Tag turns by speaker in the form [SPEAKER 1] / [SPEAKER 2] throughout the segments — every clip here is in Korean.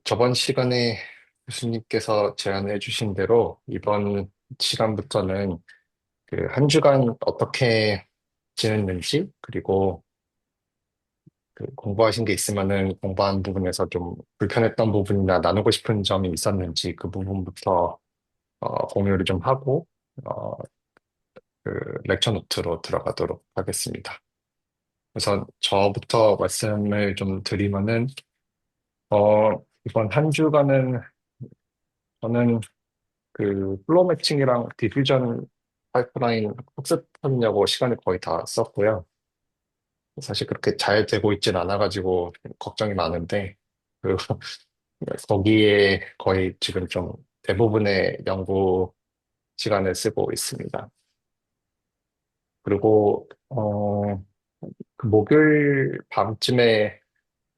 [SPEAKER 1] 저번 시간에 교수님께서 제안해 주신 대로 이번 시간부터는 그 한 주간 어떻게 지냈는지, 그리고 그 공부하신 게 있으면은 공부한 부분에서 좀 불편했던 부분이나 나누고 싶은 점이 있었는지 그 부분부터 공유를 좀 하고, 어, 그 렉처 노트로 들어가도록 하겠습니다. 우선 저부터 말씀을 좀 드리면은, 이번 한 주간은 저는 그 플로우 매칭이랑 디퓨전 파이프라인 학습하느냐고 시간을 거의 다 썼고요. 사실 그렇게 잘 되고 있진 않아가지고 걱정이 많은데, 그, 거기에 거의 지금 좀 대부분의 연구 시간을 쓰고 있습니다. 그리고, 그 목요일 밤쯤에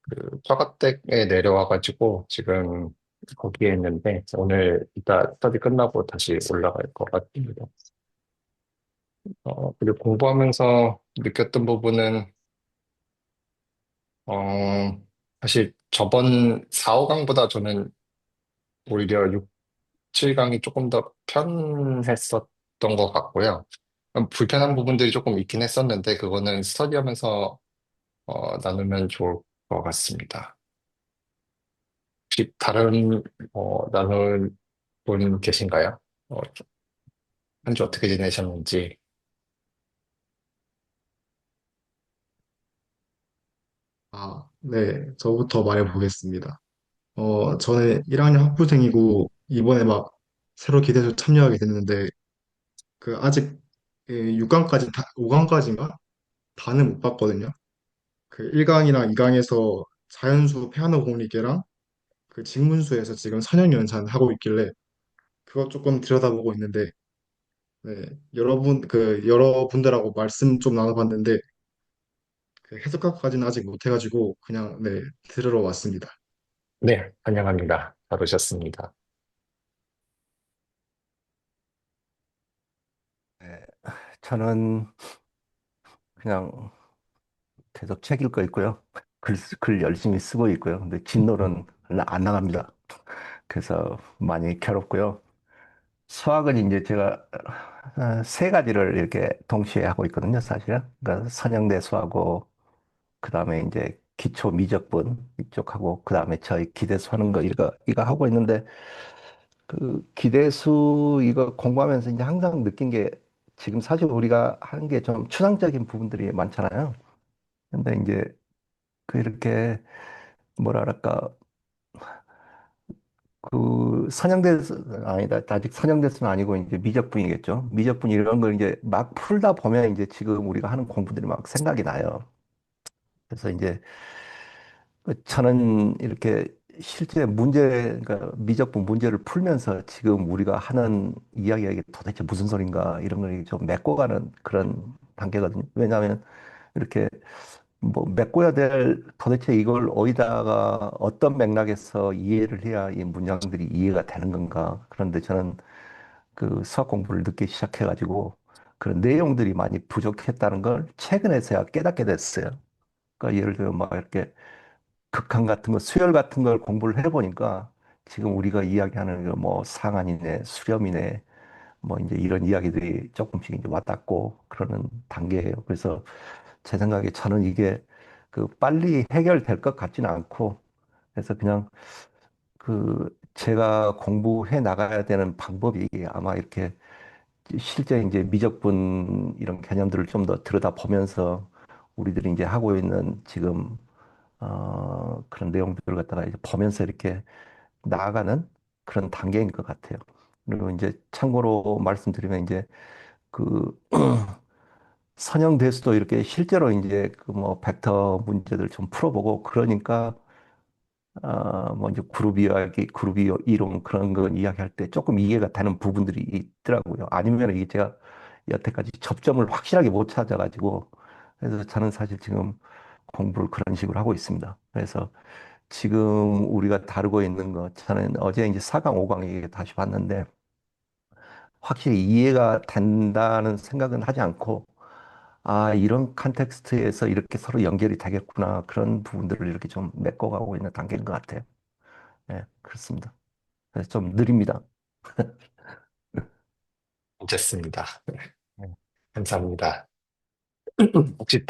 [SPEAKER 1] 그 처가댁에 내려와가지고 지금 거기에 있는데, 오늘 이따 스터디 끝나고 다시 올라갈 것 같습니다. 그리고 공부하면서 느꼈던 부분은, 어, 사실 저번 4, 5강보다 저는 오히려 6, 7강이 조금 더 편했었던 것 같고요. 불편한 부분들이 조금 있긴 했었는데, 그거는 스터디하면서 나누면 좋을 것 같습니다. 혹시 다른, 나눌 분 계신가요? 한 주 어떻게 지내셨는지.
[SPEAKER 2] 네, 저부터 말해보겠습니다. 저는 1학년 학부생이고, 이번에 막 새로 기대서 참여하게 됐는데, 아직 6강까지, 5강까지인가? 다는 못 봤거든요. 1강이랑 2강에서 자연수 페아노 공리계랑 직문수에서 지금 선형 연산 하고 있길래, 그거 조금 들여다보고 있는데, 네, 여러분들하고 말씀 좀 나눠봤는데, 해석학까지는 아직 못 해가지고, 그냥, 네, 들으러 왔습니다.
[SPEAKER 1] 네, 환영합니다. 잘 오셨습니다.
[SPEAKER 3] 네, 저는 그냥 계속 책 읽고 있고요. 글 열심히 쓰고 있고요. 근데 진로는 안 나갑니다. 그래서 많이 괴롭고요. 수학은 이제 제가 세 가지를 이렇게 동시에 하고 있거든요, 사실은. 그러니까 선형대수하고, 그 다음에 이제 기초 미적분 이쪽하고, 그 다음에 저희 기대수 하는 거, 이거 하고 있는데, 그 기대수 이거 공부하면서 이제 항상 느낀 게 지금 사실 우리가 하는 게 좀 추상적인 부분들이 많잖아요. 근데 이제 이렇게 뭐랄까 선형대 아니다 아직 선형대수는 아니고 이제 미적분이겠죠. 미적분 이런 걸 이제 막 풀다 보면 이제 지금 우리가 하는 공부들이 막 생각이 나요. 그래서 이제 저는 이렇게 실제 그러니까 미적분 문제를 풀면서 지금 우리가 하는 이야기가 이게 도대체 무슨 소린가 이런 걸 좀 메꿔가는 그런 단계거든요. 왜냐하면 이렇게 뭐 메꿔야 될 도대체 이걸 어디다가 어떤 맥락에서 이해를 해야 이 문장들이 이해가 되는 건가. 그런데 저는 그 수학 공부를 늦게 시작해가지고 그런 내용들이 많이 부족했다는 걸 최근에서야 깨닫게 됐어요. 그러니까 예를 들어 막 이렇게 극한 같은 거, 수열 같은 걸 공부를 해보니까 지금 우리가 이야기하는 그뭐 상한이네, 수렴이네, 뭐 이제 이런 이야기들이 조금씩 이제 와닿고 그러는 단계예요. 그래서 제 생각에 저는 이게 빨리 해결될 것 같지는 않고 그래서 그냥 제가 공부해 나가야 되는 방법이 아마 이렇게 실제 이제 미적분 이런 개념들을 좀 더 들여다보면서 우리들이 이제 하고 있는 지금 그런 내용들을 갖다가 이제 보면서 이렇게 나아가는 그런 단계인 것 같아요. 그리고 이제 참고로 말씀드리면 이제 그 선형대수도 이렇게 실제로 이제 그 뭐 벡터 문제들 좀 풀어보고 그러니까 뭐 이제 그룹 이야기, 그룹 이론 그런 거 이야기할 때 조금 이해가 되는 부분들이 있더라고요. 아니면 이게 제가 여태까지 접점을 확실하게 못 찾아가지고 그래서 저는 사실 지금 공부를 그런 식으로 하고 있습니다. 그래서 지금 우리가 다루고 있는 거 저는 어제 이제 4강, 5강 이게 다시 봤는데 확실히 이해가 된다는 생각은 하지 않고 아, 이런 컨텍스트에서 이렇게 서로 연결이 되겠구나. 그런 부분들을 이렇게 좀 메꿔가고 있는 단계인 것 같아요. 예, 그렇습니다. 그래서 좀 느립니다.
[SPEAKER 1] 됐습니다. 네, 감사합니다. 혹시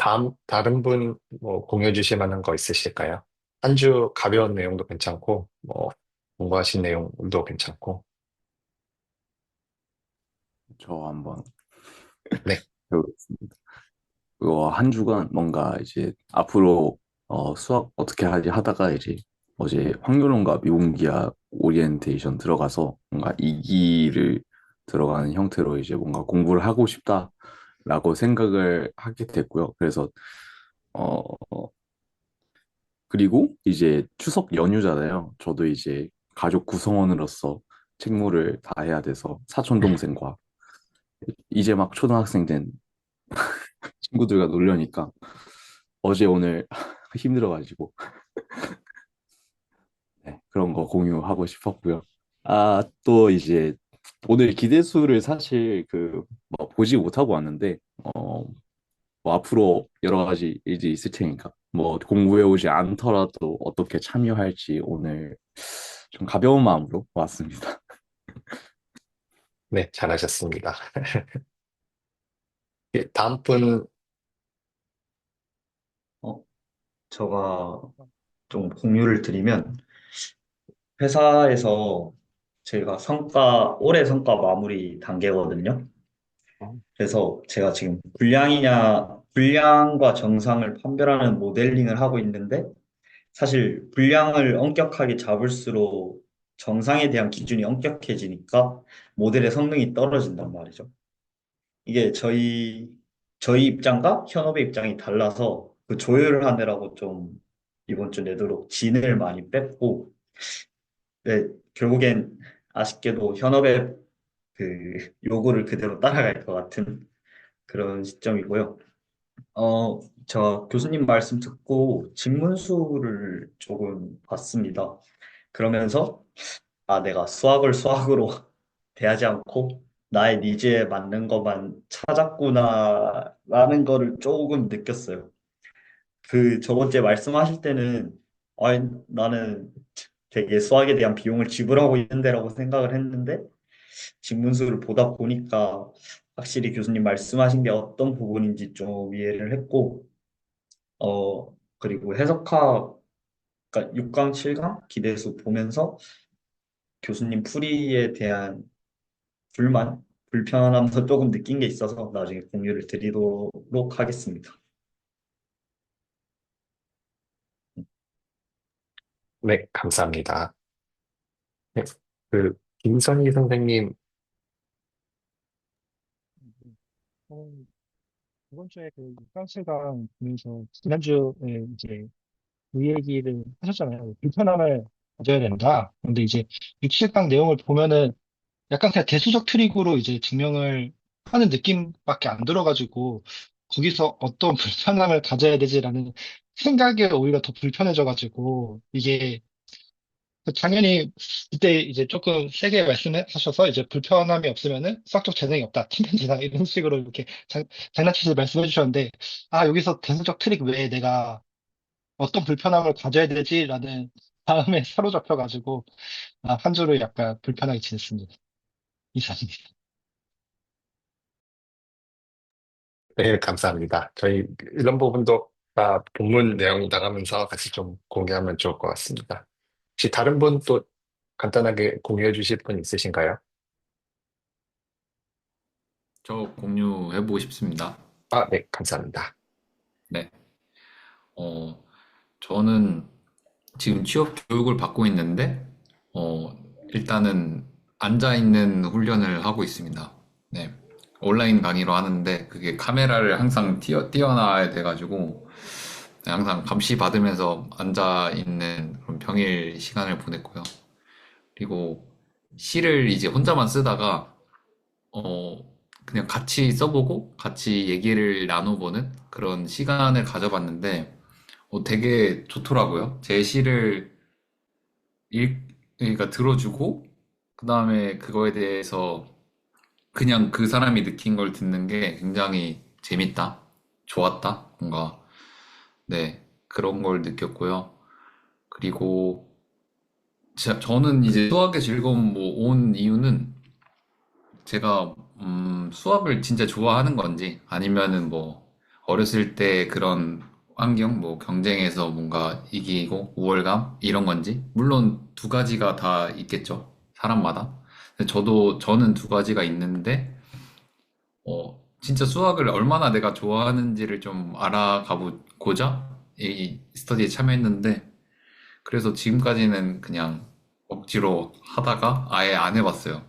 [SPEAKER 1] 다른 분 뭐 공유해 주실 만한 거 있으실까요? 한 주 가벼운 내용도 괜찮고, 뭐, 공부하신 내용도 괜찮고.
[SPEAKER 4] 저 한번
[SPEAKER 1] 네,
[SPEAKER 4] 해보겠습니다. 그거 한 주간 뭔가 이제 앞으로 수학 어떻게 하지 하다가 이제 어제 확률론과 미분기하 오리엔테이션 들어가서 뭔가 2기를 들어가는 형태로 이제 뭔가 공부를 하고 싶다라고 생각을 하게 됐고요. 그래서 어 그리고 이제 추석 연휴잖아요. 저도 이제 가족 구성원으로서 책무를 다해야 돼서 사촌 동생과 이제 막 초등학생 된 친구들과 놀려니까 어제 오늘 힘들어가지고 네, 그런 거 공유하고 싶었고요. 아, 또 이제 오늘 기대수를 사실 뭐 보지 못하고 왔는데 뭐 앞으로 여러 가지 일이 있을 테니까 뭐 공부해 오지 않더라도 어떻게 참여할지 오늘 좀 가벼운 마음으로 왔습니다.
[SPEAKER 1] 네, 잘하셨습니다. 예, 다음 분,
[SPEAKER 5] 어, 제가 좀 공유를 드리면, 회사에서 제가 올해 성과 마무리 단계거든요. 그래서 제가 지금 불량과 정상을 판별하는 모델링을 하고 있는데, 사실 불량을 엄격하게 잡을수록 정상에 대한 기준이 엄격해지니까 모델의 성능이 떨어진단 말이죠. 이게 저희 입장과 현업의 입장이 달라서 그 조율을 하느라고 좀 이번 주 내도록 진을 많이 뺐고, 네, 결국엔 아쉽게도 현업의 그 요구를 그대로 따라갈 것 같은 그런 시점이고요. 저 교수님 말씀 듣고 직문수를 조금 봤습니다. 그러면서 내가 수학을 수학으로 대하지 않고 나의 니즈에 맞는 것만 찾았구나라는 거를 조금 느꼈어요. 그 저번주에 말씀하실 때는 나는 되게 수학에 대한 비용을 지불하고 있는데라고 생각을 했는데 직문수를 보다 보니까 확실히 교수님 말씀하신 게 어떤 부분인지 좀 이해를 했고 그리고 해석학 그러니까 6강, 7강 기대수 보면서 교수님 풀이에 대한 불편함도 조금 느낀 게 있어서 나중에 공유를 드리도록 하겠습니다.
[SPEAKER 1] 네, 감사합니다. 네, 김선희 선생님,
[SPEAKER 6] 저는 이번 주에 그 프랑스가 보면서 지난주에 이제 그 얘기를 하셨잖아요. 불편함을 가져야 된다. 근데 이제 6, 7강 내용을 보면은 약간 그냥 대수적 트릭으로 이제 증명을 하는 느낌밖에 안 들어가지고 거기서 어떤 불편함을 가져야 되지라는 생각이 오히려 더 불편해져가지고 이게 당연히 그때 이제 조금 세게 말씀하셔서 이제 불편함이 없으면은 수학적 재능이 없다, 침팬지다 이런 식으로 이렇게 장난치듯 말씀해 주셨는데 여기서 대수적 트릭 외에 내가 어떤 불편함을 가져야 되지라는 다음에 사로잡혀가지고 한 주를 약간 불편하게 지냈습니다. 이상입니다.
[SPEAKER 1] 네, 감사합니다. 저희 이런 부분도 다 본문 내용 나가면서 같이 좀 공유하면 좋을 것 같습니다. 혹시 다른 분 또 간단하게 공유해 주실 분 있으신가요?
[SPEAKER 7] 저 공유해보고 싶습니다.
[SPEAKER 1] 아, 네, 감사합니다.
[SPEAKER 7] 네. 어, 저는 지금 취업 교육을 받고 있는데, 일단은 앉아있는 훈련을 하고 있습니다. 네. 온라인 강의로 하는데, 그게 카메라를 항상 띄워놔야 돼가지고, 네, 항상 감시 받으면서 앉아있는 그런 평일 시간을 보냈고요. 그리고 시를 이제 혼자만 쓰다가, 어, 그냥 같이 써보고 같이 얘기를 나눠보는 그런 시간을 가져봤는데, 되게 좋더라고요. 제 시를 그러니까 들어주고, 그 다음에 그거에 대해서 그냥 그 사람이 느낀 걸 듣는 게 굉장히 재밌다. 좋았다. 뭔가, 네, 그런 걸 느꼈고요. 그리고 저는 이제 수학의 즐거움 뭐 온 이유는 제가 수학을 진짜 좋아하는 건지 아니면은 뭐 어렸을 때 그런 환경 뭐 경쟁에서 뭔가 이기고 우월감 이런 건지 물론 두 가지가 다 있겠죠. 사람마다. 근데 저는 두 가지가 있는데 진짜 수학을 얼마나 내가 좋아하는지를 좀 알아가고자 이 스터디에 참여했는데 그래서 지금까지는 그냥 억지로 하다가 아예 안 해봤어요.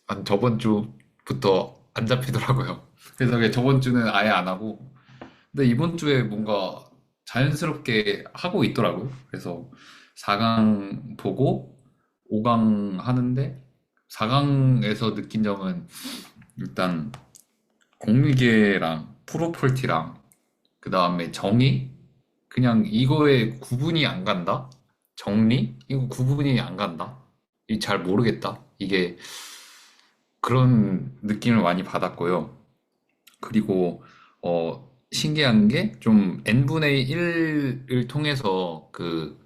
[SPEAKER 7] 한 저번 주부터 안 잡히더라고요. 그래서 그냥 저번 주는 아예 안 하고, 근데 이번 주에 뭔가 자연스럽게 하고 있더라고요. 그래서 4강 보고 5강 하는데, 4강에서 느낀 점은 일단 공리계랑 프로폴티랑 그 다음에 정의? 그냥 이거에 구분이 안 간다? 정리? 이거 구분이 안 간다? 이 잘 모르겠다. 이게 그런 느낌을 많이 받았고요. 그리고 신기한 게 좀 n분의 1을 통해서 그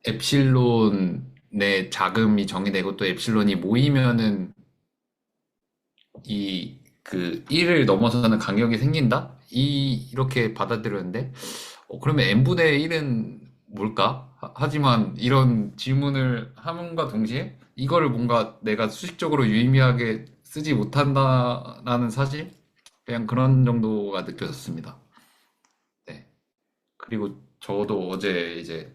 [SPEAKER 7] 엡실론의 자금이 정의되고 또 엡실론이 모이면은 이 그 1을 넘어서는 간격이 생긴다? 이렇게 받아들였는데 그러면 n분의 1은 뭘까? 하지만 이런 질문을 함과 동시에 이거를 뭔가 내가 수식적으로 유의미하게 쓰지 못한다라는 사실? 그냥 그런 정도가 느껴졌습니다. 네. 그리고 저도 어제 이제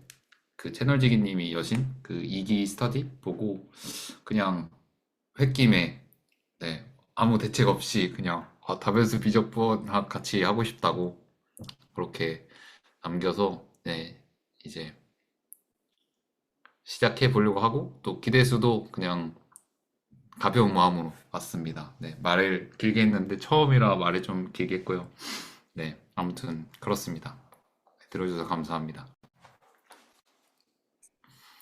[SPEAKER 7] 그 채널지기님이 여신 그 2기 스터디 보고 그냥 홧김에 네, 아무 대책 없이 그냥 다변수 비적분학 같이 하고 싶다고 그렇게 남겨서 네, 이제 시작해 보려고 하고 또 기대수도 그냥 가벼운 마음으로 왔습니다. 네, 말을 길게 했는데 처음이라 말을 좀 길게 했고요. 네, 아무튼 그렇습니다. 들어주셔서 감사합니다.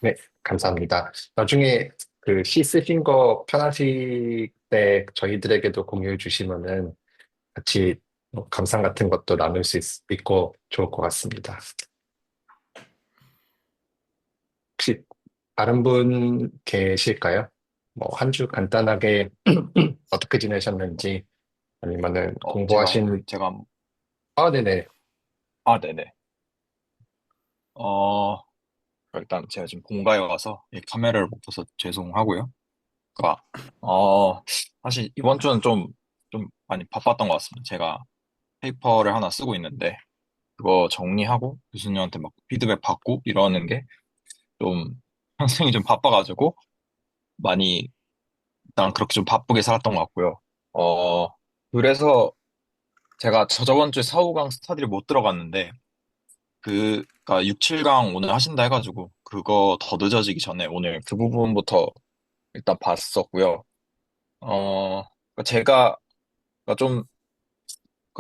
[SPEAKER 1] 네, 감사합니다. 나중에 그 시 쓰신 거 편하실 때 저희들에게도 공유해 주시면은 같이 뭐 감상 같은 것도 나눌 수 있고 좋을 것 같습니다. 혹시 다른 분 계실까요? 뭐 한 주 간단하게 어떻게 지내셨는지 아니면은 공부하신
[SPEAKER 8] 제가,
[SPEAKER 1] 네네.
[SPEAKER 8] 네네. 어, 일단 제가 지금 본가에 와서 이 카메라를 못 켜서 죄송하고요. 그니까, 사실 이번 주는 좀 많이 바빴던 것 같습니다. 제가 페이퍼를 하나 쓰고 있는데, 그거 정리하고 교수님한테 막 피드백 받고 이러는 게 좀, 평생이 좀 바빠가지고, 많이, 일단 그렇게 좀 바쁘게 살았던 것 같고요. 어, 그래서 제가 저번 주에 4, 5강 스터디를 못 들어갔는데, 그니까 6, 7강 오늘 하신다 해가지고 그거 더 늦어지기 전에 오늘 그 부분부터 일단 봤었고요. 그러니까 제가 그러니까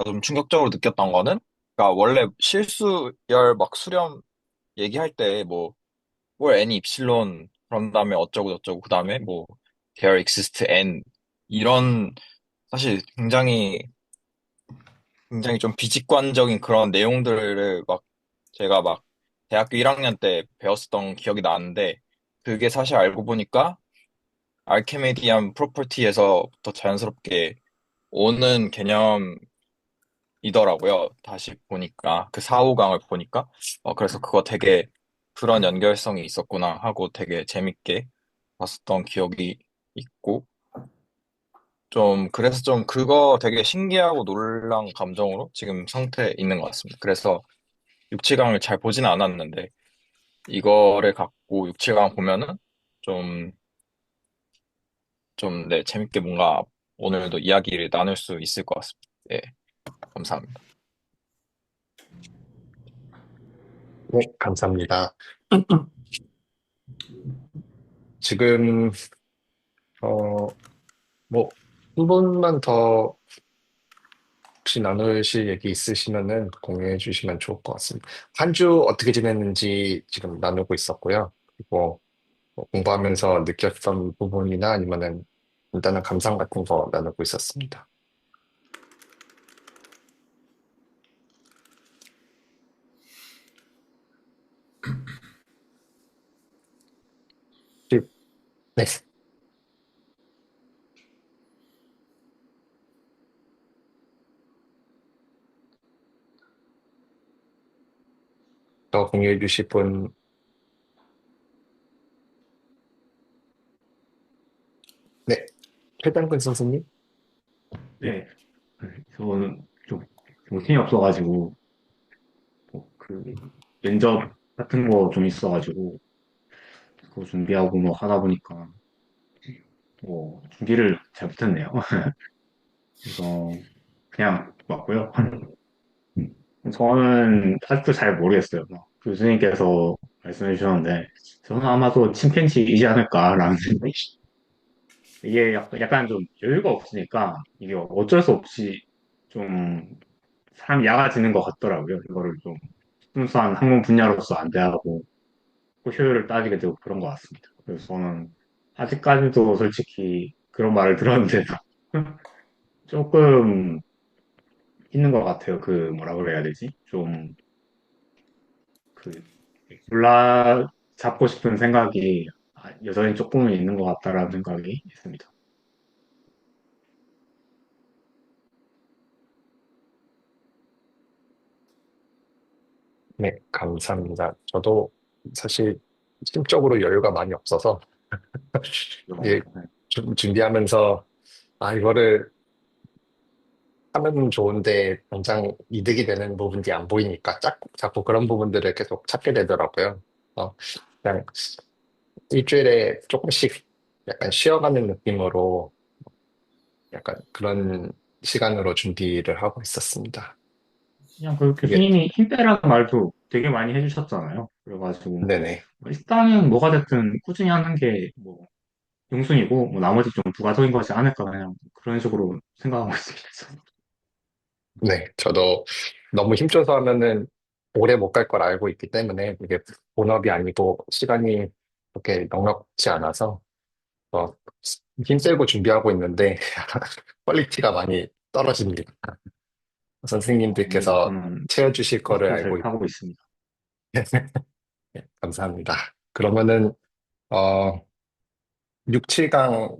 [SPEAKER 8] 좀 충격적으로 느꼈던 거는 그러니까 원래 실수열 막 수렴 얘기할 때 뭐 뭘 n이 입실론 그런 다음에 어쩌고 저쩌고 그 다음에 뭐 there exists n 이런 사실 굉장히 좀 비직관적인 그런 내용들을 막 제가 막 대학교 1학년 때 배웠었던 기억이 나는데 그게 사실 알고 보니까 아르키메디안 프로퍼티에서부터 자연스럽게 오는 개념이더라고요. 다시 보니까 그 4, 5강을 보니까 그래서 그거 되게 그런 연결성이 있었구나 하고 되게 재밌게 봤었던 기억이 있고 좀 그래서 좀 그거 되게 신기하고 놀란 감정으로 지금 상태에 있는 것 같습니다. 그래서 6, 7강을 잘 보지는 않았는데 이거를 갖고 6, 7강 보면은 좀, 네, 재밌게 뭔가 오늘도 이야기를 나눌 수 있을 것 같습니다. 네, 감사합니다.
[SPEAKER 1] 네, 감사합니다. 지금 뭐 한 분만 더 혹시 나누실 얘기 있으시면은 공유해 주시면 좋을 것 같습니다. 한 주 어떻게 지냈는지 지금 나누고 있었고요. 그리고 뭐 공부하면서 느꼈던 부분이나 아니면은 간단한 감상 같은 거 나누고 있었습니다. 네, 더 공유해 주실 분, 네, 최단근 선생님?
[SPEAKER 9] 네, 저는 좀 정신이 없어가지고 그 면접 같은 거 좀 있어가지고 그거 준비하고 뭐 하다 보니까 뭐 준비를 잘 못했네요. 그래서 그냥 맞고요. 저는 아직도 잘 모르겠어요. 막 교수님께서 말씀해 주셨는데 저는 아마도 침팬지이지 않을까라는 생각이 이게 약간 좀 여유가 없으니까 이게 어쩔 수 없이 좀 사람이 약아지는 것 같더라고요. 이거를 좀 순수한 학문 분야로서 안 대하고 그 효율을 따지게 되고 그런 것 같습니다. 그래서 저는 아직까지도 솔직히 그런 말을 들었는데도 조금 있는 것 같아요. 그 뭐라 그래야 되지? 좀 그 골라 잡고 싶은 생각이 여전히 조금은 있는 것 같다라는 생각이 있습니다.
[SPEAKER 1] 네, 감사합니다. 저도 사실 심적으로 여유가 많이 없어서 예, 준비하면서 이거를 하면 좋은데 당장 이득이 되는 부분이 안 보이니까 자꾸 그런 부분들을 계속 찾게 되더라고요. 그냥 일주일에 조금씩 약간 쉬어가는 느낌으로 약간 그런 시간으로 준비를 하고 있었습니다.
[SPEAKER 9] 그냥 그
[SPEAKER 1] 이게,
[SPEAKER 9] 교수님이 힘 빼라는 말도 되게 많이 해주셨잖아요. 그래가지고
[SPEAKER 1] 네네.
[SPEAKER 9] 일단은 뭐가 됐든 꾸준히 하는 게 뭐 용순이고 뭐 나머지 좀 부가적인 것이 않을까 그냥 그런 식으로 생각하고 있습니다.
[SPEAKER 1] 네, 저도 너무 힘줘서 하면은 오래 못 갈 걸 알고 있기 때문에 이게 본업이 아니고 시간이 그렇게 넉넉지 않아서 어, 힘쓰고 준비하고 있는데 퀄리티가 많이 떨어집니다.
[SPEAKER 9] 아닙니다.
[SPEAKER 1] 선생님들께서
[SPEAKER 9] 저는
[SPEAKER 1] 채워주실 거를
[SPEAKER 9] 버스를
[SPEAKER 1] 알고
[SPEAKER 9] 잘
[SPEAKER 1] 있...
[SPEAKER 9] 타고 있습니다.
[SPEAKER 1] 네, 감사합니다. 그러면은 6, 7강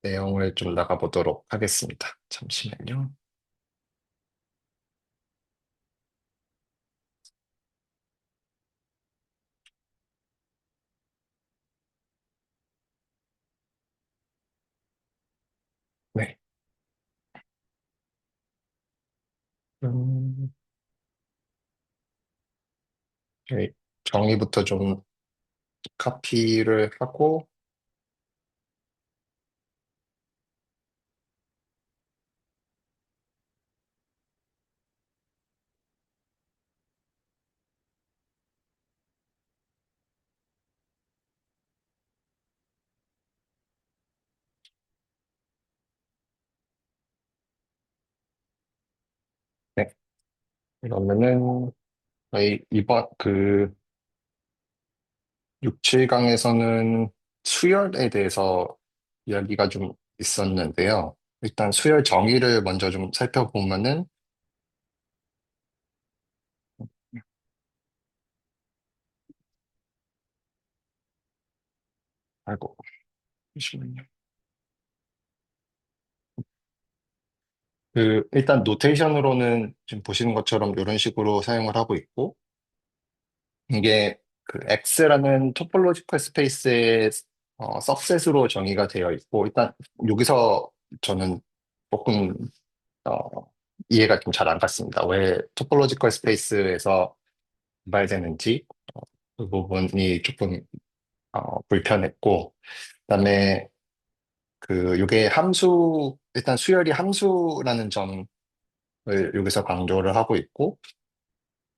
[SPEAKER 1] 내용을 좀 나가보도록 하겠습니다. 잠시만요. 네. 음, 저희 정리부터 좀 카피를 하고 네. 그러면은 저희 이번 6, 7강에서는 수열에 대해서 이야기가 좀 있었는데요. 일단 수열 정의를 먼저 좀 살펴보면은 아이고 잠시만요. 일단 노테이션으로는 지금 보시는 것처럼 이런 식으로 사용을 하고 있고 이게 X라는 토폴로지컬 스페이스의 सब셋으로 정의가 되어 있고 일단 여기서 저는 조금 어, 이해가 좀 잘 안 갔습니다. 왜 토폴로지컬 스페이스에서 개발되는지 그 부분이 조금 불편했고 그다음에 요게 일단 수열이 함수라는 점을 여기서 강조를 하고 있고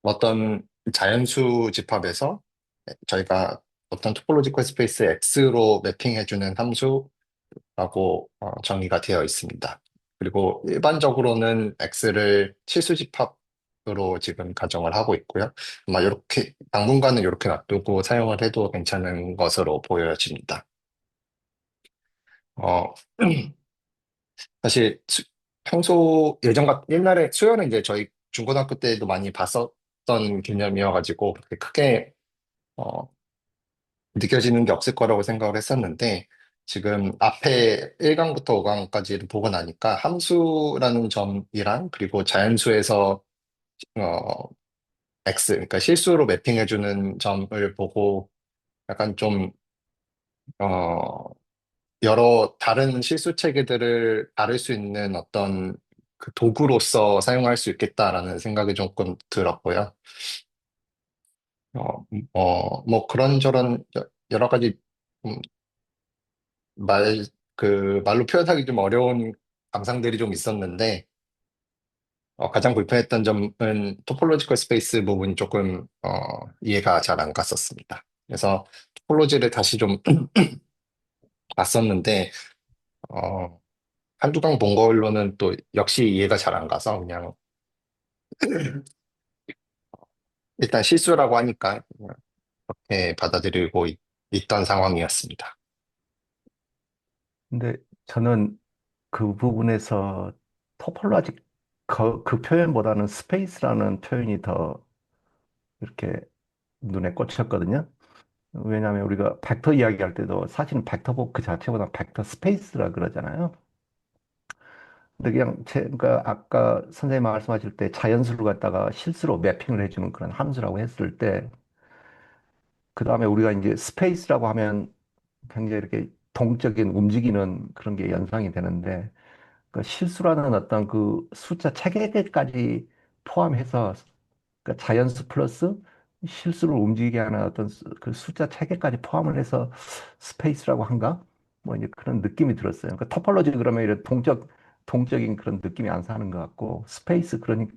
[SPEAKER 1] 어떤 자연수 집합에서 저희가 어떤 토폴로지컬 스페이스 X로 매핑해주는 함수라고 정의가 되어 있습니다. 그리고 일반적으로는 X를 치수 집합으로 지금 가정을 하고 있고요. 아마 이렇게 당분간은 이렇게 놔두고 사용을 해도 괜찮은 것으로 보여집니다. 어, 사실 평소 옛날에 수열은 이제 저희 중고등학교 때도 많이 봤었던 개념이어가지고 그렇게 크게 어, 느껴지는 게 없을 거라고 생각을 했었는데, 지금 앞에 1강부터 5강까지를 보고 나니까 함수라는 점이랑 그리고 자연수에서 어, X, 그러니까 실수로 매핑해주는 점을 보고 약간 좀, 어, 여러 다른 실수 체계들을 다룰 수 있는 어떤 그 도구로서 사용할 수 있겠다라는 생각이 조금 들었고요. 뭐 그런저런 여러 가지 음, 말, 말로 표현하기 좀 어려운 감상들이 좀 있었는데, 가장 불편했던 점은 토폴로지컬 스페이스 부분이 조금, 이해가 잘 안 갔었습니다. 그래서 토폴로지를 다시 좀 봤었는데, 어, 한두 강 본 걸로는 또 역시 이해가 잘 안 가서 그냥 일단 실수라고 하니까 그냥 그렇게 받아들이고 있던 상황이었습니다.
[SPEAKER 3] 근데 저는 그 부분에서 토폴로지 그 표현보다는 스페이스라는 표현이 더 이렇게 눈에 꽂혔거든요. 왜냐하면 우리가 벡터 이야기할 때도 사실은 벡터 그 자체보다 벡터 스페이스라 그러잖아요. 근데 그냥 그러니까 아까 선생님 말씀하실 때 자연수를 갖다가 실수로 매핑을 해주는 그런 함수라고 했을 때, 그 다음에 우리가 이제 스페이스라고 하면 굉장히 이렇게 동적인 움직이는 그런 게 연상이 되는데, 그 실수라는 어떤 그 숫자 체계까지 포함해서, 그러니까 자연수 플러스 실수를 움직이게 하는 어떤 그 숫자 체계까지 포함을 해서 스페이스라고 한가? 뭐 이제 그런 느낌이 들었어요. 그러니까 토폴로지 그러면 이런 동적인 그런 느낌이 안 사는 것 같고, 스페이스 그러니까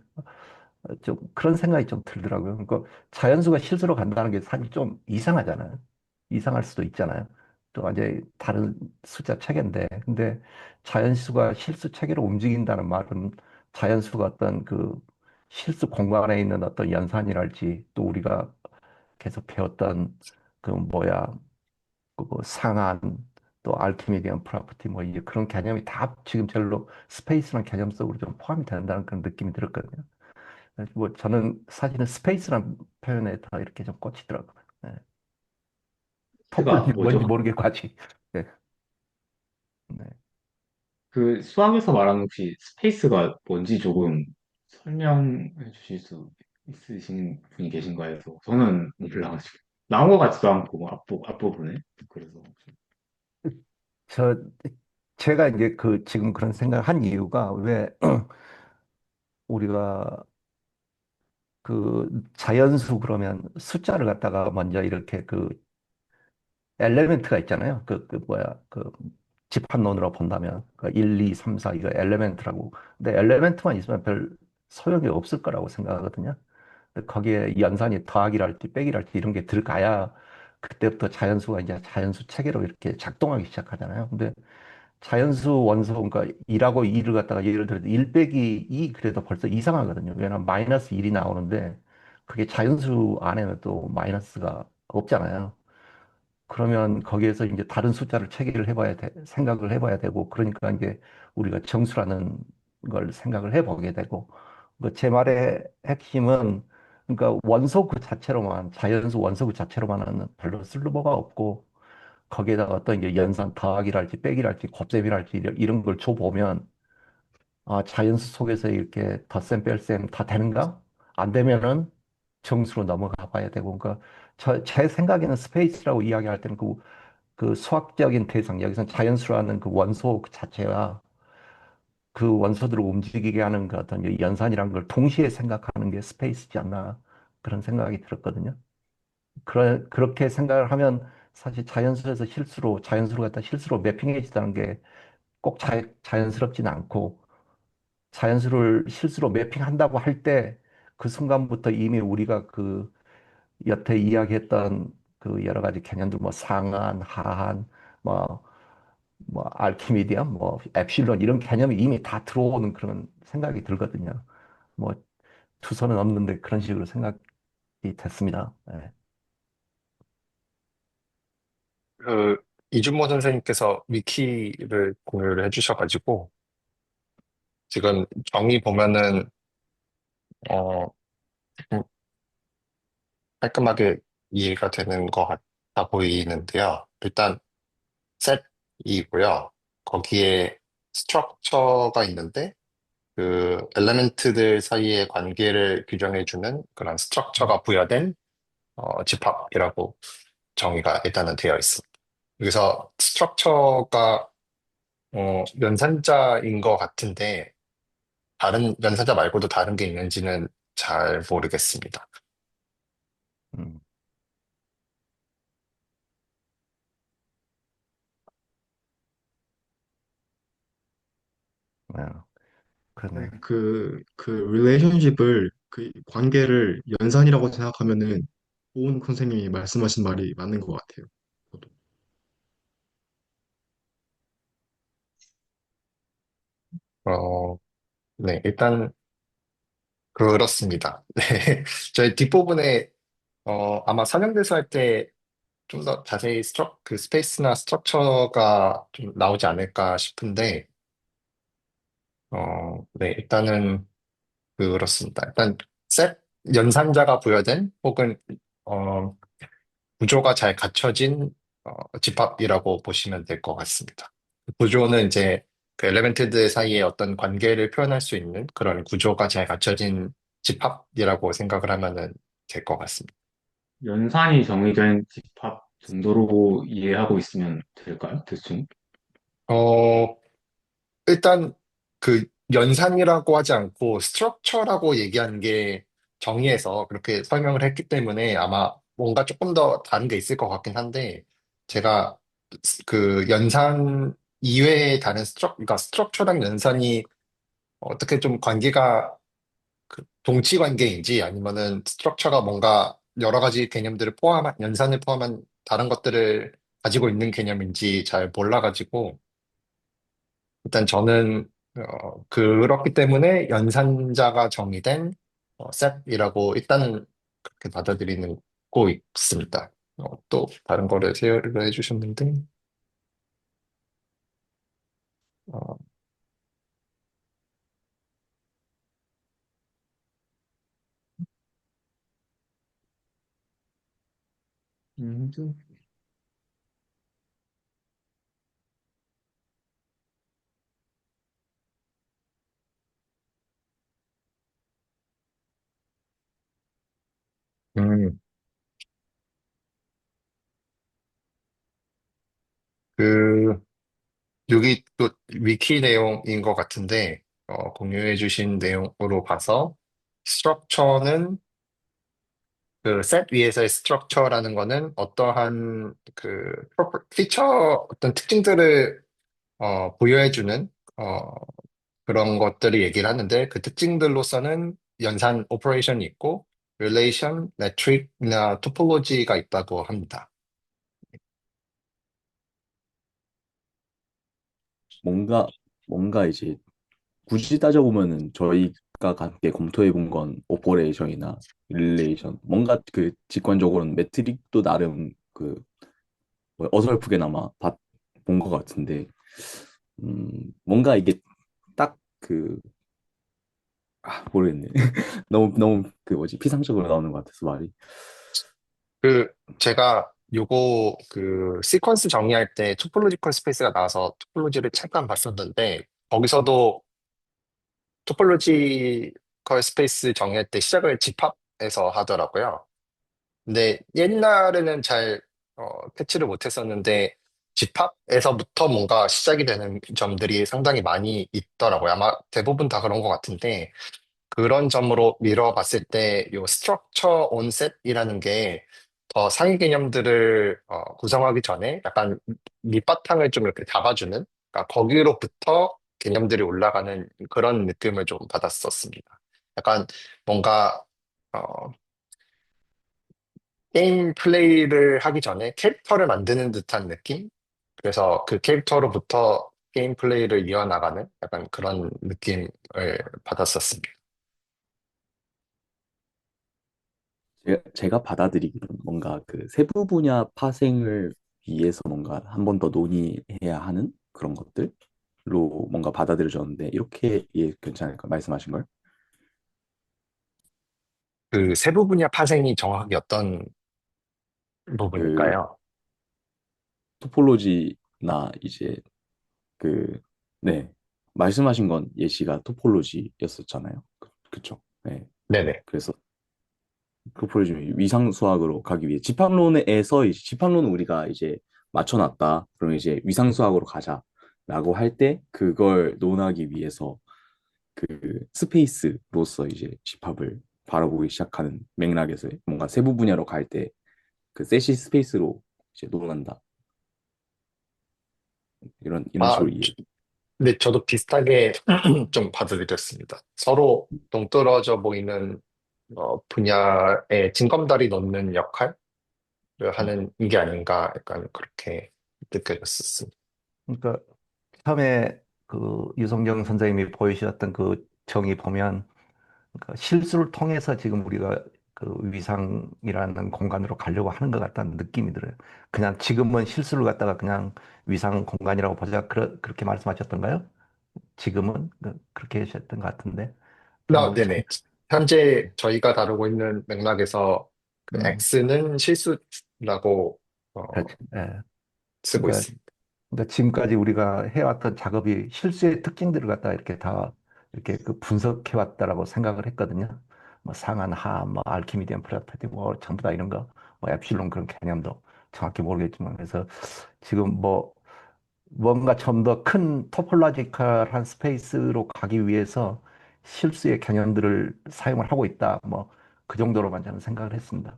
[SPEAKER 3] 좀 그런 생각이 좀 들더라고요. 그러니까 자연수가 실수로 간다는 게 사실 좀 이상하잖아요. 이상할 수도 있잖아요. 또 완전히 다른 숫자 체계인데, 근데 자연수가 실수 체계로 움직인다는 말은 자연수가 어떤 그 실수 공간에 있는 어떤 연산이랄지, 또 우리가 계속 배웠던 그 뭐야, 그뭐 상한, 또 알키미디언 프로퍼티 뭐 이제 그런 개념이 다 지금 절로 스페이스라는 개념 속으로 좀 포함이 된다는 그런 느낌이 들었거든요. 뭐 저는 사실은 스페이스라는 표현에 더 이렇게 좀 꽂히더라고요. 네.
[SPEAKER 9] 가
[SPEAKER 3] 토폴로지는 뭔지
[SPEAKER 9] 뭐죠?
[SPEAKER 3] 모르겠고 아직. 네. 네.
[SPEAKER 9] 그 수학에서 말하는 혹시 스페이스가 뭔지 조금 설명해 주실 수 있으신 분이 계신가요? 해서 저는 몰라가지고 나온 것 같지도 않고 앞부분에 그래서 혹시
[SPEAKER 3] 저 제가 이제 그 지금 그런 생각을 한 이유가 왜 우리가 그 자연수 그러면 숫자를 갖다가 먼저 이렇게 그 엘레멘트가 있잖아요. 그 뭐야 그 집합론으로 본다면 그 1, 2, 3, 4 이거 엘레멘트라고. 근데 엘레멘트만 있으면 별 소용이 없을 거라고 생각하거든요. 근데 거기에 연산이 더하기랄지 빼기랄지 이런 게 들어가야 그때부터 자연수가 이제 자연수 체계로 이렇게 작동하기 시작하잖아요. 근데 자연수 원소, 그러니까 1하고 2를 갖다가 예를 들어서 1 빼기 2 그래도 벌써 이상하거든요. 왜냐하면 마이너스 1이 나오는데 그게 자연수 안에는 또 마이너스가 없잖아요. 그러면 거기에서 이제 다른 숫자를 체계를 해봐야 생각을 해봐야 되고, 그러니까 이제 우리가 정수라는 걸 생각을 해보게 되고, 그제 말의 핵심은 그러니까 원소 그 자체로만, 자연수 원소 그 자체로만은 별로 쓸모가 없고, 거기에다가 어떤 이제 연산 더하기랄지 빼기랄지 곱셈이랄지 이런 걸 줘보면, 아, 자연수 속에서 이렇게 덧셈 뺄셈 다 되는가? 안 되면은 정수로 넘어가 봐야 되고, 그러니까 제 생각에는 스페이스라고 이야기할 때는 그 수학적인 대상, 여기서 자연수라는 그 원소 그 자체와 그 원소들을 움직이게 하는 그 어떤 연산이라는 걸 동시에 생각하는 게 스페이스지 않나 그런 생각이 들었거든요. 그렇게 생각을 하면 사실 자연수로 갖다 실수로 매핑해진다는 게 꼭 자연스럽지는 않고, 자연수를 실수로 매핑한다고 할 때 그 순간부터 이미 우리가 그 여태 이야기했던 그 여러 가지 개념들 뭐 상한, 하한, 뭐 알키미디언, 뭐 엡실론 이런 개념이 이미 다 들어오는 그런 생각이 들거든요. 뭐 투서는 없는데 그런 식으로 생각이 됐습니다. 예.
[SPEAKER 1] 그, 이준모 선생님께서 위키를 공유를 해주셔가지고, 지금 정의 보면은, 어, 음, 깔끔하게 이해가 되는 것 같아요. 다 보이는데요. 일단 셋이고요. 거기에 스트럭처가 있는데 그 엘레멘트들 사이의 관계를 규정해주는 그런 스트럭처가 부여된 집합이라고 정의가 일단은 되어 있습니다. 여기서 스트럭처가 연산자인 것 같은데 다른 연산자 말고도 다른 게 있는지는 잘 모르겠습니다.
[SPEAKER 3] 음, 아,
[SPEAKER 2] 네,
[SPEAKER 3] 그러네.
[SPEAKER 2] 그 릴레이션십을 그 관계를 연산이라고 생각하면은 오은 선생님이 말씀하신 말이 맞는 것 같아요. 저도.
[SPEAKER 1] 어, 네, 일단 그렇습니다. 네, 저희 뒷부분에 아마 선형대수 할 때 좀 더 자세히 그 스페이스나 스트럭처가 좀 나오지 않을까 싶은데, 네, 일단은 그렇습니다. 일단 셋 연산자가 부여된 혹은 어, 구조가 잘 갖춰진 집합이라고 보시면 될 것 같습니다. 구조는 이제 그 엘레멘트들 사이에 어떤 관계를 표현할 수 있는 그런 구조가 잘 갖춰진 집합이라고 생각을 하면 될 것 같습니다.
[SPEAKER 9] 연산이 정의된 집합 정도로 이해하고 있으면 될까요? 대충?
[SPEAKER 1] 어, 일단 그 연산이라고 하지 않고 스트럭처라고 얘기하는 게 정의해서 그렇게 설명을 했기 때문에 아마 뭔가 조금 더 다른 게 있을 것 같긴 한데 제가 그 연산 이외의 다른 그러니까 스트럭처랑 연산이 어떻게 좀 관계가 그 동치 관계인지 아니면은 스트럭처가 뭔가 여러 가지 개념들을 포함한 연산을 포함한 다른 것들을 가지고 있는 개념인지 잘 몰라가지고 일단 저는 그렇기 때문에 연산자가 정의된 셋이라고 일단은 그렇게 받아들이는 고 있습니다. 또 다른 거를 제외를 해주셨는데 어,
[SPEAKER 2] 좀-
[SPEAKER 1] 음, 그 여기 또 위키 내용인 것 같은데 공유해주신 내용으로 봐서 스트럭처는 그 셋 위에서의 스트럭처라는 거는 어떠한 그 피처 어떤 특징들을 부여해주는 어, 그런 것들을 얘기를 하는데 그 특징들로서는 연산 오퍼레이션이 있고 릴레이션, 매트릭이나 토폴로지가 있다고 합니다.
[SPEAKER 4] 뭔가, 뭔가 이제 굳이 따져보면은 저희가 함께 검토해 본 건 오퍼레이션이나 릴레이션, 뭔가 그 직관적으로는 매트릭도 나름 그 어설프게나마 본 것 같은데, 뭔가 이게 딱 그, 모르겠네. 너무 그 뭐지, 피상적으로 나오는 것 같아서 말이.
[SPEAKER 1] 그 제가 요거 그 시퀀스 정의할 때 토폴로지컬 스페이스가 나와서 토폴로지를 잠깐 봤었는데 거기서도 토폴로지컬 스페이스 정의할 때 시작을 집합에서 하더라고요. 근데 옛날에는 잘 캐치를 못했었는데 집합에서부터 뭔가 시작이 되는 점들이 상당히 많이 있더라고요. 아마 대부분 다 그런 것 같은데 그런 점으로 미뤄봤을 때 요 스트럭처 온셋이라는 게 더 상위 개념들을 구성하기 전에 약간 밑바탕을 좀 이렇게 잡아주는 그러니까 거기로부터 개념들이 올라가는 그런 느낌을 좀 받았었습니다. 약간 뭔가 어, 게임 플레이를 하기 전에 캐릭터를 만드는 듯한 느낌? 그래서 그 캐릭터로부터 게임 플레이를 이어나가는 약간 그런 느낌을 받았었습니다.
[SPEAKER 4] 제가 받아들이기로는 뭔가 그 세부 분야 파생을 위해서 뭔가 한 번 더 논의해야 하는 그런 것들로 뭔가 받아들여졌는데 이렇게 이해 괜찮을까 말씀하신 걸?
[SPEAKER 1] 그 세부 분야 파생이 정확히 어떤
[SPEAKER 4] 그
[SPEAKER 1] 부분일까요?
[SPEAKER 4] 토폴로지나 이제 그, 네, 말씀하신 건 예시가 토폴로지였었잖아요. 그쵸? 네.
[SPEAKER 1] 네네.
[SPEAKER 4] 그래서 토폴로지 위상 수학으로 가기 위해 집합론에서 이제 집합론은 우리가 이제 맞춰놨다. 그럼 이제 위상 수학으로 가자라고 할 때 그걸 논하기 위해서 그 스페이스로서 이제 집합을 바라보기 시작하는 맥락에서 뭔가 세부 분야로 갈 때 그 셋이 스페이스로 이제 논한다. 이런
[SPEAKER 1] 아,
[SPEAKER 4] 식으로 이해.
[SPEAKER 1] 근데 저도 비슷하게 좀 받아들였습니다. 서로 동떨어져 보이는 분야에 징검다리 놓는 역할을 하는 게 아닌가 약간 그렇게 느껴졌었습니다.
[SPEAKER 3] 그러니까 처음에 그 유성정 선생님이 보여주셨던 그 정의 보면 그러니까 실수를 통해서 지금 우리가 그 위상이라는 공간으로 가려고 하는 것 같다는 느낌이 들어요. 그냥 지금은 실수를 갖다가 그냥 위상 공간이라고 보자. 그렇게 말씀하셨던가요? 지금은 그렇게 하셨던 것 같은데.
[SPEAKER 1] 네네. 현재 저희가 다루고 있는 맥락에서 그
[SPEAKER 3] 음,
[SPEAKER 1] X는 실수라고
[SPEAKER 3] 그렇지. 예.
[SPEAKER 1] 쓰고
[SPEAKER 3] 그러니까,
[SPEAKER 1] 있습니다.
[SPEAKER 3] 그러니까 지금까지 우리가 해왔던 작업이 실수의 특징들을 갖다 이렇게 다 이렇게 그 분석해왔다라고 생각을 했거든요. 뭐 상한하, 뭐 알키미디언 프로퍼티, 뭐 전부 다 이런 거, 뭐 엡실론 그런 개념도 정확히 모르겠지만 그래서 지금 뭐 뭔가 좀 더 큰 토폴로지컬한 스페이스로 가기 위해서 실수의 개념들을 사용을 하고 있다. 뭐 그 정도로만 저는 생각을 했습니다.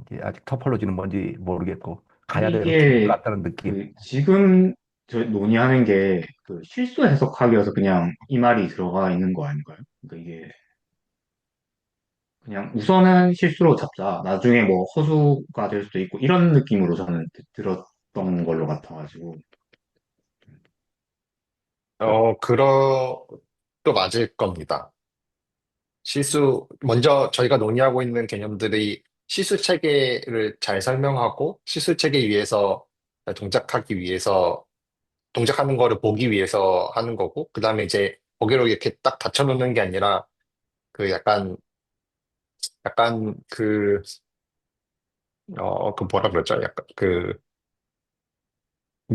[SPEAKER 3] 이게 아직 토폴로지는 뭔지 모르겠고 가야
[SPEAKER 9] 근데
[SPEAKER 3] 될 길
[SPEAKER 9] 이게
[SPEAKER 3] 같다는 느낌.
[SPEAKER 9] 그 지금 저 논의하는 게 그 실수 해석하기여서 그냥 이 말이 들어가 있는 거 아닌가요? 그러니까 이게 그냥 우선은 실수로 잡자. 나중에 뭐 허수가 될 수도 있고 이런 느낌으로 저는 들었던 걸로 같아가지고.
[SPEAKER 1] 또 맞을 겁니다. 저희가 논의하고 있는 개념들이 시수 체계를 잘 설명하고 시수 체계 위해서 동작하기 위해서, 동작하는 거를 보기 위해서 하는 거고, 그 다음에 이제 거기로 이렇게 딱 받쳐놓는 게 아니라, 그 약간 그 뭐라 그러죠? 약간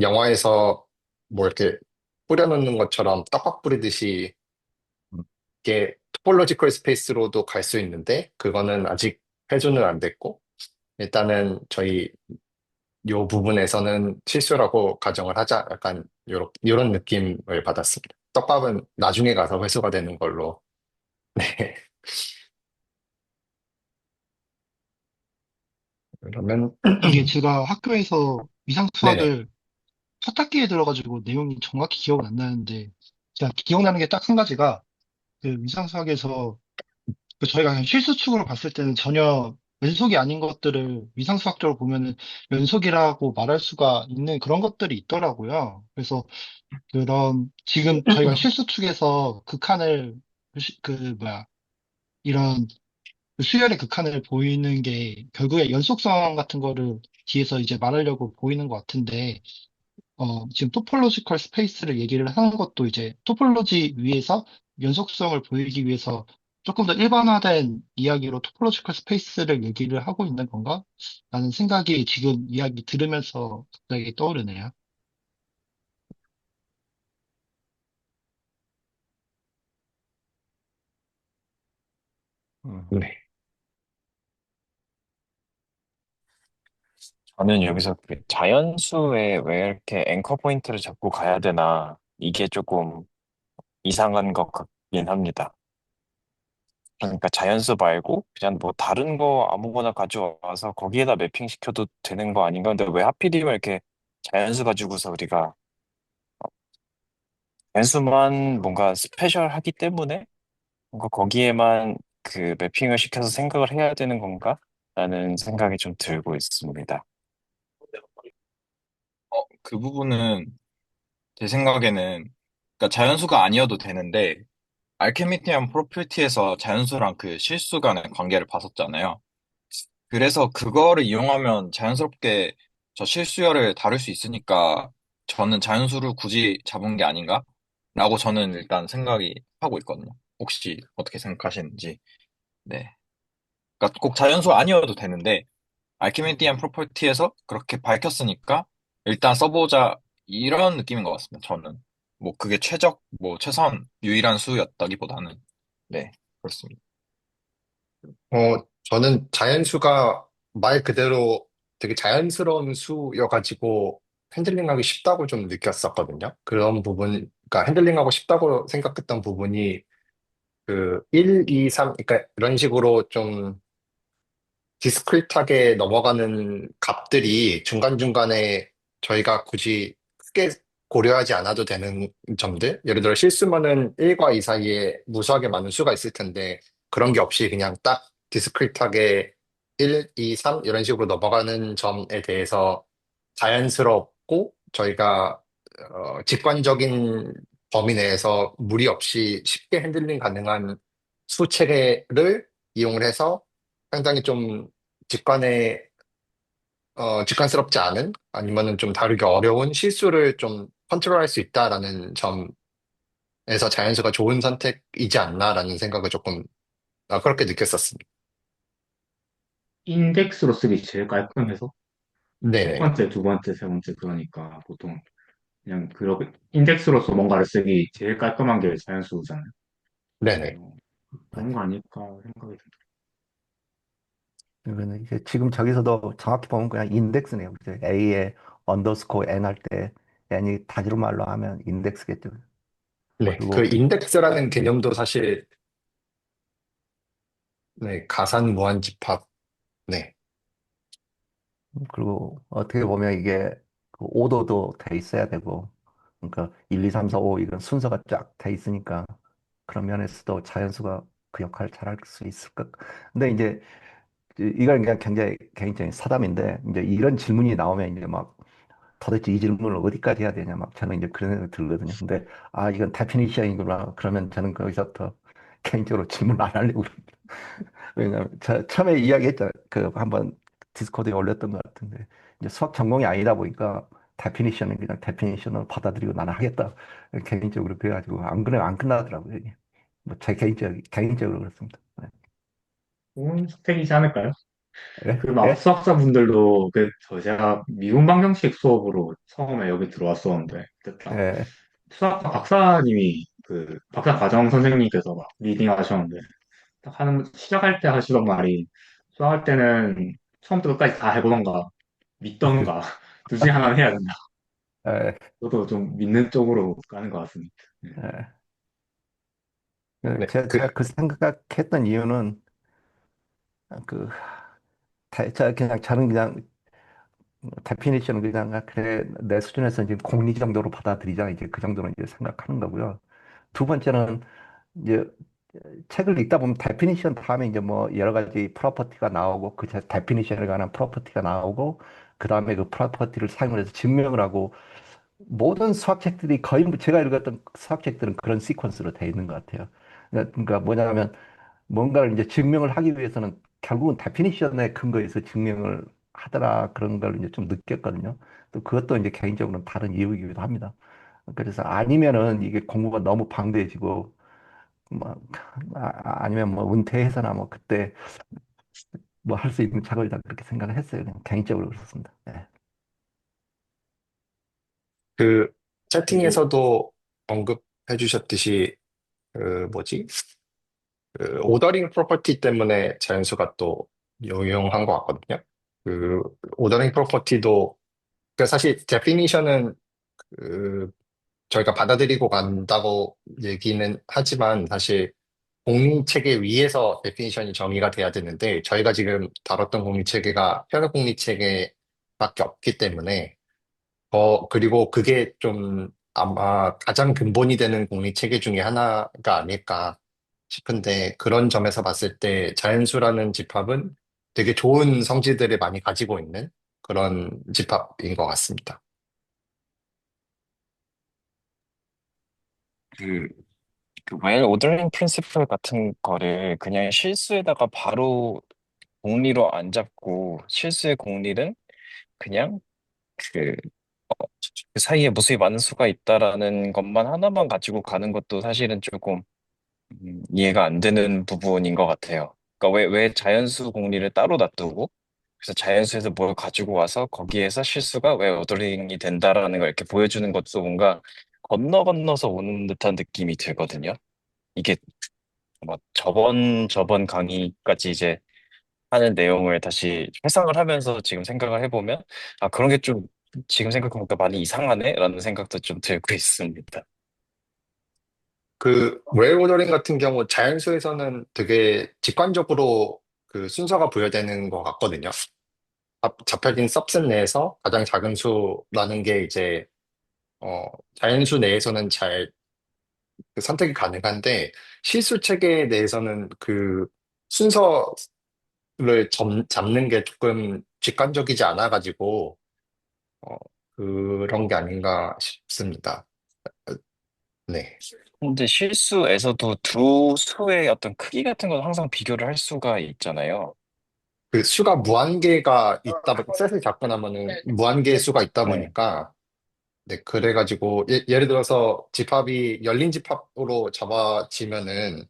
[SPEAKER 1] 영화에서 뭐 이렇게 뿌려놓는 것처럼 떡밥 뿌리듯이
[SPEAKER 3] 음,
[SPEAKER 1] 이게 토폴로지컬 스페이스로도 갈 수 있는데, 그거는 아직 회수는 안 됐고, 일단은 저희 요 부분에서는 실수라고 가정을 하자. 약간 요런 느낌을 받았습니다. 떡밥은 나중에 가서 회수가 되는 걸로. 네. 그러면,
[SPEAKER 6] 이게 제가 학교에서 위상
[SPEAKER 1] 네네.
[SPEAKER 6] 수학을 첫 학기에 들어가지고 내용이 정확히 기억은 안 나는데, 제가 기억나는 게 딱 한 가지가, 그 위상 수학에서 그 저희가 그냥 실수축으로 봤을 때는 전혀 연속이 아닌 것들을 위상 수학적으로 보면은 연속이라고 말할 수가 있는 그런 것들이 있더라고요. 그래서 그런 지금 저희가 실수축에서 극한을 뭐야 이런 그 수열의 극한을 보이는 게 결국에 연속성 같은 거를 뒤에서 이제 말하려고 보이는 것 같은데, 지금 토폴로지컬 스페이스를 얘기를 하는 것도 이제 토폴로지 위에서 연속성을 보이기 위해서 조금 더 일반화된 이야기로 토폴로지컬 스페이스를 얘기를 하고 있는 건가? 라는 생각이 지금 이야기 들으면서 갑자기 떠오르네요.
[SPEAKER 3] 음,
[SPEAKER 1] 네.
[SPEAKER 8] 저는 여기서 그 자연수에 왜 이렇게 앵커 포인트를 잡고 가야 되나, 이게 조금 이상한 것 같긴 합니다. 그러니까 자연수 말고 그냥 뭐 다른 거 아무거나 가져와서 거기에다 매핑 시켜도 되는 거 아닌가? 근데 왜 하필이면 이렇게 자연수 가지고서 우리가 자연수만 뭔가 스페셜하기 때문에 뭔가 거기에만 그 매핑을 시켜서 생각을 해야 되는 건가? 라는 생각이 좀 들고 있습니다. 그 부분은 제 생각에는, 그러니까 자연수가 아니어도 되는데 알케미티안 프로퍼티에서 자연수랑 그 실수 간의 관계를 봤었잖아요. 그래서 그거를 이용하면 자연스럽게 저 실수열을 다룰 수 있으니까 저는 자연수를 굳이 잡은 게 아닌가? 라고 저는 일단 생각이 하고 있거든요. 혹시 어떻게 생각하시는지. 네. 그러니까 꼭 자연수 아니어도 되는데 알키메디안 프로퍼티에서 그렇게 밝혔으니까 일단 써보자 이런 느낌인 것 같습니다. 저는 뭐 그게 뭐 최선 유일한 수였다기보다는 네 그렇습니다.
[SPEAKER 1] 저는 자연수가 말 그대로 되게 자연스러운 수여가지고 핸들링하기 쉽다고 좀 느꼈었거든요. 그런 부분, 그러니까 핸들링하고 쉽다고 생각했던 부분이 그 1, 2, 3, 그러니까 이런 식으로 좀 디스크릿하게 넘어가는 값들이 중간중간에 저희가 굳이 크게 고려하지 않아도 되는 점들? 예를 들어 실수면은 1과 2 사이에 무수하게 많은 수가 있을 텐데 그런 게 없이 그냥 딱 디스크릿하게 1, 2, 3 이런 식으로 넘어가는 점에 대해서 자연스럽고 저희가 직관적인 범위 내에서 무리 없이 쉽게 핸들링 가능한 수 체계를 이용을 해서 상당히 좀 직관에, 직관스럽지 않은 아니면은 좀 다루기 어려운 실수를 좀 컨트롤할 수 있다라는 점에서 자연수가 좋은 선택이지 않나라는 생각을 조금 그렇게 느꼈었습니다.
[SPEAKER 9] 인덱스로 쓰기 제일 깔끔해서 첫
[SPEAKER 1] 네네.
[SPEAKER 9] 번째, 두 번째, 세 번째 그러니까 보통 그냥 그렇게 인덱스로서 뭔가를 쓰기 제일 깔끔한 게 자연수잖아요.
[SPEAKER 1] 네네.
[SPEAKER 9] 어, 그런 거 아닐까 생각이 듭니다.
[SPEAKER 3] 그러면 이제 지금 저기서도 정확히 보면 그냥 인덱스네요. 그죠? A에 언더스코어 N 할 때 N이 다주말로 하면 인덱스겠죠.
[SPEAKER 1] 네. 그
[SPEAKER 3] 그리고
[SPEAKER 1] 인덱스라는 개념도 사실, 네, 가산 무한 집합. 네.
[SPEAKER 3] 그리고 어떻게 보면 이게 그 오더도 돼 있어야 되고, 그러니까 1, 2, 3, 4, 5 이런 순서가 쫙 돼 있으니까 그런 면에서도 자연수가 그 역할을 잘할 수 있을 것. 근데 이제 이건 그냥 굉장히 개인적인 사담인데 이제 이런 질문이 나오면 이제 막 도대체 이 질문을 어디까지 해야 되냐 막 저는 이제 그런 생각이 들거든요. 근데 아 이건 데피니션이구나. 그러면 저는 거기서부터 개인적으로 질문 안 하려고 그럽니다. 왜냐면 저 처음에 이야기했잖아요. 그 한번 디스코드에 올렸던 것 같은데 이제 수학 전공이 아니다 보니까 데피니션은 그냥 데피니션을 받아들이고 나는 하겠다. 개인적으로 그래가지고 안 그러면 안 끝나더라고요. 이게. 뭐 제 개인적으로 그렇습니다. 네.
[SPEAKER 9] 좋은 스택이지 않을까요?
[SPEAKER 3] 예?
[SPEAKER 9] 그 막
[SPEAKER 3] 예?
[SPEAKER 9] 수학자분들도 제가 미분 방정식 수업으로 처음에 여기 들어왔었는데 그때 딱
[SPEAKER 3] 예.
[SPEAKER 9] 수학과 박사님이 그 박사 과정 선생님께서 막 리딩 하셨는데 딱 시작할 때 하시던 말이 수학할 때는 처음부터 끝까지 다 해보던가 믿던가 둘 중에 하나는 해야 된다.
[SPEAKER 3] 예.
[SPEAKER 9] 저도 좀 믿는 쪽으로 가는 것 같습니다. 네.
[SPEAKER 3] 예.
[SPEAKER 1] 네.
[SPEAKER 3] 제가 그 생각했던 이유는 그 그냥 저는 그냥 데피니션은 그냥 그래 내 수준에서 이제 공리 정도로 받아들이자 이제 그 정도는 이제 생각하는 거고요. 두 번째는 이제 책을 읽다 보면 데피니션 다음에 이제 뭐 여러 가지 프로퍼티가 나오고 그 데피니션에 관한 프로퍼티가 나오고 그 다음에 그 프로퍼티를 사용을 해서 증명을 하고 모든 수학책들이 거의 제가 읽었던 수학책들은 그런 시퀀스로 되어 있는 것 같아요. 그러니까 뭐냐면 뭔가를 이제 증명을 하기 위해서는 결국은 데피니션에 근거해서 증명을 하더라 그런 걸 이제 좀 느꼈거든요. 또 그것도 이제 개인적으로는 다른 이유이기도 합니다. 그래서 아니면은 이게 공부가 너무 방대해지고 뭐 아니면 뭐 은퇴해서나 뭐 그때 뭐 할 수 있는 작업이다 그렇게 생각을 했어요. 그냥 개인적으로 그렇습니다. 네.
[SPEAKER 1] 그
[SPEAKER 9] 그리고
[SPEAKER 1] 채팅에서도 언급해 주셨듯이, 그 뭐지? 그 오더링 프로퍼티 때문에 자연수가 또 유용한 것 같거든요. 그 오더링 프로퍼티도 그 사실 데피니션은 그 저희가 받아들이고 간다고 얘기는 하지만 사실 공리체계 위에서 데피니션이 정의가 돼야 되는데 저희가 지금 다뤘던 공리체계가 현역 공리체계밖에 없기 때문에 그리고 그게 좀 아마 가장 근본이 되는 공리체계 중에 하나가 아닐까 싶은데 그런 점에서 봤을 때 자연수라는 집합은 되게 좋은 성질들을 많이 가지고 있는 그런 집합인 것 같습니다.
[SPEAKER 8] 그, 웰 오더링 프린시플 같은 거를 그냥 실수에다가 바로 공리로 안 잡고 실수의 공리는 그냥 그, 그 사이에 무수히 많은 수가 있다라는 것만 하나만 가지고 가는 것도 사실은 조금 이해가 안 되는 부분인 것 같아요. 그러니까 왜 자연수 공리를 따로 놔두고 그래서 자연수에서 뭘 가지고 와서 거기에서 실수가 왜 오더링이 된다라는 걸 이렇게 보여주는 것도 뭔가 건너서 오는 듯한 느낌이 들거든요. 이게 뭐 저번 강의까지 이제 하는 내용을 다시 회상을 하면서 지금 생각을 해보면, 아, 그런 게 좀 지금 생각해보니까 많이 이상하네? 라는 생각도 좀 들고 있습니다.
[SPEAKER 1] 그 웨일 오더링 같은 경우 자연수에서는 되게 직관적으로 그 순서가 부여되는 것 같거든요. 잡혀진 서브셋 내에서 가장 작은 수라는 게 이제 자연수 내에서는 잘 그 선택이 가능한데 실수 체계 내에서는 그 순서를 잡는 게 조금 직관적이지 않아가지고 어, 그런 게 아닌가 싶습니다. 네.
[SPEAKER 8] 근데 실수에서도 두 수의 어떤 크기 같은 건 항상 비교를 할 수가 있잖아요.
[SPEAKER 1] 그 수가 무한계가 있다, 셋을 잡고 나면은 무한계의 수가 있다
[SPEAKER 8] 네.
[SPEAKER 1] 보니까, 네, 그래가지고, 예를 들어서 집합이 열린 집합으로 잡아지면은,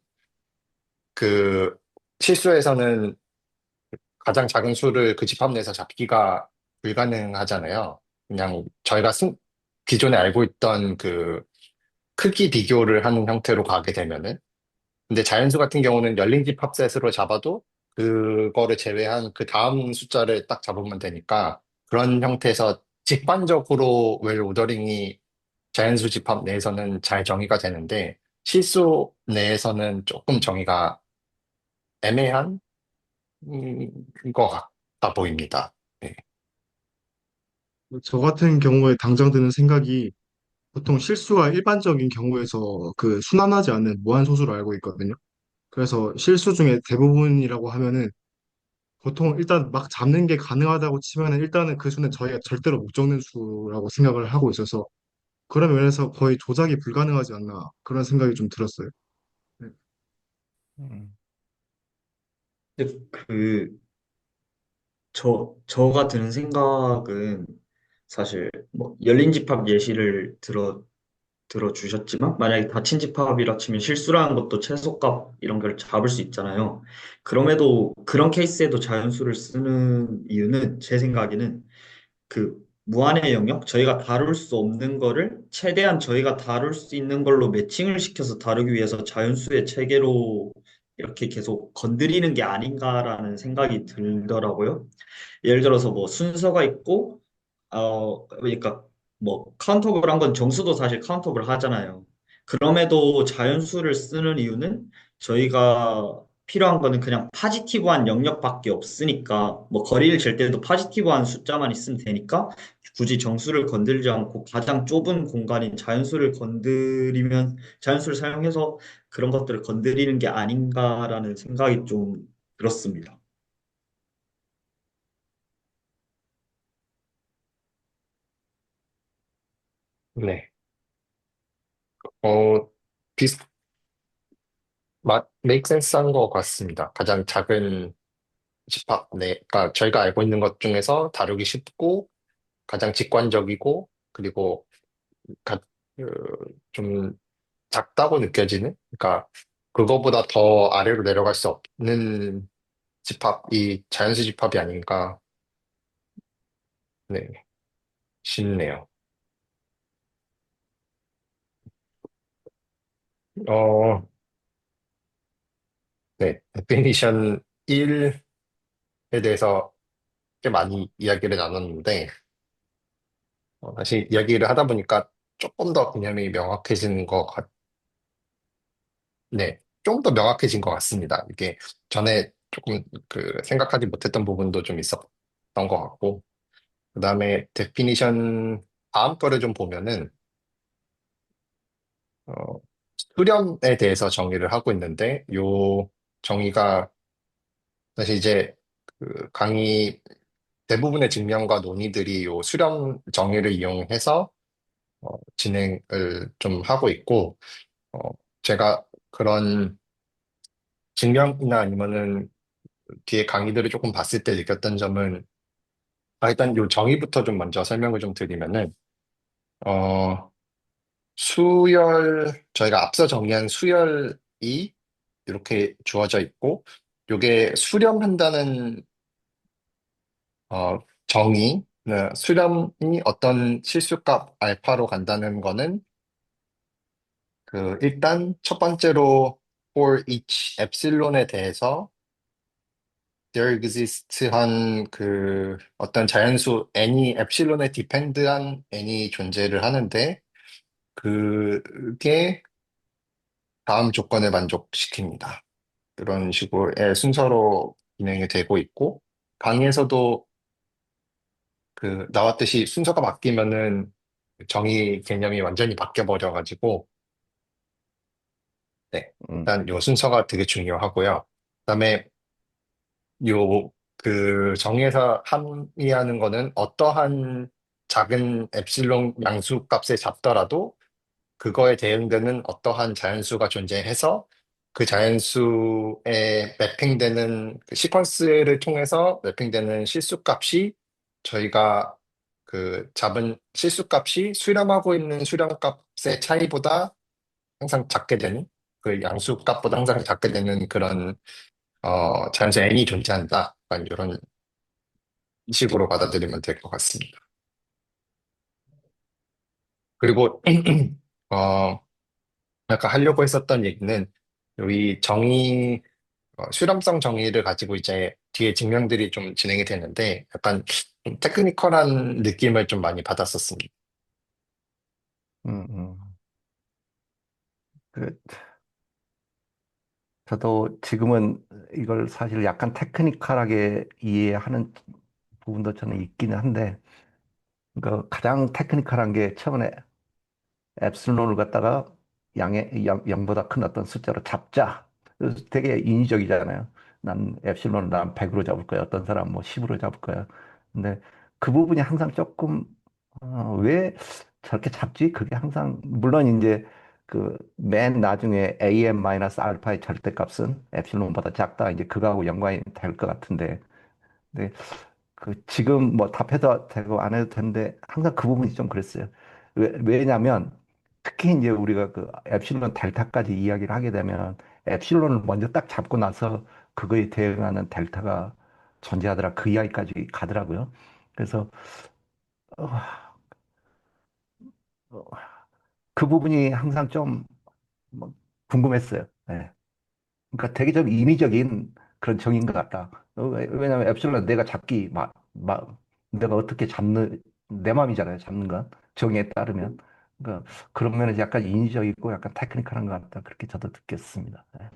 [SPEAKER 1] 그 실수에서는 가장 작은 수를 그 집합 내에서 잡기가 불가능하잖아요. 그냥 저희가 기존에 알고 있던 그 크기 비교를 하는 형태로 가게 되면은. 근데 자연수 같은 경우는 열린 집합 셋으로 잡아도 그거를 제외한 그 다음 숫자를 딱 잡으면 되니까 그런 형태에서 직관적으로 웰 오더링이 자연수 집합 내에서는 잘 정의가 되는데 실수 내에서는 조금 정의가 애매한 것 같아 보입니다. 네.
[SPEAKER 2] 저 같은 경우에 당장 드는 생각이 보통 실수가 일반적인 경우에서 그 순환하지 않는 무한소수로 알고 있거든요. 그래서 실수 중에 대부분이라고 하면은 보통 일단 막 잡는 게 가능하다고 치면은 일단은 그 수는 저희가 절대로 못 적는 수라고 생각을 하고 있어서 그런 면에서 거의 조작이 불가능하지 않나 그런 생각이 좀 들었어요. 네.
[SPEAKER 8] 음.
[SPEAKER 5] 근데 저가 드는 생각은 사실 뭐 열린 집합 예시를 들어주셨지만 만약에 닫힌 집합이라 치면 실수라는 것도 최소값 이런 걸 잡을 수 있잖아요. 그럼에도 그런 케이스에도 자연수를 쓰는 이유는 제 생각에는 그 무한의 영역, 저희가 다룰 수 없는 거를 최대한 저희가 다룰 수 있는 걸로 매칭을 시켜서 다루기 위해서 자연수의 체계로 이렇게 계속 건드리는 게 아닌가라는 생각이 들더라고요. 예를 들어서 뭐 순서가 있고, 그러니까 뭐 카운터블 한 건 정수도 사실 카운터블 하잖아요. 그럼에도 자연수를 쓰는 이유는 저희가 필요한 거는 그냥 파지티브한 영역밖에 없으니까 뭐 거리를 잴 때도 파지티브한 숫자만 있으면 되니까 굳이 정수를 건들지 않고 가장 좁은 공간인 자연수를 사용해서 그런 것들을 건드리는 게 아닌가라는 생각이 좀 들었습니다.
[SPEAKER 1] 네. 어, 비슷, 메이크 센스한 것 같습니다. 가장 작은 집합 내, 그러니까 저희가 알고 있는 것 중에서 다루기 쉽고 가장 직관적이고 그리고 가, 그, 좀 작다고 느껴지는, 그러니까 그거보다 더 아래로 내려갈 수 없는 집합이 자연수 집합이 아닌가, 네, 싶네요. 어, 네, 데피니션 1에 대해서 꽤 많이 이야기를 나눴는데, 다시 이야기를 하다 보니까 조금 더 개념이 명확해지는 것 네, 좀 더 명확해진 것 같습니다. 이게 전에 조금 그 생각하지 못했던 부분도 좀 있었던 것 같고, 그 다음에 데피니션 다음 거를 좀 보면은, 어, 수렴에 대해서 정의를 하고 있는데, 요 정의가 사실 이제 그 강의 대부분의 증명과 논의들이 요 수렴 정의를 이용해서 진행을 좀 하고 있고, 어, 제가 그런 증명이나 아니면은 뒤에 강의들을 조금 봤을 때 느꼈던 점은, 일단 요 정의부터 좀 먼저 설명을 좀 드리면은, 어, 저희가 앞서 정의한 수열이 이렇게 주어져 있고, 요게 수렴한다는 정의, 네, 수렴이 어떤 실수값 알파로 간다는 거는 일단 첫 번째로 for each epsilon에 대해서 there exists 한 어떤 자연수 n이 epsilon에 depend한 n이 존재를 하는데 그게 다음 조건을 만족시킵니다. 그런 식으로의 순서로 진행이 되고 있고 강의에서도 나왔듯이 순서가 바뀌면은 정의 개념이 완전히 바뀌어버려가지고 네,
[SPEAKER 3] 음,
[SPEAKER 1] 일단 요 순서가 되게 중요하고요. 그다음에 요 정의에서 함의하는 거는 어떠한 작은 엡실론 양수 값을 잡더라도 그거에 대응되는 어떠한 자연수가 존재해서 그 자연수에 매핑되는 시퀀스를 통해서 매핑되는 실수값이 저희가 잡은 실수값이 수렴하고 있는 수렴값의 차이보다 항상 작게 되는 양수값보다 항상 작게 되는 그런 자연수 n이 존재한다. 약간 이런 식으로 받아들이면 될 것 같습니다. 그리고 어, 약간 하려고 했었던 얘기는 여기 실험성 정의를 가지고 이제 뒤에 증명들이 좀 진행이 되는데 약간 좀 테크니컬한 느낌을 좀 많이 받았었습니다.
[SPEAKER 3] 음, 음. 그, 저도 지금은 이걸 사실 약간 테크니컬하게 이해하는 부분도 저는 있기는 한데, 그 가장 테크니컬한 게 처음에 엡실론을 갖다가 0보다 큰 어떤 숫자로 잡자. 그래서 되게 인위적이잖아요. 난 엡실론을 난 100으로 잡을 거야. 어떤 사람 뭐 10으로 잡을 거야. 근데 그 부분이 항상 조금 왜 저렇게 잡지? 그게 항상 물론 이제 그 맨 나중에 AM-알파의 절대값은 엡실론보다 작다. 이제 그거하고 연관이 될 것 같은데. 근데 지금 뭐 답해도 되고 안 해도 되는데 항상 그 부분이 좀 그랬어요. 왜냐면 특히 이제 우리가 그 엡실론 델타까지 이야기를 하게 되면 엡실론을 먼저 딱 잡고 나서 그거에 대응하는 델타가 존재하더라. 그 이야기까지 가더라고요. 그래서 어, 어, 그 부분이 항상 좀뭐 궁금했어요. 네. 그러니까 되게 좀 인위적인 그런 정의인 것 같다. 왜냐하면 엡실론 내가 잡기 내가 어떻게 잡는 내 마음이잖아요. 잡는 건 정의에 따르면. 그러니까 그런 면에서 약간 인위적이고 약간 테크니컬한 것 같다. 그렇게 저도 느꼈습니다. 네.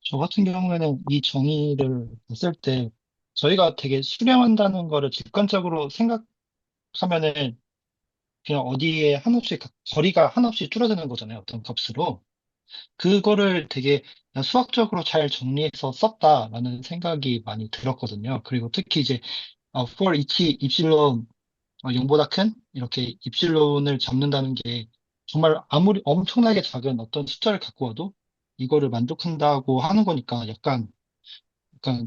[SPEAKER 6] 저 같은 경우에는 이 정의를 봤을 때 저희가 되게 수렴한다는 거를 직관적으로 생각하면은 그냥 어디에 한없이 거리가 한없이 줄어드는 거잖아요. 어떤 값으로. 그거를 되게 그냥 수학적으로 잘 정리해서 썼다라는 생각이 많이 들었거든요. 그리고 특히 이제 for each 입실론 0보다 큰 이렇게 입실론을 잡는다는 게 정말 아무리 엄청나게 작은 어떤 숫자를 갖고 와도 이거를 만족한다고 하는 거니까 약간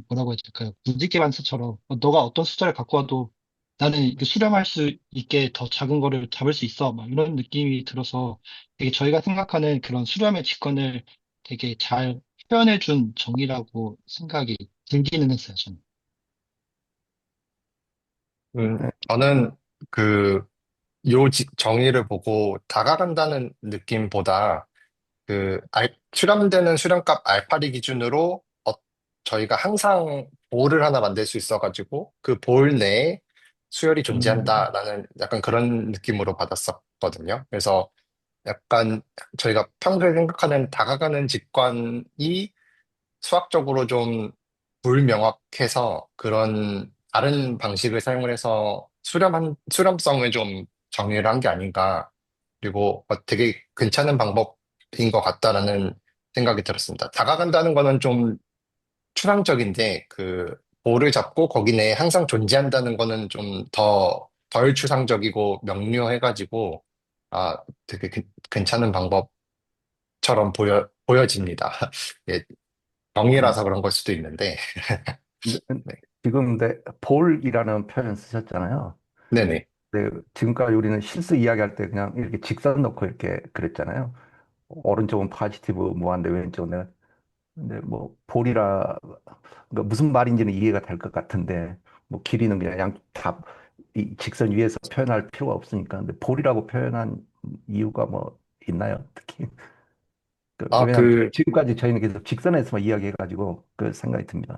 [SPEAKER 6] 뭐라고 해야 될까요? 무지개 반사처럼 너가 어떤 숫자를 갖고 와도 나는 이거 실험할 수 있게 더 작은 거를 잡을 수 있어. 막 이런 느낌이 들어서 되게 저희가 생각하는 그런 수렴의 직관을 되게 잘 표현해 준 정의라고 생각이 들기는 했어요, 저는.
[SPEAKER 1] 저는 그, 정의를 보고 다가간다는 느낌보다 수렴되는 수렴값 알파리 기준으로 저희가 항상 볼을 하나 만들 수 있어가지고 그 볼 내에 수열이
[SPEAKER 6] 음,
[SPEAKER 1] 존재한다라는 약간 그런 느낌으로 받았었거든요. 그래서 약간 저희가 평소에 생각하는 다가가는 직관이 수학적으로 좀 불명확해서 그런 다른 방식을 사용을 해서 수렴성을 좀 정의를 한 게 아닌가. 그리고 되게 괜찮은 방법인 것 같다라는 생각이 들었습니다. 다가간다는 거는 좀 추상적인데, 볼을 잡고 거기 내에 항상 존재한다는 거는 좀 덜 추상적이고 명료해가지고, 되게 괜찮은 방법처럼 보여집니다. 예,
[SPEAKER 3] 음,
[SPEAKER 1] 정의라서 그런 걸 수도 있는데,
[SPEAKER 3] 근데
[SPEAKER 1] 네.
[SPEAKER 3] 지금 근데 볼이라는 표현 쓰셨잖아요.
[SPEAKER 1] 네네.
[SPEAKER 3] 근데 지금까지 우리는 실수 이야기할 때 그냥 이렇게 직선 넣고 이렇게 그랬잖아요. 오른쪽은 포지티브 뭐한데 왼쪽은 근데 뭐 볼이라 그러니까 무슨 말인지는 이해가 될 것 같은데 뭐 길이는 그냥 다 이 직선 위에서 표현할 필요가 없으니까 근데 볼이라고 표현한 이유가 뭐 있나요? 특히
[SPEAKER 1] 아,
[SPEAKER 3] 왜냐하면 지금까지 저희는 계속 직선에서만 이야기해가지고 그 생각이 듭니다.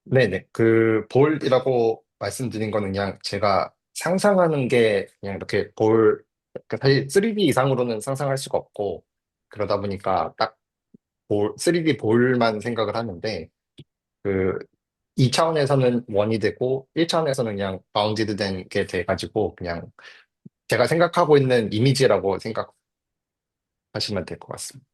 [SPEAKER 1] 네네. 그 볼이라고 말씀드린 거는 그냥 제가 상상하는 게 그냥 이렇게 그러니까 사실 3D 이상으로는 상상할 수가 없고 그러다 보니까 딱 3D 볼만 생각을 하는데 그 2차원에서는 원이 되고 1차원에서는 그냥 바운디드 된 게 돼가지고 그냥 제가 생각하고 있는 이미지라고 생각하시면 될 것 같습니다.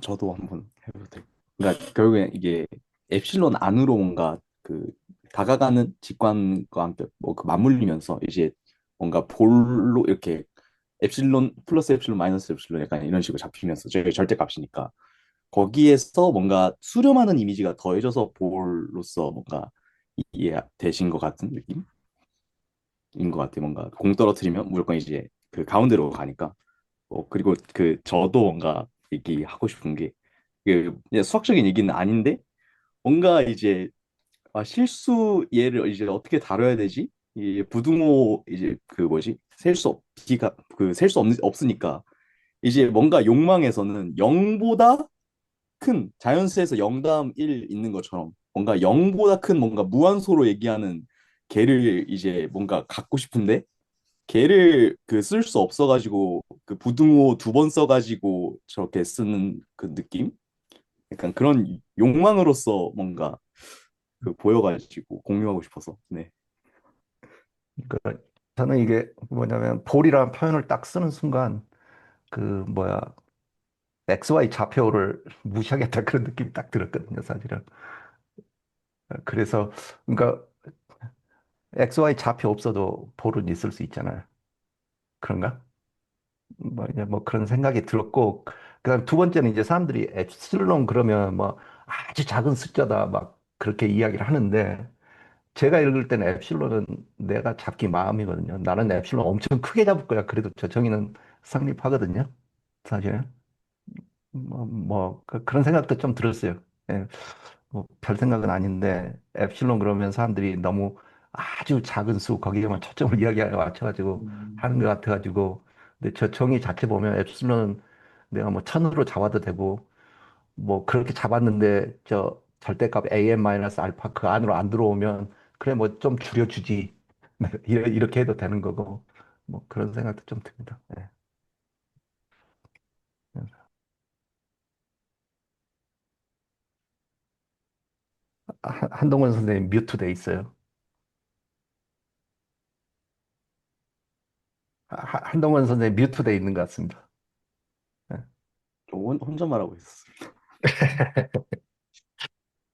[SPEAKER 4] 저도 한번 해봐도 돼요. 그러니까 결국엔 이게 엡실론 안으로 뭔가 그 다가가는 직관과 함께 뭐 그 맞물리면서 이제 뭔가 볼로 이렇게 엡실론 플러스 엡실론 마이너스 엡실론 약간 이런 식으로 잡히면서 저희 절대값이니까 거기에서 뭔가 수렴하는 이미지가 더해져서 볼로서 뭔가 이해되신 것 같은 느낌인 것 같아요. 뭔가 공 떨어뜨리면 무조건 이제 그 가운데로 가니까. 그리고 그 저도 뭔가 얘기하고 싶은 게 그냥 수학적인 얘기는 아닌데 뭔가 이제 실수 얘를 이제 어떻게 다뤄야 되지? 이 부등호 이제 그 뭐지? 셀 수 없기가 그 셀 수 없으니까 이제 뭔가 욕망에서는 0보다 큰 자연수에서 0 다음 1 있는 것처럼 뭔가 0보다 큰 뭔가 무한소로 얘기하는 개를 이제 뭔가 갖고 싶은데 걔를 그 쓸 수 없어가지고 그 부등호 2번 써가지고 저렇게 쓰는 그 느낌? 약간 그런 욕망으로서 뭔가 그 보여가지고 공유하고 싶어서 네.
[SPEAKER 3] 그러니까 저는 이게 뭐냐면 볼이라는 표현을 딱 쓰는 순간 그 뭐야 XY 좌표를 무시하겠다 그런 느낌이 딱 들었거든요, 사실은. 그래서 그러니까 XY 좌표 없어도 볼은 있을 수 있잖아요. 그런가? 뭐, 이제 뭐 그런 생각이 들었고, 그다음 두 번째는 이제 사람들이 엡실론 그러면 뭐 아주 작은 숫자다 막 그렇게 이야기를 하는데, 제가 읽을 때는 엡실론은 내가 잡기 마음이거든요. 나는 엡실론 엄청 크게 잡을 거야. 그래도 저 정의는 성립하거든요. 사실. 그런 생각도 좀 들었어요. 예, 뭐별 생각은 아닌데, 엡실론 그러면 사람들이 너무 아주 작은 수, 거기에만 초점을 이야기에 맞춰가지고 하는 것 같아가지고, 근데 저 정의 자체 보면 엡실론은 내가 뭐 천으로 잡아도 되고, 뭐 그렇게 잡았는데, 저 절대값 am-알파 그 안으로 안 들어오면, 그래 뭐 좀 줄여주지. 이렇게 해도 되는 거고, 뭐 그런 생각도 좀 듭니다. 예. 한동원 선생님 뮤트돼 있어요. 한동원 선생님 뮤트돼 있는 것 같습니다. 예.
[SPEAKER 4] 저 혼자 말하고 있었어요.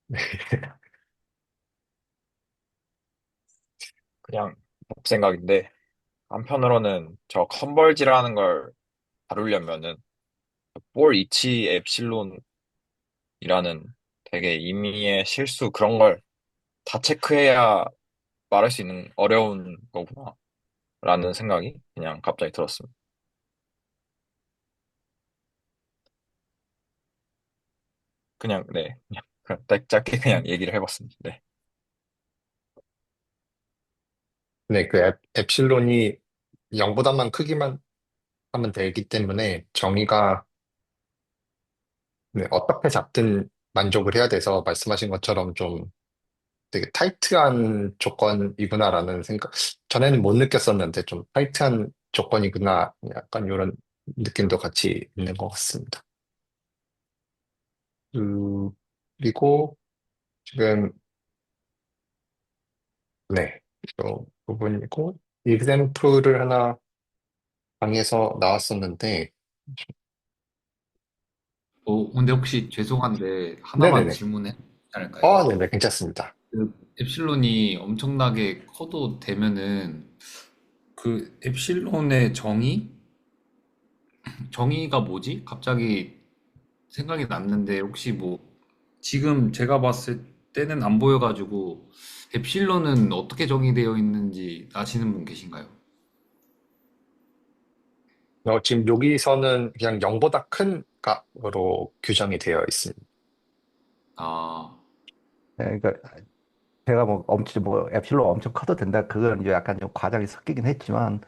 [SPEAKER 1] 네.
[SPEAKER 8] 그냥 생각인데 한편으로는 저 컨벌지라는 걸 다루려면은 볼 이치 엡실론이라는 되게 임의의 실수 그런 걸 다 체크해야 말할 수 있는 어려운 거구나 라는 생각이 그냥 갑자기 들었습니다. 그냥 네 그냥 딱 짧게 그냥 얘기를 해봤습니다. 네.
[SPEAKER 1] 네, 엡실론이 0보다만 크기만 하면 되기 때문에 정의가 네, 어떻게 잡든 만족을 해야 돼서 말씀하신 것처럼 좀 되게 타이트한 조건이구나라는 생각, 전에는 못 느꼈었는데 좀 타이트한 조건이구나, 약간 이런 느낌도 같이 있는 것 같습니다. 그리고 지금, 네, 또 부분이고, example를 하나 방에서 나왔었는데,
[SPEAKER 7] 근데 혹시 죄송한데 하나만
[SPEAKER 1] 네네네.
[SPEAKER 7] 질문해 않을까요?
[SPEAKER 1] 네네, 괜찮습니다.
[SPEAKER 7] 그 엡실론이 엄청나게 커도 되면은 그 엡실론의 정의가 뭐지? 갑자기 생각이 났는데 혹시 뭐 지금 제가 봤을 때는 안 보여가지고 엡실론은 어떻게 정의되어 있는지 아시는 분 계신가요?
[SPEAKER 1] 지금 여기서는 그냥 0보다 큰 값으로 규정이 되어 있습니다.
[SPEAKER 7] 아,
[SPEAKER 3] 예, 그러니까 제가 뭐 엄청 뭐 엡실론 엄청 커도 된다. 그건 이제 약간 좀 과장이 섞이긴 했지만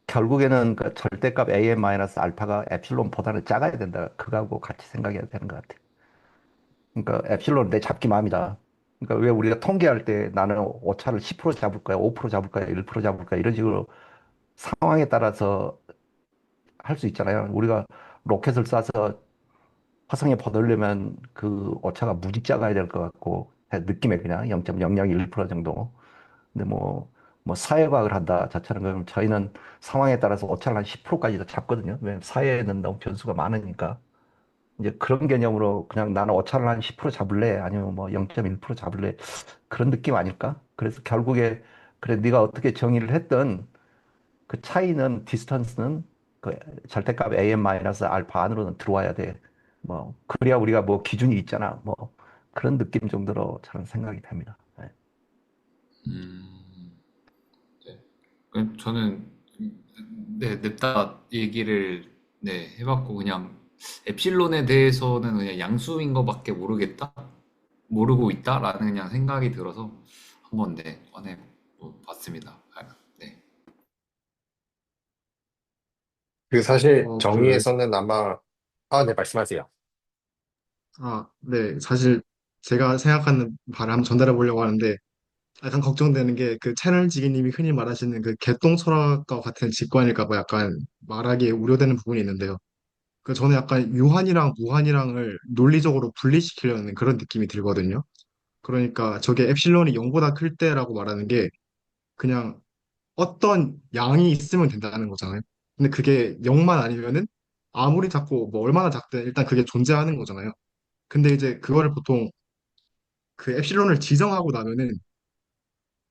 [SPEAKER 3] 결국에는 그 절대값 am 마이너스 알파가 엡실론보다는 작아야 된다. 그거하고 같이 생각해야 되는 것 같아요. 그러니까 엡실론은 내 잡기 마음이다. 그러니까 왜 우리가 통계할 때 나는 오차를 10% 잡을 거야, 5% 잡을 거야, 1% 잡을 거야 이런 식으로 상황에 따라서 할 수 있잖아요. 우리가 로켓을 쏴서 화성에 보내려면 그 오차가 무지 작아야 될 것 같고 느낌에 그냥 0.001% 정도. 근데 뭐 사회과학을 한다 자체는 그럼 저희는 상황에 따라서 오차를 한 10%까지도 잡거든요. 왜냐면 사회에는 너무 변수가 많으니까. 이제 그런 개념으로 그냥 나는 오차를 한 10% 잡을래 아니면 뭐 0.1% 잡을래 그런 느낌 아닐까? 그래서 결국에 그래 네가 어떻게 정의를 했든 그 차이는 디스턴스는 그 절대값 am 마이너스 알파 안으로는 들어와야 돼. 뭐 그래야 우리가 뭐 기준이 있잖아. 뭐 그런 느낌 정도로 저는 생각이 됩니다. 네.
[SPEAKER 7] 음, 네. 저는 네, 냅다 얘기를 네, 해봤고 그냥 엡실론에 대해서는 그냥 양수인 거밖에 모르겠다? 모르고 있다라는 그냥 생각이 들어서 한번 네, 꺼내 봤습니다. 네.
[SPEAKER 1] 사실
[SPEAKER 2] 어, 그,
[SPEAKER 1] 정의에서는 아마, 네, 말씀하세요.
[SPEAKER 2] 네. 사실 제가 생각하는 바를 한번 전달해 보려고 하는데 약간 걱정되는 게 그 채널 지기님이 흔히 말하시는 그 개똥 철학과 같은 직관일까 봐 약간 말하기에 우려되는 부분이 있는데요. 그 저는 약간 유한이랑 무한이랑을 논리적으로 분리시키려는 그런 느낌이 들거든요. 그러니까 저게 엡실론이 0보다 클 때라고 말하는 게 그냥 어떤 양이 있으면 된다는 거잖아요. 근데 그게 0만 아니면은 아무리 작고 뭐 얼마나 작든 일단 그게 존재하는 거잖아요. 근데 이제 그거를 보통 그 엡실론을 지정하고 나면은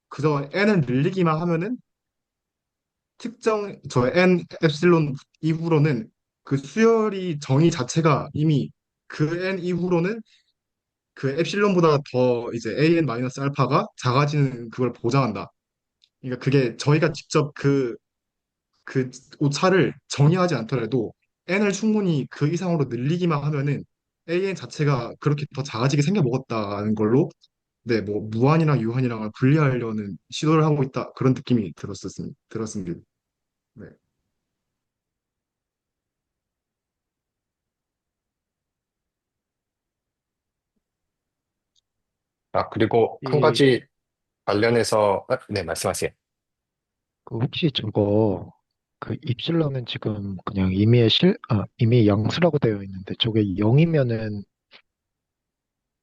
[SPEAKER 2] 그저 n을 늘리기만 하면은 특정 저 n 엡실론 이후로는 그 수열이 정의 자체가 이미 그 n 이후로는 그 엡실론보다 더 이제 an 마이너스 알파가 작아지는 그걸 보장한다. 그러니까 그게 저희가 직접 그 오차를 정의하지 않더라도 n을 충분히 그 이상으로 늘리기만 하면은 an 자체가 그렇게 더 작아지게 생겨 먹었다는 걸로 네, 뭐 무한이랑 유한이랑을 분리하려는 시도를 하고 있다 그런 느낌이 들었습니다. 네.
[SPEAKER 1] 그리고 한
[SPEAKER 6] 이,
[SPEAKER 1] 가지 관련해서, 네, 말씀하세요.
[SPEAKER 6] 그 혹시 저거, 그 입술로는 지금 그냥 이미 양수라고 되어 있는데, 저게 0이면은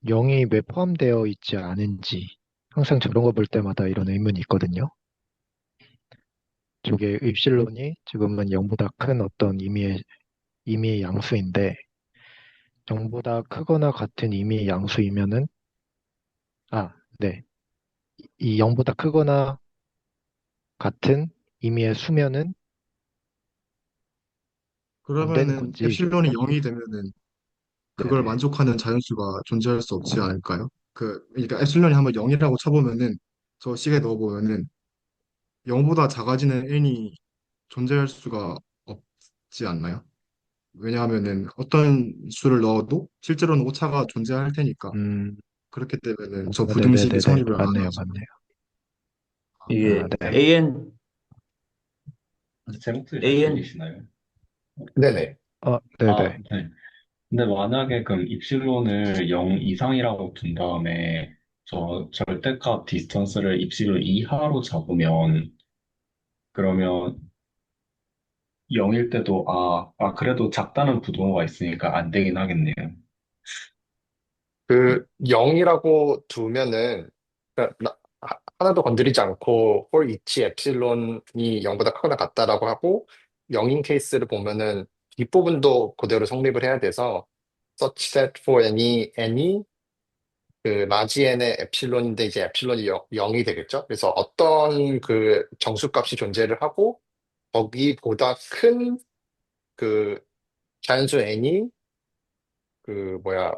[SPEAKER 6] 0이 왜 포함되어 있지 않은지, 항상 저런 거 볼 때마다 이런 의문이 있거든요. 저게 입실론이 지금은 0보다 큰 어떤 임의의 양수인데, 0보다 크거나 같은 임의의 양수이면은, 네. 이 0보다 크거나 같은 임의의 수면은 안 되는
[SPEAKER 2] 그러면은
[SPEAKER 6] 거지.
[SPEAKER 2] 엡실론이 0이 되면은 그걸
[SPEAKER 6] 네네.
[SPEAKER 2] 만족하는 자연수가 존재할 수 없지 않을까요? 그러니까 엡실론이 한번 0이라고 쳐보면은 저 식에 넣어보면은 0보다 작아지는 n이 존재할 수가 없지 않나요? 왜냐하면은 어떤 수를 넣어도 실제로는 오차가 존재할 테니까
[SPEAKER 6] 음,
[SPEAKER 2] 그렇기 때문에 저 부등식이
[SPEAKER 6] 네네네네.
[SPEAKER 2] 성립을 안
[SPEAKER 6] 맞네요,
[SPEAKER 2] 하죠.
[SPEAKER 6] 맞네요.
[SPEAKER 5] 이게
[SPEAKER 6] 네.
[SPEAKER 10] 제 목소리 잘
[SPEAKER 5] AN,
[SPEAKER 10] 들리시나요?
[SPEAKER 1] 네네.
[SPEAKER 10] 아,
[SPEAKER 6] 네네.
[SPEAKER 10] 네. 근데 만약에 그럼 입실론을 0 이상이라고 둔 다음에 저 절대값 디스턴스를 입실론 이하로 잡으면 그러면 0일 때도 그래도 작다는 부동어가 있으니까 안 되긴 하겠네요.
[SPEAKER 1] 0이라고 두면은, 그러니까 하나도 건드리지 않고, for each epsilon이 0보다 크거나 같다라고 하고, 0인 케이스를 보면은, 뒷부분도 그대로 성립을 해야 돼서, such that for any 라지 n의 epsilon인데 이제 epsilon이 0이 되겠죠? 그래서 어떤 그 정수값이 존재를 하고, 거기보다 큰 그 자연수 n이 뭐야,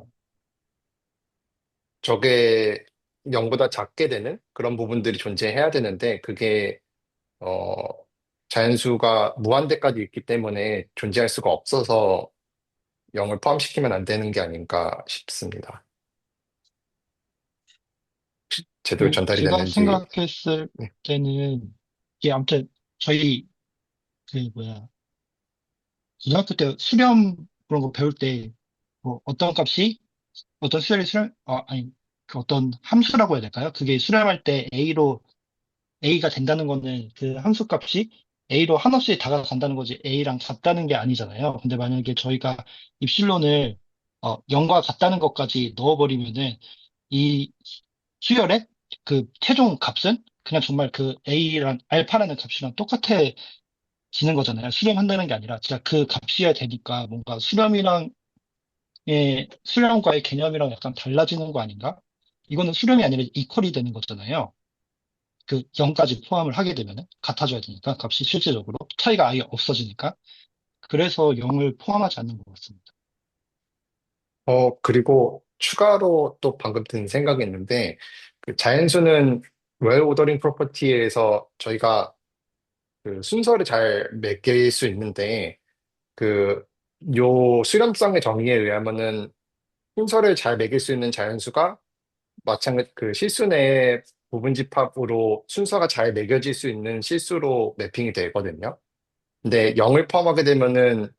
[SPEAKER 1] 저게 0보다 작게 되는 그런 부분들이 존재해야 되는데, 그게, 어, 자연수가 무한대까지 있기 때문에 존재할 수가 없어서 0을 포함시키면 안 되는 게 아닌가 싶습니다. 제대로
[SPEAKER 6] 뭐
[SPEAKER 1] 전달이
[SPEAKER 6] 제가
[SPEAKER 1] 됐는지.
[SPEAKER 6] 생각했을
[SPEAKER 1] 네.
[SPEAKER 6] 때는 이게 아무튼 저희 그 뭐야 고등학교 때 수렴 그런 거 배울 때 뭐 어떤 값이 어떤 수열이 수렴 아니 그 어떤 함수라고 해야 될까요? 그게 수렴할 때 A가 된다는 거는 그 함수 값이 A로 한없이 다가간다는 거지 A랑 같다는 게 아니잖아요. 근데 만약에 저희가 입실론을 0과 같다는 것까지 넣어버리면은 이 수열의 그 최종 값은 그냥 정말 그 A랑 알파라는 값이랑 똑같아지는 거잖아요. 수렴한다는 게 아니라 진짜 그 값이어야 되니까 뭔가 수렴과의 개념이랑 약간 달라지는 거 아닌가? 이거는 수렴이 아니라 이퀄이 되는 거잖아요. 그 0까지 포함을 하게 되면은 같아져야 되니까 값이 실질적으로 차이가 아예 없어지니까 그래서 0을 포함하지 않는 것 같습니다.
[SPEAKER 1] 그리고 추가로 또 방금 든 생각이 있는데, 그 자연수는 웰 오더링 프로퍼티에서 저희가 그 순서를 잘 매길 수 있는데, 그, 요 수렴성의 정의에 의하면은 순서를 잘 매길 수 있는 자연수가 마찬가지 그 실수 내 부분 집합으로 순서가 잘 매겨질 수 있는 실수로 매핑이 되거든요. 근데 0을 포함하게 되면은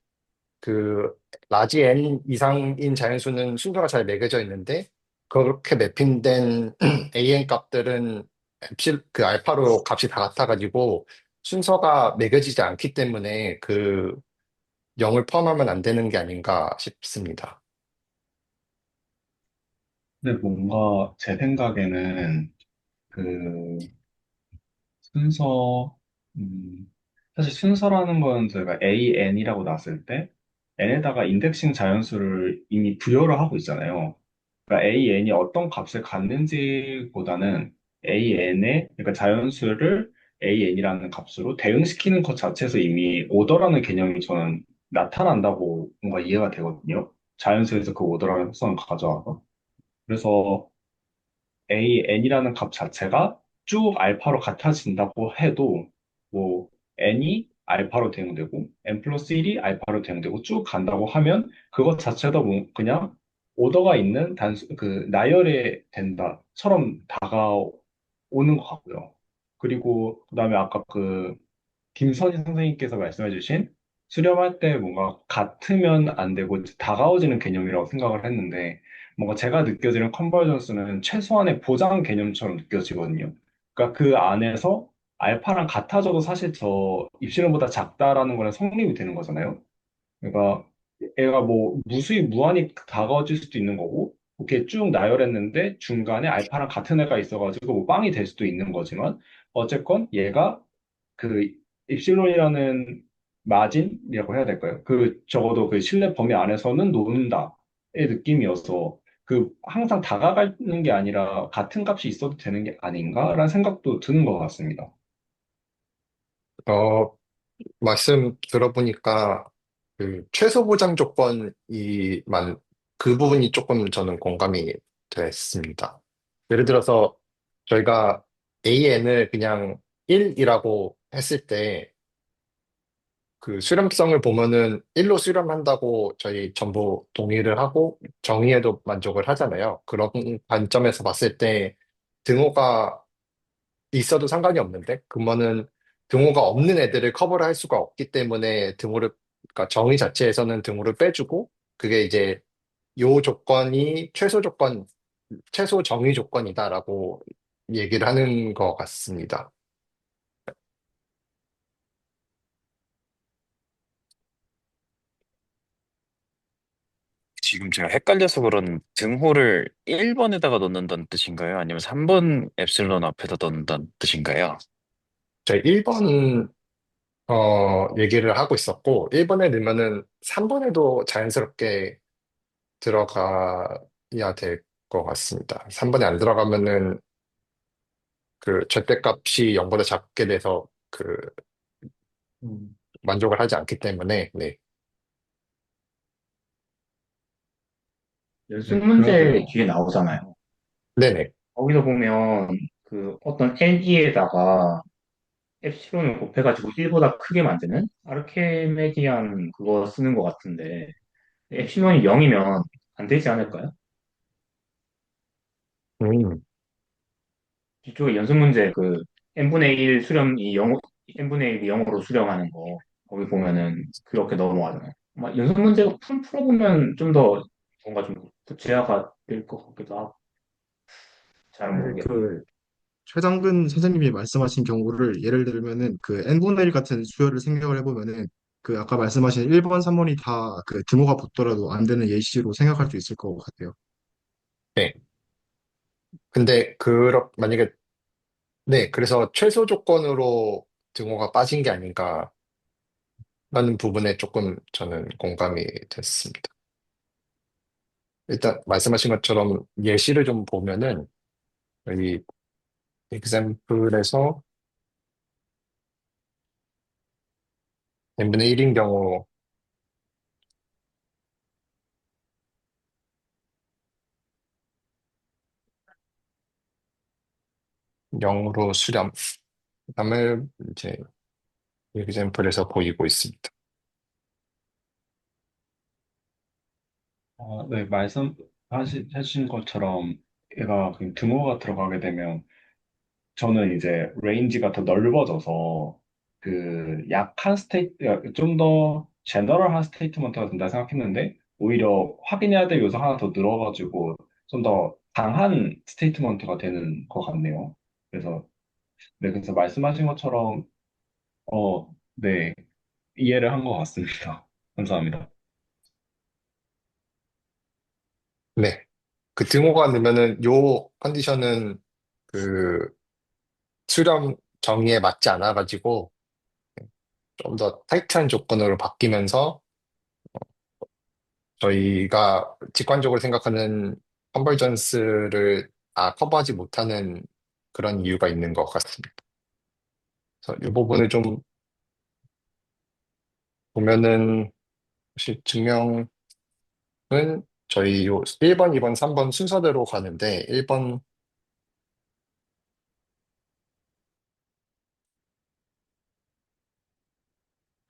[SPEAKER 1] 그 라지 n 이상인 자연수는 순서가 잘 매겨져 있는데 그렇게 매핑된 an 값들은 그 알파로 값이 다 같아가지고 순서가 매겨지지 않기 때문에 그 0을 포함하면 안 되는 게 아닌가 싶습니다.
[SPEAKER 10] 근데 뭔가 제 생각에는 그 순서, 음, 사실 순서라는 건 저희가 AN이라고 놨을 때 N에다가 인덱싱 자연수를 이미 부여를 하고 있잖아요. 그러니까 AN이 어떤 값을 갖는지보다는 AN의, 그러니까 자연수를 AN이라는 값으로 대응시키는 것 자체에서 이미 오더라는 개념이 저는 나타난다고 뭔가 이해가 되거든요. 자연수에서 그 오더라는 특성을 가져와서. 그래서 AN이라는 값 자체가 쭉 알파로 같아진다고 해도 뭐 N이 알파로 대응되고 N 플러스 1이 알파로 대응되고 쭉 간다고 하면 그것 자체도 뭐 그냥 오더가 있는 단수 그 나열이 된다처럼 다가오는 것 같고요. 그리고 그다음에 아까 그 김선희 선생님께서 말씀해 주신 수렴할 때 뭔가 같으면 안 되고 다가오지는 개념이라고 생각을 했는데 뭔가 제가 느껴지는 컨버전스는 최소한의 보장 개념처럼 느껴지거든요. 그러니까 그 안에서 알파랑 같아져도 사실 저 입시론보다 작다라는 거는 성립이 되는 거잖아요. 그러니까 얘가 뭐 무수히 무한히 다가질 수도 있는 거고 이렇게 쭉 나열했는데 중간에 알파랑 같은 애가 있어가지고 뭐 빵이 될 수도 있는 거지만 어쨌건 얘가 그 입실론이라는 마진이라고 해야 될까요? 그 적어도 그 신뢰 범위 안에서는 놓는다의 느낌이어서 그 항상 다가가는 게 아니라 같은 값이 있어도 되는 게 아닌가라는 생각도 드는 것 같습니다.
[SPEAKER 1] 어, 말씀 들어보니까 그 최소 보장 조건이 그 부분이 조금 저는 공감이 됐습니다. 예를 들어서 저희가 AN을 그냥 1이라고 했을 때 그 수렴성을 보면은 1로 수렴한다고 저희 전부 동의를 하고 정의에도 만족을 하잖아요. 그런 관점에서 봤을 때 등호가 있어도 상관이 없는데, 그러면은 등호가 없는 애들을 커버를 할 수가 없기 때문에 그러니까 정의 자체에서는 등호를 빼주고, 그게 이제 요 조건이 최소 정의 조건이다라고 얘기를 하는 것 같습니다.
[SPEAKER 8] 지금 제가 헷갈려서 그런 등호를 1번에다가 넣는다는 뜻인가요? 아니면 3번 엡실론 앞에다 넣는다는 뜻인가요?
[SPEAKER 1] 저희 1번, 얘기를 하고 있었고, 1번에 넣으면은 3번에도 자연스럽게 들어가야 될 것 같습니다. 3번에 안 들어가면은 그 절대값이 0보다 작게 돼서 그 만족을 하지 않기 때문에 네.
[SPEAKER 9] 연습
[SPEAKER 10] 네,
[SPEAKER 9] 문제
[SPEAKER 10] 그래서
[SPEAKER 9] 뒤에 나오잖아요.
[SPEAKER 1] 네네.
[SPEAKER 9] 거기서 보면 그 어떤 NE에다가 엡실론을 곱해가지고 1보다 크게 만드는 아르케메디안 그거 쓰는 것 같은데 엡실론이 0이면 안 되지 않을까요?
[SPEAKER 1] 음,
[SPEAKER 9] 이쪽에 연습 문제 그 n분의 1 수렴이 0, n분의 1이 0으로 수렴하는 거 거기 보면은 그렇게 넘어가잖아요. 막 연습 문제가 풀어보면 좀 더 뭔가 좀 구체화가 될 것 같기도 하고 잘
[SPEAKER 2] 네,
[SPEAKER 9] 모르겠네요.
[SPEAKER 2] 그 최장근 선생님이 말씀하신 경우를 예를 들면은 그 n분의 1 같은 수열을 생각을 해보면은 그 아까 말씀하신 1번, 3번이 다 그 등호가 붙더라도 안 되는 예시로 생각할 수 있을 것 같아요.
[SPEAKER 1] 네. 근데, 만약에, 네. 그래서 최소 조건으로 등호가 빠진 게 아닌가라는 부분에 조금 저는 공감이 됐습니다. 일단, 말씀하신 것처럼 예시를 좀 보면은, 이 example에서 n분의 1인 경우 0으로 수렴함을 이제 example에서 보이고 있습니다.
[SPEAKER 10] 네, 말씀해주신 것처럼 얘가 그 등호가 들어가게 되면 저는 이제 레인지가 더 넓어져서 그 약한 좀 더 제너럴한 스테이트먼트가 된다 생각했는데 오히려 확인해야 될 요소 하나 더 늘어가지고 좀 더 강한 스테이트먼트가 되는 것 같네요. 그래서 네, 그래서 말씀하신 것처럼 네, 이해를 한 것 같습니다. 감사합니다.
[SPEAKER 1] 네. 그 등호가 넣으면은 요 컨디션은 그 수렴 정의에 맞지 않아가지고 좀 더 타이트한 조건으로 바뀌면서 저희가 직관적으로 생각하는 컨버전스를 커버하지 못하는 그런 이유가 있는 것 같습니다. 그래서 이 부분을 좀 보면은 사실 증명은 저희 요 1번, 2번, 3번 순서대로 가는데 1번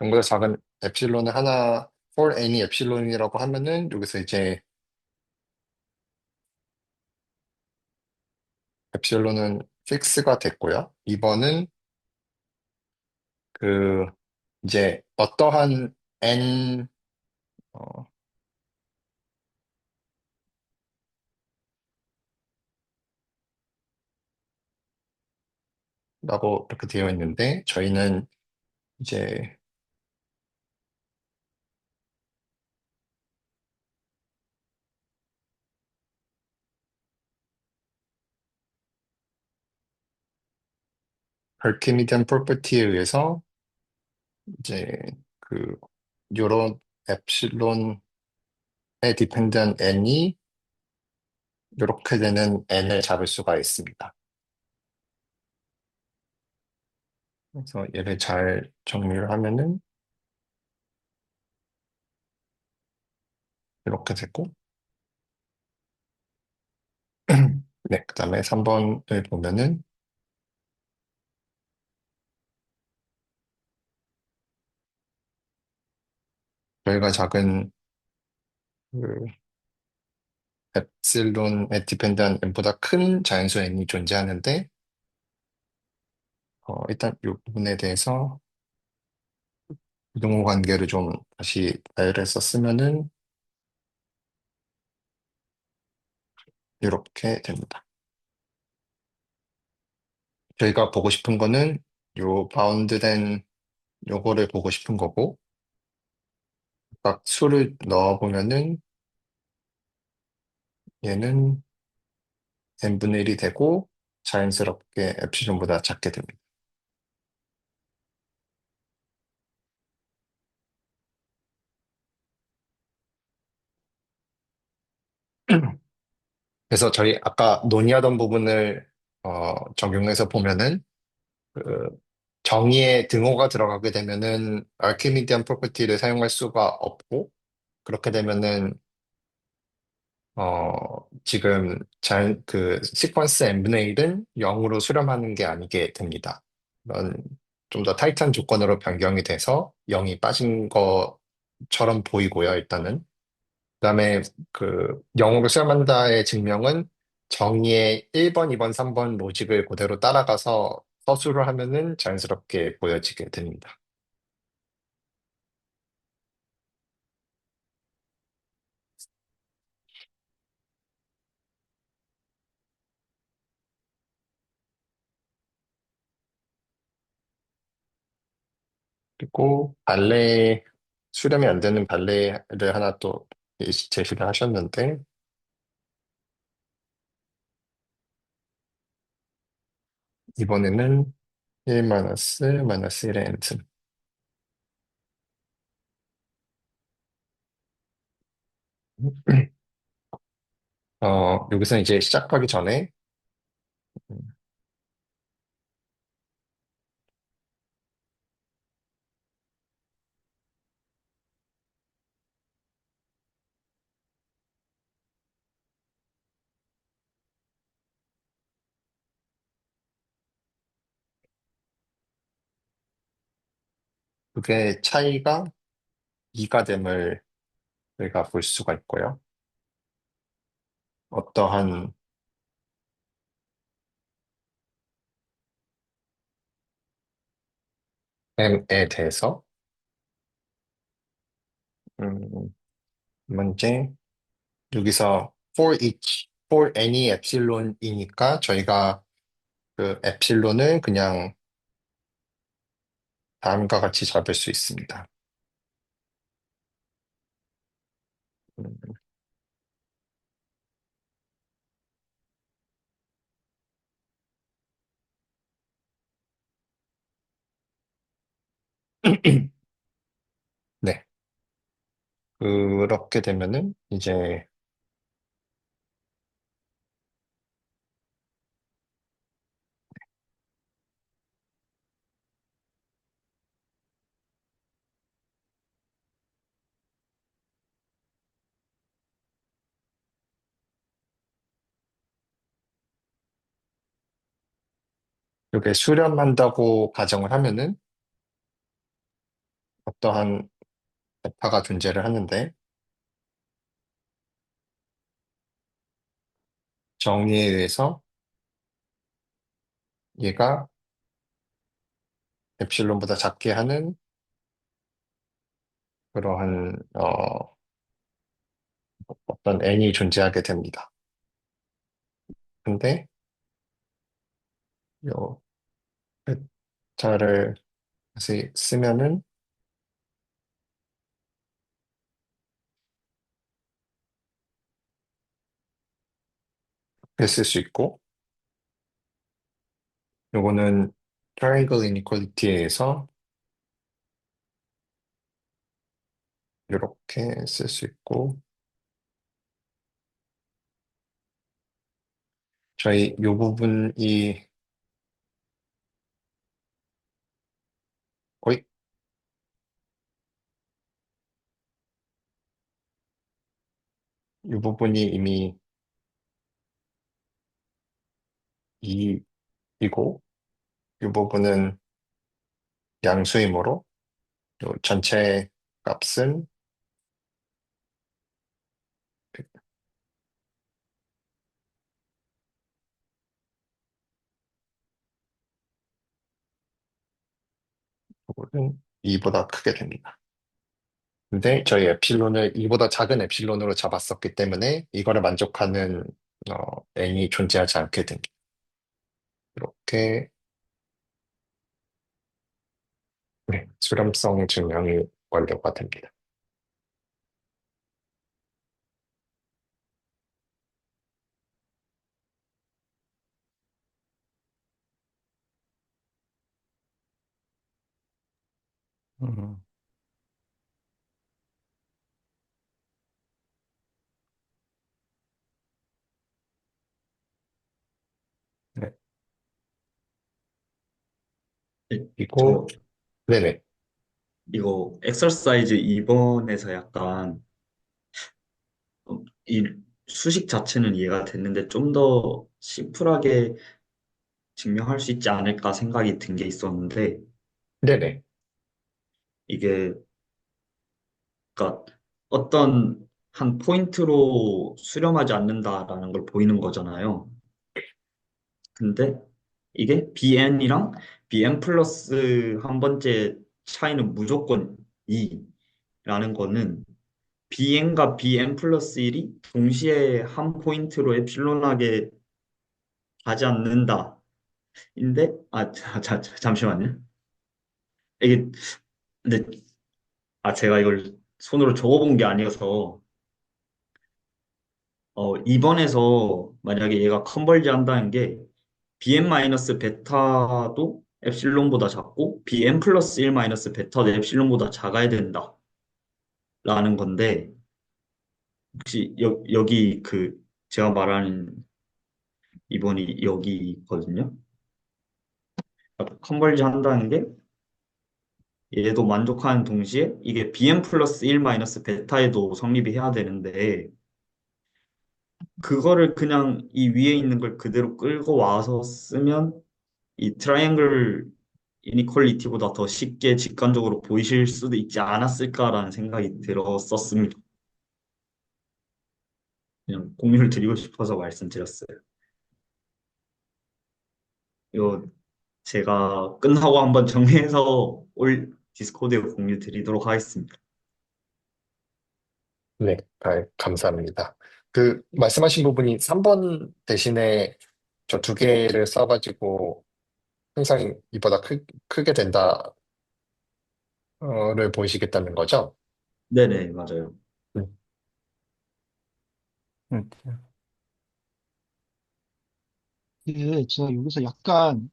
[SPEAKER 1] 0보다 작은 엡실론을 하나 for any 엡실론이라고 하면은 여기서 이제 엡실론은 픽스가 됐고요. 2번은 그 이제 어떠한 n 어, 라고 이렇게 되어 있는데 저희는 이제 archimedean property에 의해서 이제 그 요런 엡실론에 dependent n이 이렇게 되는 n을 잡을 수가 있습니다. 그래서 얘를 잘 정리를 하면은 이렇게 되고 네, 그 다음에 3번을 보면은 저희가 작은 그 엡실론에 디펜드한 n보다 큰 자연수 n이 존재하는데 일단 이 부분에 대해서 부등호 관계를 좀 다시 나열해서 쓰면은 이렇게 됩니다. 저희가 보고 싶은 거는 요 바운드된 요거를 보고 싶은 거고 각 수를 넣어보면은 얘는 n분의 1이 되고 자연스럽게 엡실론보다 작게 됩니다. 그래서 저희 아까 논의하던 부분을 적용해서 보면은 그 정의에 등호가 들어가게 되면은 아르키미디안 프로퍼티를 사용할 수가 없고 그렇게 되면은 지금 그 시퀀스 n분의 1은 0으로 수렴하는 게 아니게 됩니다. 그런 좀 더 타이트한 조건으로 변경이 돼서 0이 빠진 것처럼 보이고요, 일단은. 그다음에 그 0으로 시험한다의 증명은 정의의 1번, 2번, 3번 로직을 그대로 따라가서 서술을 하면은 자연스럽게 보여지게 됩니다. 그리고 발레, 수렴이 안 되는 발레를 하나 또 제시를 하셨는데, 이번에는 1 마이너스 마이너스 1의 n승. 여기서 이제 시작하기 전에, 그게 차이가 2가 됨을 저희가 볼 수가 있고요. 어떠한 m에 대해서, 음, 문제, 여기서 for each, for any epsilon이니까 저희가 그 epsilon을 그냥 다음과 같이 잡을 수 있습니다. 음, 네. 그렇게 되면은 이제 이게 수렴한다고 가정을 하면은 어떠한 베타가 존재를 하는데 정의에 의해서 얘가 엡실론보다 작게 하는 그러한 어떤 n이 존재하게 됩니다. 근데 요 베타를 다시 쓰면은 이렇게 쓸 수 있고 요거는 트라이앵글 이니퀄리티에서 이렇게 쓸 수 있고 저희 요 부분이 거의 이 부분이 이미 2이고 이 부분은 양수이므로 요 전체 값은 요거는 2보다 크게 됩니다. 근데 저희 엡실론을 2보다 작은 엡실론으로 잡았었기 때문에 이거를 만족하는 n이 존재하지 않게 됩니다. 이렇게 네, 수렴성 증명이 완료가 됩니다.
[SPEAKER 3] 음, 네.
[SPEAKER 1] 그리고
[SPEAKER 5] 저
[SPEAKER 1] 네네.
[SPEAKER 5] 이거 엑서사이즈 2번에서 약간 이 수식 자체는 이해가 됐는데 좀 더 심플하게 증명할 수 있지 않을까 생각이 든 게 있었는데
[SPEAKER 1] 네네.
[SPEAKER 5] 이게, 그러니까 어떤 한 포인트로 수렴하지 않는다라는 걸 보이는 거잖아요. 근데 이게 bn이랑 bn 플러스 한 번째 차이는 무조건 2라는 거는 bn과 bn 플러스 1이 동시에 한 포인트로 엡실론하게 가지 않는다. 인데, 잠시만요. 이게, 근데, 제가 이걸 손으로 적어본 게 아니어서, 2번에서 만약에 얘가 컨벌지 한다는 게, bn 마이너스 베타도 엡실론보다 작고, bn 플러스 1 마이너스 베타도 엡실론보다 작아야 된다라는 건데, 혹시 여기 제가 말하는 2번이 여기거든요. 컨벌지 한다는 게, 얘도 만족하는 동시에 이게 bn 플러스 1 마이너스 베타에도 성립이 해야 되는데 그거를 그냥 이 위에 있는 걸 그대로 끌고 와서 쓰면 이 트라이앵글 이니퀄리티보다 더 쉽게 직관적으로 보이실 수도 있지 않았을까라는 생각이 들었었습니다. 그냥 공유를 드리고 싶어서 말씀드렸어요. 이거 제가 끝나고 한번 정리해서 올 디스코드에 공유 드리도록 하겠습니다.
[SPEAKER 1] 네, 감사합니다. 그, 말씀하신 부분이 3번 대신에 저 두 개를 써가지고 항상 이보다 크게 된다를 보이시겠다는 거죠?
[SPEAKER 5] 네네, 맞아요.
[SPEAKER 1] 음,
[SPEAKER 3] 음,
[SPEAKER 6] 제가 여기서 약간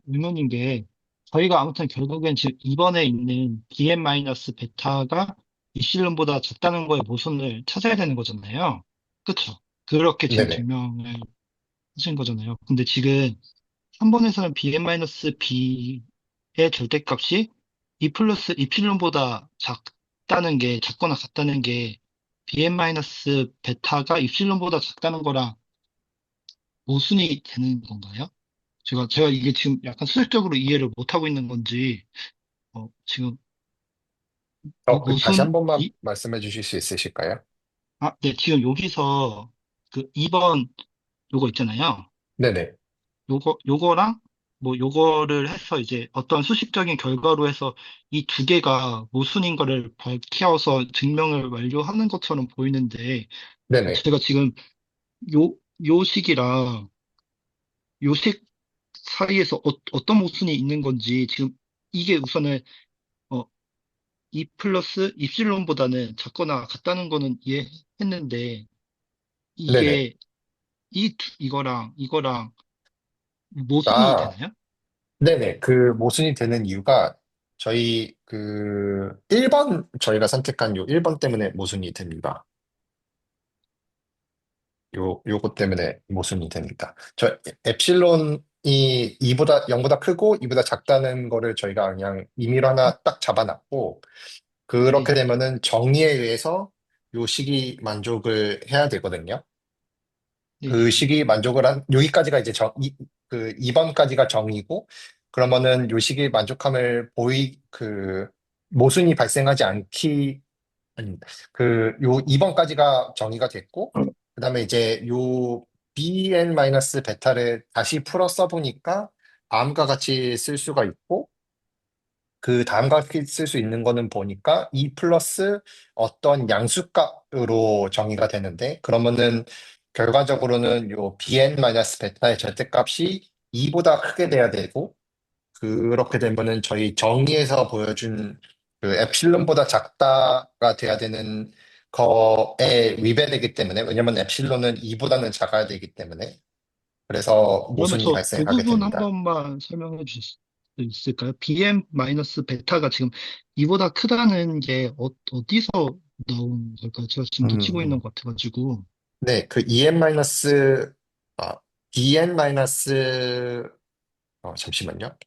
[SPEAKER 6] 의문인 게, 저희가 아무튼 결국엔 지금 2번에 있는 bn-베타가 입실론보다 작다는 거의 모순을 찾아야 되는 거잖아요. 그쵸? 그렇게 지금
[SPEAKER 1] 네네,
[SPEAKER 6] 증명을 하신 거잖아요. 근데 지금 3번에서는 bn-b의 절대값이 2 플러스 입실론보다 작다는 게, 작거나 같다는 게 bn-베타가 입실론보다 작다는 거랑 모순이 되는 건가요? 제가 이게 지금 약간 수학적으로 이해를 못하고 있는 건지, 지금,
[SPEAKER 1] 다시 한
[SPEAKER 6] 무슨,
[SPEAKER 1] 번만 말씀해 주실 수 있으실까요?
[SPEAKER 6] 네, 지금 여기서 그 2번 요거 있잖아요.
[SPEAKER 1] 네네,
[SPEAKER 6] 요거랑 요거를 해서 이제 어떤 수식적인 결과로 해서 이 두 개가 모순인 거를 밝혀서 증명을 완료하는 것처럼 보이는데,
[SPEAKER 1] 네네.
[SPEAKER 6] 제가 지금 요, 요 식이랑 요 식 사이에서 어떤 모순이 있는 건지, 지금 이게 우선은 어, 2 플러스 입실론보다는 작거나 같다는 거는 이해했는데,
[SPEAKER 1] 네네.
[SPEAKER 6] 이게 이거랑 모순이
[SPEAKER 1] 아,
[SPEAKER 6] 되나요?
[SPEAKER 1] 네네. 그 모순이 되는 이유가 저희 그 1번 저희가 선택한 요 1번 때문에 모순이 됩니다. 요거 때문에 모순이 됩니다. 저 엡실론이 2보다 0보다 크고 2보다 작다는 거를 저희가 그냥 임의로 하나 딱 잡아놨고 그렇게
[SPEAKER 6] 네,
[SPEAKER 1] 되면은 정의에 의해서 요 식이 만족을 해야 되거든요. 그
[SPEAKER 6] 네네.
[SPEAKER 1] 식이 만족을 여기까지가 이제 그 2번까지가 정의고, 그러면은 요 식이 만족함을 모순이 발생하지 않기, 아니, 요 2번까지가 정의가 됐고, 그 다음에 이제 요 bn-베타를 다시 풀어 써보니까 다음과 같이 쓸 수가 있고, 그 다음과 같이 쓸 수 있는 거는 보니까 2 플러스 어떤 양수값으로 정의가 되는데, 그러면은 결과적으로는 요 bn-베타의 절대값이 2보다 크게 돼야 되고, 그렇게 되면은 저희 정의에서 보여준 그 엡실론보다 작다가 돼야 되는 거에 위배되기 때문에, 왜냐면 엡실론은 2보다는 작아야 되기 때문에, 그래서
[SPEAKER 6] 그러면
[SPEAKER 1] 모순이
[SPEAKER 6] 저 그
[SPEAKER 1] 발생하게
[SPEAKER 6] 부분 한
[SPEAKER 1] 됩니다.
[SPEAKER 6] 번만 설명해 주실 수 있을까요? bm-베타가 지금 이보다 크다는 게 어디서 나온 걸까요? 제가 지금 놓치고 있는
[SPEAKER 3] 음,
[SPEAKER 6] 것 같아가지고.
[SPEAKER 1] 네, 그 아, bn- 잠시만요.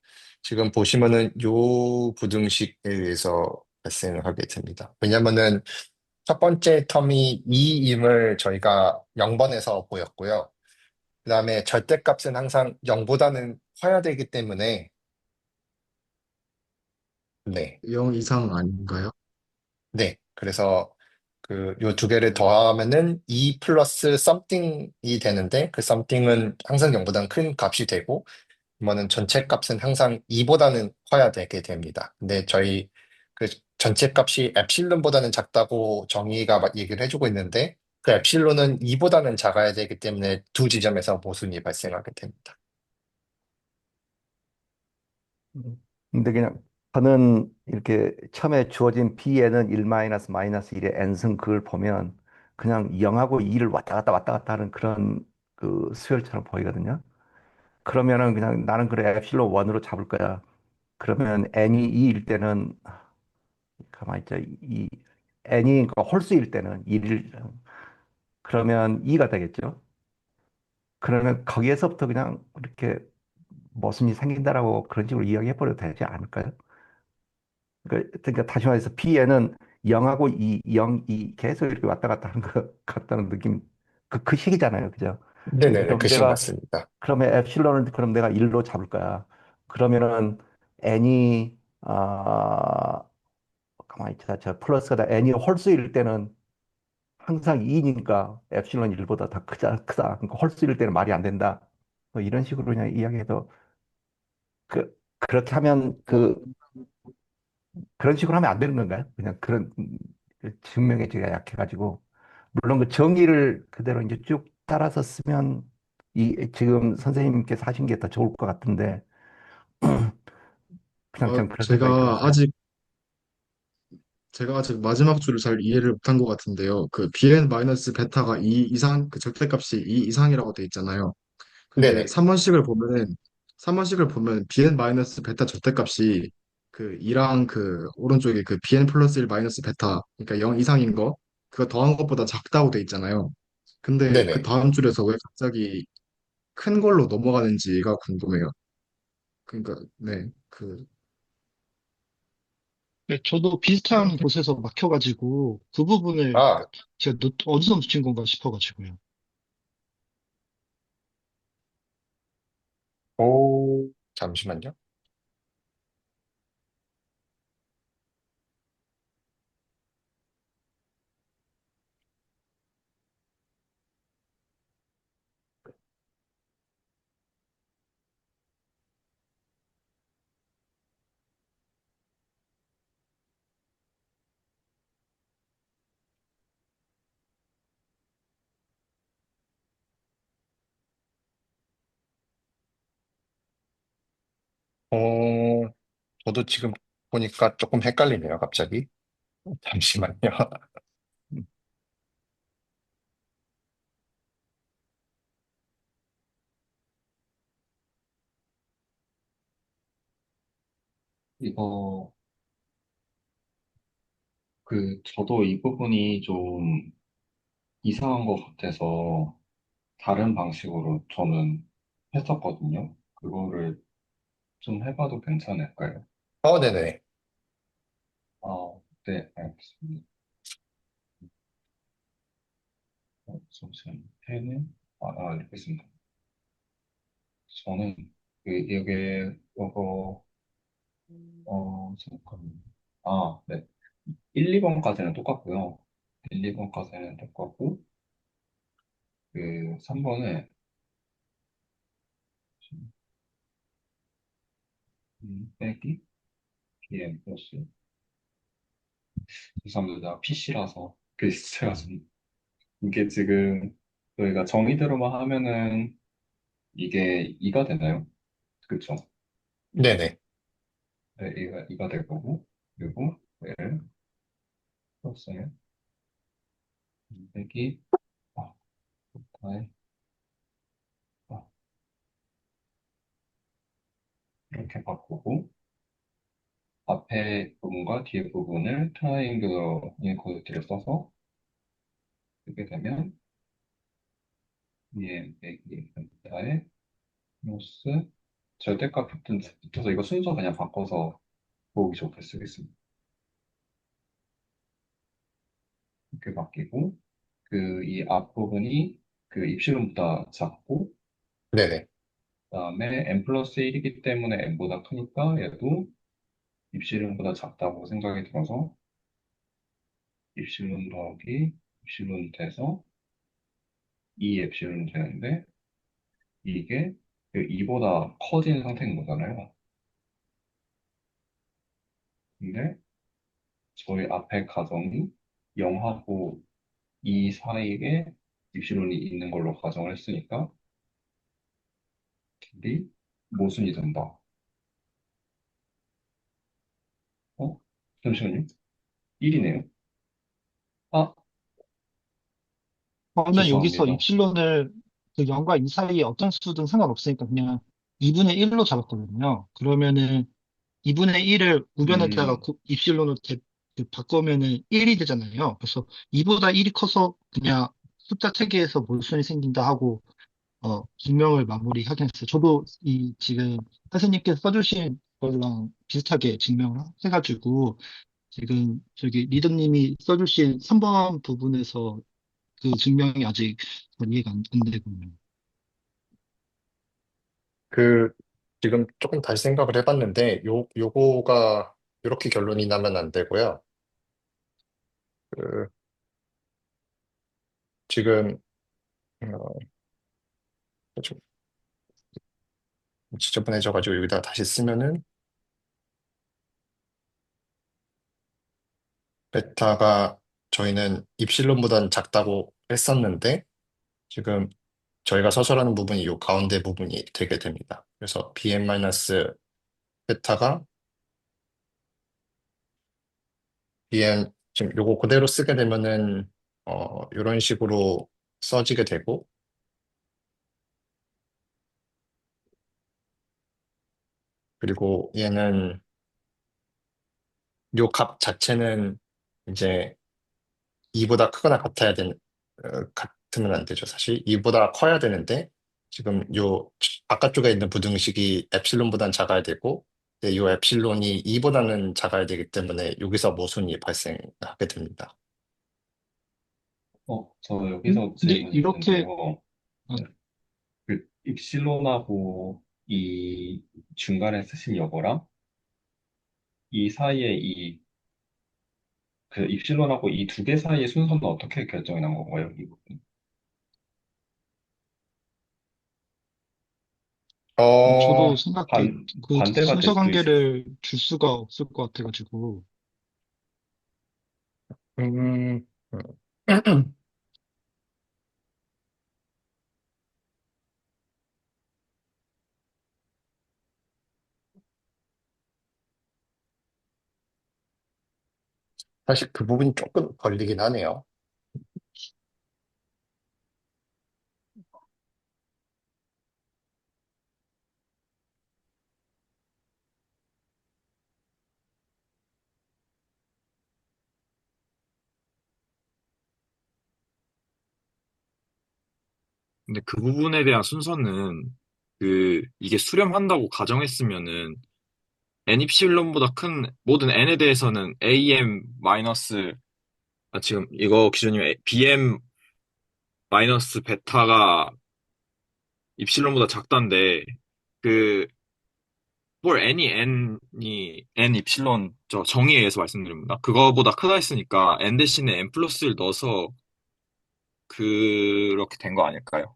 [SPEAKER 1] 지금 보시면은 요 부등식에 의해서 발생을 하게 됩니다. 왜냐면은 첫 번째 텀이 2임을 저희가 0번에서 보였고요. 그 다음에 절대값은 항상 0보다는 커야 되기 때문에 네.
[SPEAKER 2] 0 이상 아닌가요?
[SPEAKER 1] 네. 그래서 그 요 두 개를 더하면은 2 플러스 something이 되는데 그 something은 항상 0보다는 큰 값이 되고 그러면은 전체 값은 항상 2보다는 커야 되게 됩니다. 근데 저희 그 전체 값이 엡실론보다는 작다고 정의가 막 얘기를 해주고 있는데 그 엡실론은 2보다는 작아야 되기 때문에 두 지점에서 모순이 발생하게 됩니다.
[SPEAKER 3] 근데 그냥 저는 이렇게 처음에 주어진 b에는 1 마이너스 마이너스 1의 n승 그걸 보면 그냥 0하고 2를 왔다 갔다 하는 그런 그 수열처럼 보이거든요. 그러면은 그냥 나는 그래 엡실론 1으로 잡을 거야. 그러면 n이 2일 때는 가만히 있자. 이 n이 그 홀수일 때는 1일 그러면 2가 되겠죠. 그러면 거기에서부터 그냥 이렇게 모순이 생긴다라고 그런 식으로 이야기해 버려도 되지 않을까요? 그러니까 다시 말해서 P에는 0하고 2, 0, 2 계속 이렇게 왔다 갔다 하는 것 같다는 느낌. 그 식이잖아요. 그죠?
[SPEAKER 1] 네네네.
[SPEAKER 3] 그럼
[SPEAKER 1] 그 식
[SPEAKER 3] 내가,
[SPEAKER 1] 맞습니다.
[SPEAKER 3] 그러면 엡실론을 그럼 내가 1로 잡을 거야. 그러면은 n이, 가만히 있자. 저 플러스가 n이 홀수일 때는 항상 2니까 엡실론 1보다 더 크다. 그러니까 홀수일 때는 말이 안 된다. 뭐 이런 식으로 그냥 이야기해도 그렇게 하면 그런 식으로 하면 안 되는 건가요? 그냥 그런 그 증명해지기가 약해가지고 물론 그 정의를 그대로 이제 쭉 따라서 쓰면 이 지금 선생님께서 하신 게 더 좋을 것 같은데 그냥 전 그런 생각이
[SPEAKER 2] 제가
[SPEAKER 3] 들어서요.
[SPEAKER 2] 아직 마지막 줄을 잘 이해를 못한 것 같은데요. 그 bn 마이너스 베타가 2 이상, 그 절대값이 2 이상이라고 돼 있잖아요. 근데
[SPEAKER 1] 네네.
[SPEAKER 2] 3번식을 보면 bn 마이너스 베타 절대값이 그 2랑 그 오른쪽에 그 bn 플러스 1 마이너스 베타, 그러니까 0 이상인 거, 그거 더한 것보다 작다고 돼 있잖아요. 근데 그
[SPEAKER 1] 네네.
[SPEAKER 2] 다음 줄에서 왜 갑자기 큰 걸로 넘어가는지가 궁금해요. 그러니까, 네,
[SPEAKER 6] 네, 저도 비슷한 곳에서 막혀가지고 그 부분을
[SPEAKER 1] 아,
[SPEAKER 6] 제가 어디서 놓친 건가 싶어가지고요.
[SPEAKER 1] 오, 잠시만요. 어, 저도 지금 보니까 조금 헷갈리네요, 갑자기. 잠시만요.
[SPEAKER 10] 이거, 저도 이 부분이 좀 이상한 것 같아서 다른 방식으로 저는 했었거든요. 그거를 좀 해봐도 괜찮을까요?
[SPEAKER 1] 네네.
[SPEAKER 10] 아, 네, 알겠습니다. 잠시만요. 펜을, 알겠습니다. 저는, 이게, 잠깐만요. 네. 1, 2번까지는 똑같고요. 1, 2번까지는 똑같고, 3번은, 빼기, bm 플러스. 죄송합니다. PC라서. 제가 좀, 이게 지금, 저희가 정의대로만 하면은, 이게 2가 되나요? 그쵸?
[SPEAKER 1] 네네.
[SPEAKER 10] 네, 이가 될 거고, 그리고, L 플러스 빼기, 아, 다에, 아, 이렇게 바꾸고, 앞에 부분과 뒤에 부분을 트라이앵글 인코드를 써서 쓰게 되면 위에 빼기 다에 플러스 절대값 붙어서 이거 순서 그냥 바꿔서 보기 좋게 쓰겠습니다. 이렇게 바뀌고 이 앞부분이 입시론보다 작고
[SPEAKER 1] 네네.
[SPEAKER 10] 그다음에 n 플러스 1이기 때문에 n보다 크니까 얘도 입실론보다 작다고 생각이 들어서 입실론 더하기 입실론 돼서 2 엡실론 되는데 이게 그 2보다 커진 상태인 거잖아요. 근데 저희 앞에 가정이 0하고 2 사이에 입실론이 있는 걸로 가정을 했으니까 길이 모순이 된다. 어? 잠시만요. 1이네요. 아,
[SPEAKER 6] 그러면 여기서
[SPEAKER 10] 죄송합니다.
[SPEAKER 6] 입실론을 그 0과 2 사이에 어떤 수든 상관없으니까 그냥 2분의 1로 잡았거든요. 그러면은 2분의 1을 우변에다가
[SPEAKER 10] 음,
[SPEAKER 6] 입실론으로 바꾸면은 1이 되잖아요. 그래서 2보다 1이 커서 그냥 숫자 체계에서 모순이 생긴다 하고 증명을 마무리하긴 했어요. 저도 이 지금 선생님께서 써주신 거랑 비슷하게 증명을 해가지고 지금 저기 리더님이 써주신 3번 부분에서 그 증명이 아직 잘 이해가 안 되거든요.
[SPEAKER 1] 그, 지금 조금 다시 생각을 해봤는데, 요거가, 이렇게 결론이 나면 안 되고요. 그, 지금, 어, 좀 지저분해져가지고 여기다 다시 쓰면은, 베타가 저희는 입실론보다는 작다고 했었는데, 지금 저희가 서술하는 부분이 요 가운데 부분이 되게 됩니다. 그래서 베타가 지금 요거 그대로 쓰게 되면은, 이런 식으로 써지게 되고, 그리고 얘는 요 값 자체는 이제 2보다 크거나 같으면 안 되죠. 사실 2보다 커야 되는데 지금 요 바깥쪽에 있는 부등식이 엡실론보다는 작아야 되고 근데 요 엡실론이 2보다는 작아야 되기 때문에 여기서 모순이 발생하게 됩니다.
[SPEAKER 10] 저 여기서
[SPEAKER 6] 근데
[SPEAKER 10] 질문이
[SPEAKER 6] 이렇게
[SPEAKER 10] 있는데요.
[SPEAKER 6] 어,
[SPEAKER 10] 그 입실론하고 이 중간에 쓰신 여거랑 이 사이에 그 입실론하고 이 두 개 사이의 순서는 어떻게 결정이 난 건가요? 이 부분?
[SPEAKER 6] 저도
[SPEAKER 1] 어,
[SPEAKER 6] 생각해 그
[SPEAKER 10] 반대가 될
[SPEAKER 6] 순서
[SPEAKER 10] 수도 있을.
[SPEAKER 6] 관계를 줄 수가 없을 것 같아가지고
[SPEAKER 1] 음, 사실 그 부분이 조금 걸리긴 하네요.
[SPEAKER 8] 근데 그 부분에 대한 순서는 이게 수렴한다고 가정했으면은 n 입실론보다 큰 모든 n에 대해서는 am 마이너스 지금 이거 기준이면 bm 마이너스 베타가 입실론보다 작다인데 그 뭘 n 입실론 저 정의에 의해서 말씀드립니다. 그거보다 크다 했으니까 n 대신에 n 플러스를 넣어서 그렇게 된 거 아닐까요?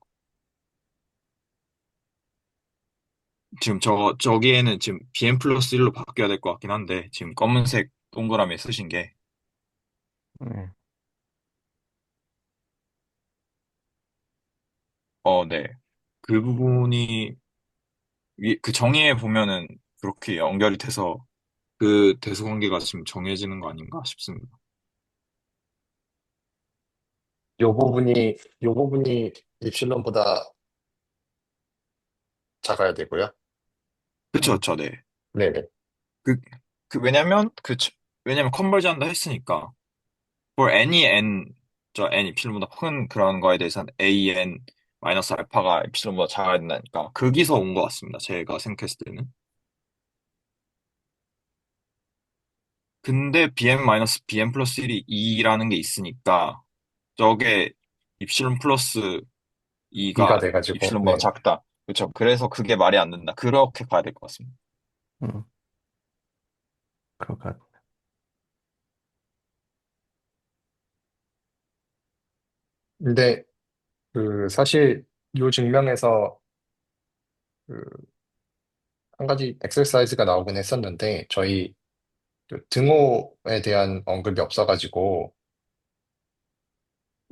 [SPEAKER 8] 지금 저기에는 지금 bn 플러스 1로 바뀌어야 될 것 같긴 한데 지금 검은색 동그라미 쓰신 게
[SPEAKER 3] 네.
[SPEAKER 8] 네. 그 부분이 그 정의에 보면은 그렇게 연결이 돼서 그 대수 관계가 지금 정해지는 거 아닌가 싶습니다.
[SPEAKER 1] 요 부분이 입실론보다 작아야 되고요.
[SPEAKER 8] 그쵸, 그쵸, 네.
[SPEAKER 1] 네네.
[SPEAKER 8] 그, 왜냐면 컨버지 한다 했으니까, for n이 n 입실론보다 큰 그런 거에 대해서는 an 마이너스 알파가 입실론보다 작아야 된다니까, 거기서 온 것 같습니다. 제가 생각했을 때는. 근데 bm 마이너스 bm 플러스 1이 2라는 게 있으니까, 저게 입실론 플러스
[SPEAKER 1] 2가
[SPEAKER 8] 2가
[SPEAKER 1] 돼가지고,
[SPEAKER 8] 입실론보다
[SPEAKER 1] 네.
[SPEAKER 8] 작다. 그쵸. 그래서 그게 말이 안 된다. 그렇게 가야 될 것 같습니다.
[SPEAKER 3] 음. 그럴 것 같아요.
[SPEAKER 1] 근데 그 사실 요 증명에서 그 한 가지 엑서사이즈가 나오긴 했었는데 저희 그 등호에 대한 언급이 없어가지고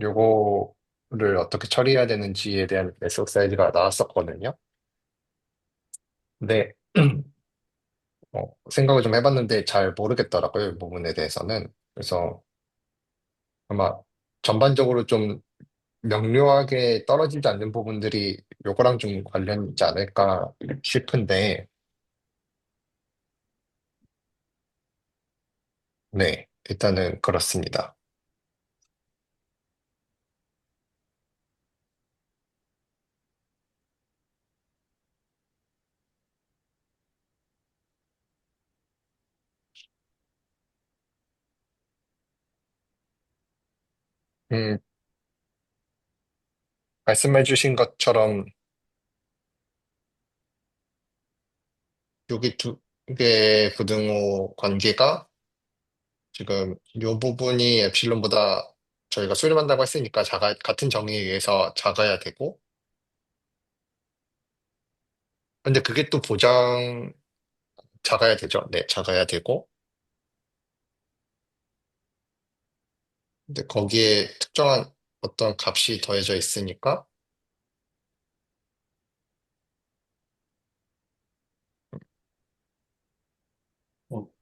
[SPEAKER 1] 요거를 어떻게 처리해야 되는지에 대한 엑서사이즈가 나왔었거든요. 근데 생각을 좀 해봤는데 잘 모르겠더라고요, 이 부분에 대해서는. 그래서 아마 전반적으로 좀 명료하게 떨어지지 않는 부분들이 요거랑 좀 관련이 있지 않을까 싶은데, 네, 일단은 그렇습니다. 음, 말씀해주신 것처럼 여기 두 개의 부등호 관계가 지금 요 부분이 엡실론보다 저희가 수렴한다고 했으니까 같은 정의에 의해서 작아야 되고, 근데 그게 또 작아야 되죠. 네, 작아야 되고, 근데 거기에 특정한 어떤 값이 더해져 있으니까,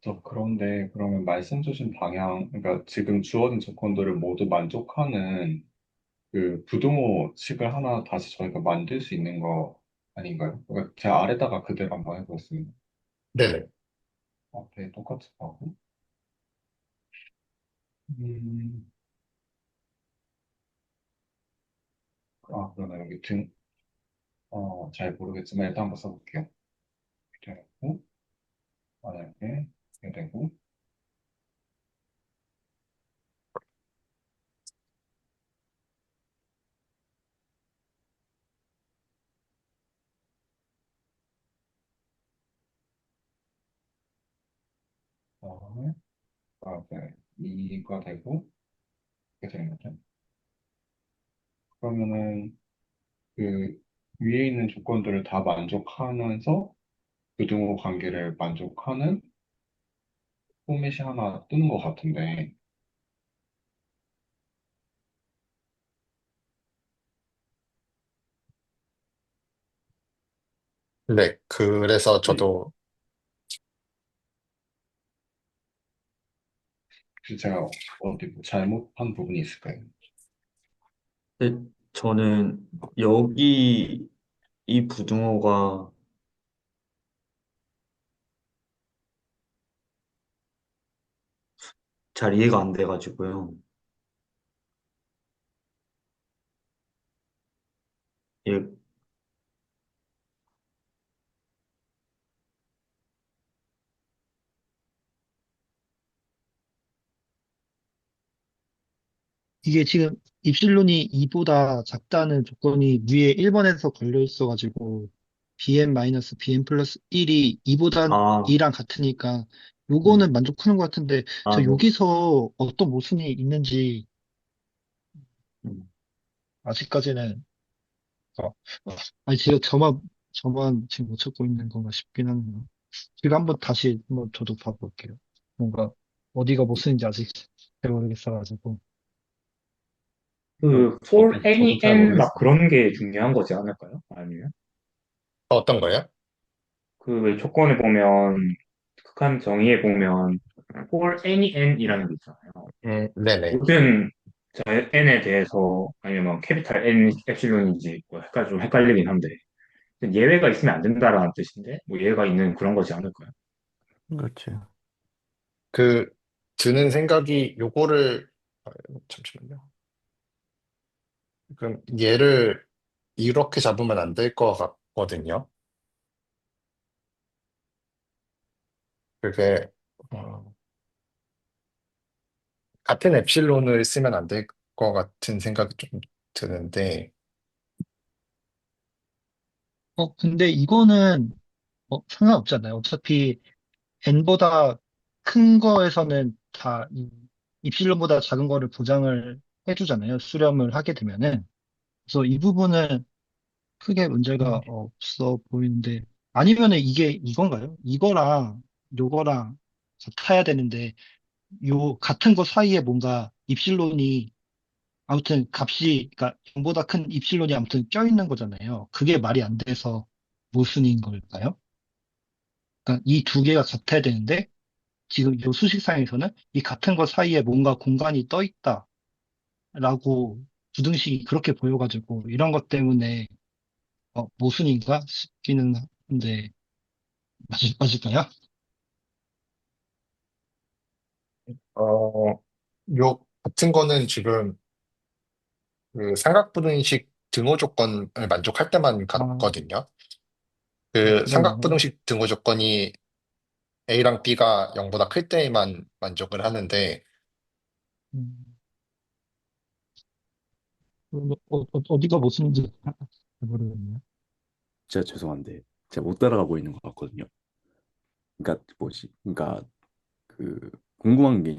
[SPEAKER 10] 저 그런데 그러면 말씀 주신 방향, 그러니까 지금 주어진 조건들을 모두 만족하는 그 부등호식을 하나 다시 저희가 만들 수 있는 거 아닌가요? 그러니까 제 아래다가 그대로 한번 해보겠습니다.
[SPEAKER 1] 네네.
[SPEAKER 10] 앞에 똑같이 하고, 음, 그러면 여기 잘 모르겠지만 일단 한번 써볼게요. 이렇게 되고, 만약에 이렇게 되고, 그다음에 이렇게 2가 되고, 이렇게 되는 거죠. 그러면은 그 위에 있는 조건들을 다 만족하면서 부등호 관계를 만족하는 포맷이 하나 뜨는 것 같은데,
[SPEAKER 1] 네, 그래서
[SPEAKER 10] 혹시
[SPEAKER 1] 저도,
[SPEAKER 10] 제가 어디 뭐 잘못한 부분이 있을까요?
[SPEAKER 5] 근데 저는 여기 이 부등호가 잘 이해가 안 돼가지고요. 예,
[SPEAKER 6] 이게 지금 입실론이 2보다 작다는 조건이 위에 1번에서 걸려 있어가지고 bn-bn 플러스 1이 2보다
[SPEAKER 5] 아,
[SPEAKER 6] 2랑 같으니까 요거는
[SPEAKER 5] 음,
[SPEAKER 6] 만족하는 것 같은데 저
[SPEAKER 5] 네.
[SPEAKER 6] 여기서 어떤 모순이 있는지
[SPEAKER 5] 음.
[SPEAKER 6] 아직까지는 어, 아니 지금 저만 지금 못 찾고 있는 건가 싶긴 하네요. 지금 한번 다시 한번 저도 봐볼게요. 뭔가 어디가 모순인지 아직 잘 모르겠어가지고.
[SPEAKER 9] 그 for
[SPEAKER 10] 저도
[SPEAKER 9] any
[SPEAKER 10] 잘
[SPEAKER 9] n 막
[SPEAKER 10] 모르겠습니다.
[SPEAKER 9] 그런 게 중요한 거지 않을까요? 아니면
[SPEAKER 1] 어떤 거예요?
[SPEAKER 9] 그 조건에 보면 극한 정의에 보면 for any n이라는 게 있잖아요.
[SPEAKER 1] 네네.
[SPEAKER 9] 모든 자 n에 대해서 아니면 뭐 캐피탈 n 엡실론인지 뭐 좀 헷갈리긴 한데 예외가 있으면 안 된다라는 뜻인데 뭐 예외가 있는 그런 거지 않을까요?
[SPEAKER 3] 그렇지.
[SPEAKER 1] 그, 드는 생각이 잠시만요. 그럼 얘를 이렇게 잡으면 안 될 것 같거든요. 그게, 어, 같은 엡실론을 쓰면 안 될 것 같은 생각이 좀 드는데,
[SPEAKER 6] 근데 이거는 상관없지 않나요? 어차피 n보다 큰 거에서는 다 입실론보다 작은 거를 보장을 해주잖아요. 수렴을 하게 되면은. 그래서 이 부분은 크게 문제가 없어 보이는데, 아니면은 이게 이건가요? 이거랑 요거랑 같아야 되는데, 요 같은 거 사이에 뭔가 입실론이 아무튼 값이, 그러니까 0보다 큰 입실론이 아무튼 껴있는 거잖아요. 그게 말이 안 돼서 모순인 걸까요? 그러니까 이 두 개가 같아야 되는데, 지금 요 수식상에서는 이 같은 것 사이에 뭔가 공간이 떠 있다라고 주등식이 그렇게 보여가지고 이런 것 때문에 모순인가 싶기는 한데 맞을까요?
[SPEAKER 1] 어, 요 같은 거는 지금 그 삼각분식 등호 조건을 만족할 때만
[SPEAKER 6] 아,
[SPEAKER 1] 같거든요. 그
[SPEAKER 6] 그런 건가요?
[SPEAKER 1] 삼각분식 등호 조건이 A랑 B가 0보다 클 때에만 만족을 하는데,
[SPEAKER 6] 음, 그러면 어디가 모순인지 모르겠네요.
[SPEAKER 4] 진짜 죄송한데 제가 못 따라가고 있는 것 같거든요. 그러니까 뭐지? 그러니까 그 궁금한 게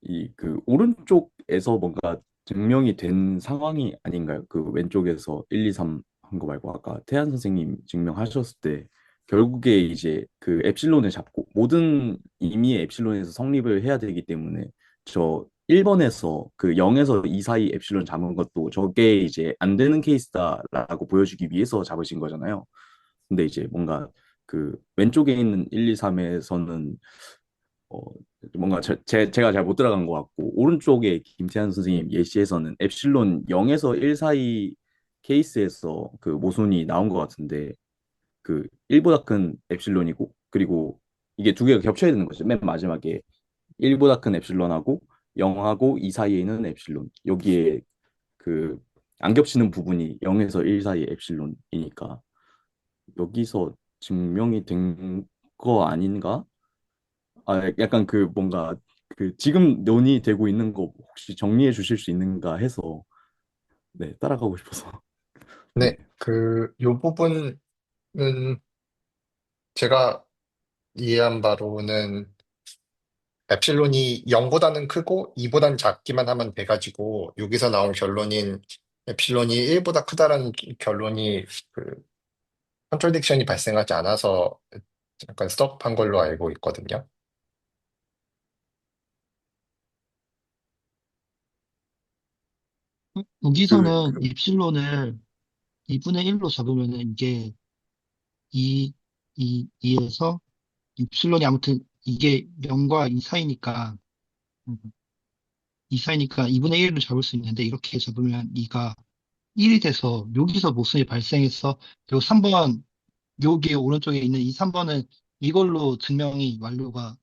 [SPEAKER 4] 이 그 오른쪽에서 뭔가 증명이 된 상황이 아닌가요? 그 왼쪽에서 1, 2, 3 한 거 말고 아까 태한 선생님 증명하셨을 때 결국에 이제 그 엡실론을 잡고 모든 임의의 엡실론에서 성립을 해야 되기 때문에 저 1번에서 그 0에서 2 사이 엡실론 잡은 것도 저게 이제 안 되는 케이스다라고 보여주기 위해서 잡으신 거잖아요. 근데 이제 뭔가 그 왼쪽에 있는 1, 2, 3에서는 어, 뭔가 제가 잘 못 들어간 것 같고 오른쪽에 김태한 선생님 예시에서는 엡실론 0에서 1 사이 케이스에서 그 모순이 나온 것 같은데 그 1보다 큰 엡실론이고 그리고 이게 두 개가 겹쳐야 되는 거죠. 맨 마지막에 1보다 큰 엡실론하고 0하고 2 사이에 있는 엡실론 여기에 그 안 겹치는 부분이 0에서 1 사이 엡실론이니까 여기서 증명이 된 거 아닌가? 약간 그 뭔가 그 지금 논의되고 있는 거 혹시 정리해 주실 수 있는가 해서 네, 따라가고 싶어서. 네.
[SPEAKER 1] 네, 요 부분은 제가 이해한 바로는 엡실론이 0보다는 크고 2보다는 작기만 하면 돼가지고 여기서 나온 결론인 엡실론이 1보다 크다라는 결론이 그 컨트러딕션이 발생하지 않아서 약간 스톱한 걸로 알고 있거든요. 그,
[SPEAKER 6] 여기서는 입실론을 2분의 1로 잡으면은 이게 2에서 입실론이 아무튼 이게 0과 2 사이니까 음, 2 사이니까 2분의 1을 잡을 수 있는데 이렇게 잡으면 2가 1이 돼서 여기서 모순이 발생해서 요 3번 여기 오른쪽에 있는 이 3번은 이걸로 증명이 완료가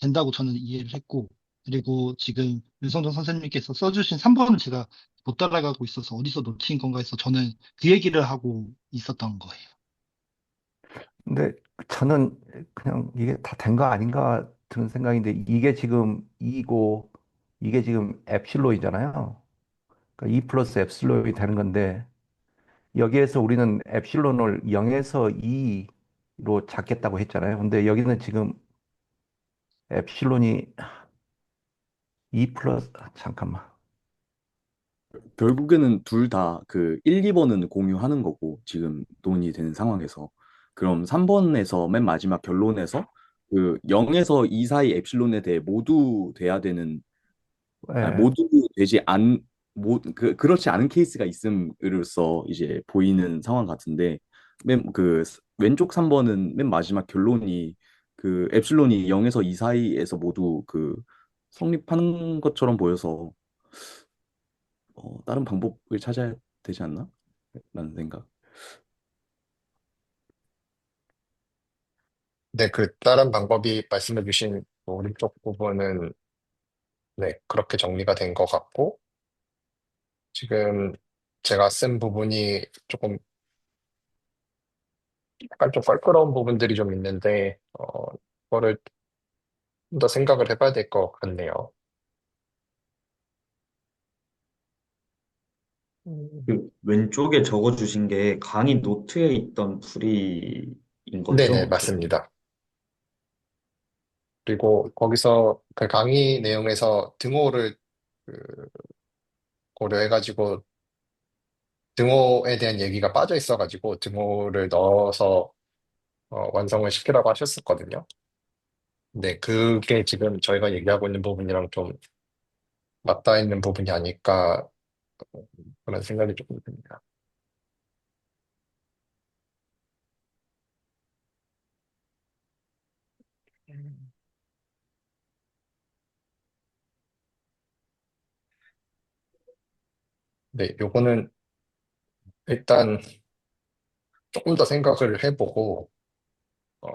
[SPEAKER 6] 된다고 저는 이해를 했고 그리고 지금 윤성정 선생님께서 써주신 3번을 제가 못 따라가고 있어서 어디서 놓친 건가 해서 저는 그 얘기를 하고 있었던 거예요.
[SPEAKER 3] 근데 저는 그냥 이게 다 된 거 아닌가 드는 생각인데 이게 지금 2고 이게 지금 엡실론이잖아요. 그러니까 2 플러스 엡실론이 되는 건데 여기에서 우리는 엡실론을 0에서 2로 잡겠다고 했잖아요. 근데 여기는 지금 엡실론이 2 플러스 잠깐만.
[SPEAKER 4] 결국에는 둘 다 그 1, 2번은 공유하는 거고 지금 논의되는 상황에서 그럼 3번에서 맨 마지막 결론에서 그 0에서 2 사이 엡실론에 대해 모두 돼야 되는
[SPEAKER 3] 예.
[SPEAKER 4] 모두 되지 그렇지 않은 케이스가 있음으로써 이제 보이는 상황 같은데 맨 그 왼쪽 3번은 맨 마지막 결론이 그 엡실론이 0에서 2 사이에서 모두 그 성립하는 것처럼 보여서 다른 방법을 찾아야 되지 않나? 라는 생각.
[SPEAKER 1] 네, 다른 방법이 말씀해주신 오른쪽 부분은 네, 그렇게 정리가 된 것 같고, 지금 제가 쓴 부분이 조금 약간 좀 껄끄러운 부분들이 좀 있는데, 그거를 좀 더 생각을 해봐야 될 것 같네요.
[SPEAKER 5] 그 왼쪽에 적어주신 게 강의 노트에 있던 풀이인
[SPEAKER 1] 네네,
[SPEAKER 5] 거죠?
[SPEAKER 1] 맞습니다. 그리고 거기서 그 강의 내용에서 등호를 그 고려해가지고 등호에 대한 얘기가 빠져 있어가지고 등호를 넣어서 완성을 시키라고 하셨었거든요. 근데 그게 지금 저희가 얘기하고 있는 부분이랑 좀 맞닿아 있는 부분이 아닐까 그런 생각이 조금 듭니다. 네, 요거는 일단 조금 더 생각을 해보고 어,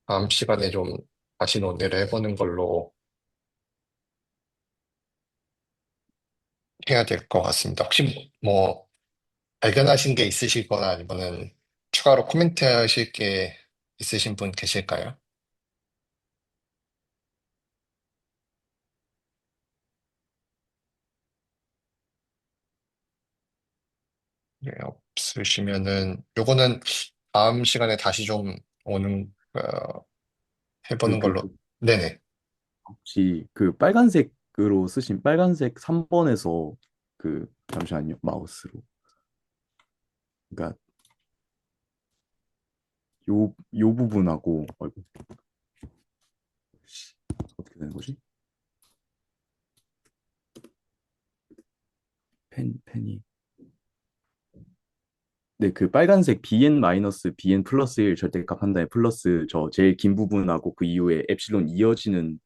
[SPEAKER 1] 다음 시간에 좀 다시 논의를 해보는 걸로 해야 될 것 같습니다. 혹시 뭐 발견하신 게 있으시거나 아니면은 추가로 코멘트 하실 게 있으신 분 계실까요? 예, 없으시면은 요거는 다음 시간에 다시 좀 오는
[SPEAKER 4] 그,
[SPEAKER 1] 해보는
[SPEAKER 4] 그,
[SPEAKER 1] 걸로. 네네.
[SPEAKER 4] 혹시 그 빨간색으로 쓰신 빨간색 3번에서 잠시만요. 마우스로. 그러니까 요 부분하고, 어이구, 어떻게 되는 거지? 펜이. 네, 그 빨간색 bn 플러스 1 절대값 한 다음에 플러스 저 제일 긴 부분하고 그 이후에 엡실론 이어지는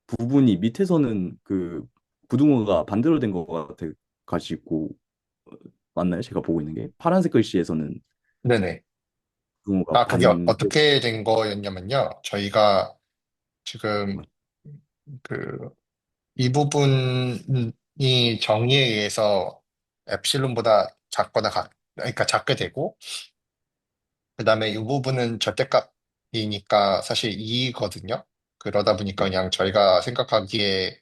[SPEAKER 4] 부분이 밑에서는 그 부등호가 반대로 된 것 같아 가지고 맞나요? 제가 보고 있는 게 파란색 글씨에서는
[SPEAKER 1] 네네.
[SPEAKER 4] 부등호가
[SPEAKER 1] 아, 그게
[SPEAKER 4] 반대.
[SPEAKER 1] 어떻게 된 거였냐면요. 저희가 지금 그 이 부분이 정의에 의해서 엡실론보다 작거나 그러니까 작게 되고, 그 다음에 이 부분은 절대값이니까 사실 2거든요. 그러다 보니까
[SPEAKER 4] 네.
[SPEAKER 1] 그냥 저희가 생각하기에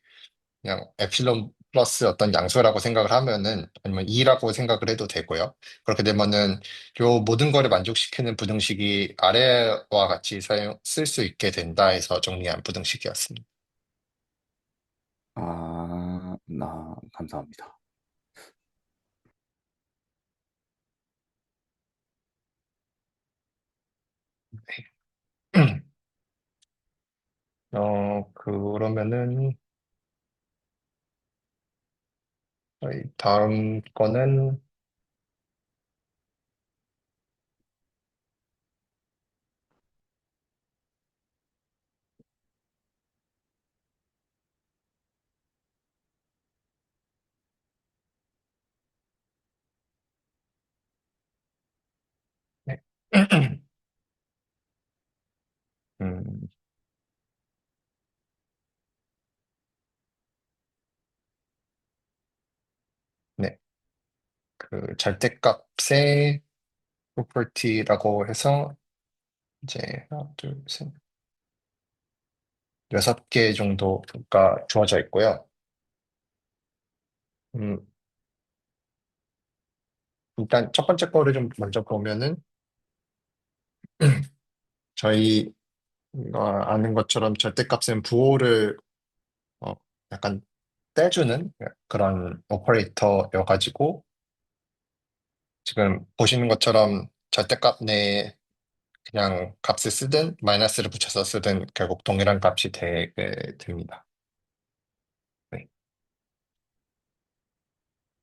[SPEAKER 1] 그냥 엡실론 플러스 어떤 양수라고 생각을 하면은 아니면 2라고 생각을 해도 되고요. 그렇게 되면은 요 모든 거를 만족시키는 부등식이 아래와 같이 쓸 수 있게 된다 해서 정리한 부등식이었습니다.
[SPEAKER 4] 감사합니다.
[SPEAKER 1] 그러면은 저희 다음 거는 네. 음, 네. 그 절대값의 property라고 해서 이제 하나, 둘, 셋, 6개 정도가 주어져 있고요. 음, 일단 첫 번째 거를 좀 먼저 보면은 저희 아는 것처럼 절대값은 부호를 어, 약간 떼주는 그런 오퍼레이터여가지고 지금 보시는 것처럼 절대값 내에 그냥 값을 쓰든 마이너스를 붙여서 쓰든 결국 동일한 값이 되게 됩니다. 네.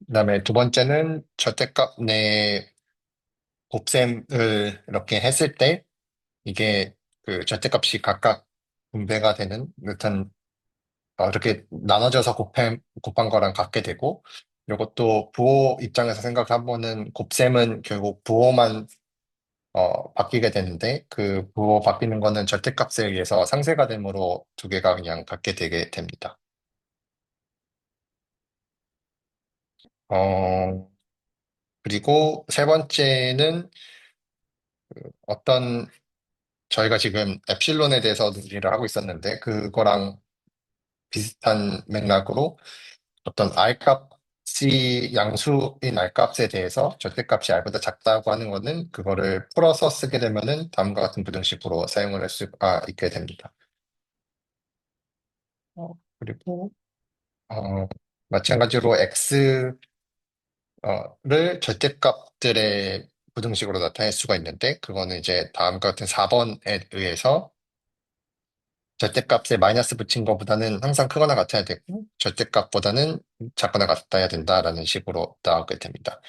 [SPEAKER 1] 그다음에 두 번째는 절대값 내 곱셈을 이렇게 했을 때 이게 그 절대값이 각각 분배가 되는 듯한 이렇게 나눠져서 곱한 거랑 같게 되고 이것도 부호 입장에서 생각을 하면은 곱셈은 결국 부호만 바뀌게 되는데 그 부호 바뀌는 거는 절대값에 의해서 상쇄가 되므로 두 개가 그냥 같게 되게 됩니다. 어, 그리고 세 번째는 어떤 저희가 지금 엡실론에 대해서 논의를 하고 있었는데 그거랑 비슷한 맥락으로 어떤 R x 양수인 r값에 대해서 절대값이 r보다 작다고 하는 거는 그거를 풀어서 쓰게 되면은 다음과 같은 부등식으로 사용을 할 수가 있게 됩니다. 그리고 어, 마찬가지로 x를 절대값들의 부등식으로 나타낼 수가 있는데 그거는 이제 다음과 같은 4번에 의해서 절대값에 마이너스 붙인 것보다는 항상 크거나 같아야 되고 절대값보다는 작거나 같아야 된다라는 식으로 나오게 됩니다.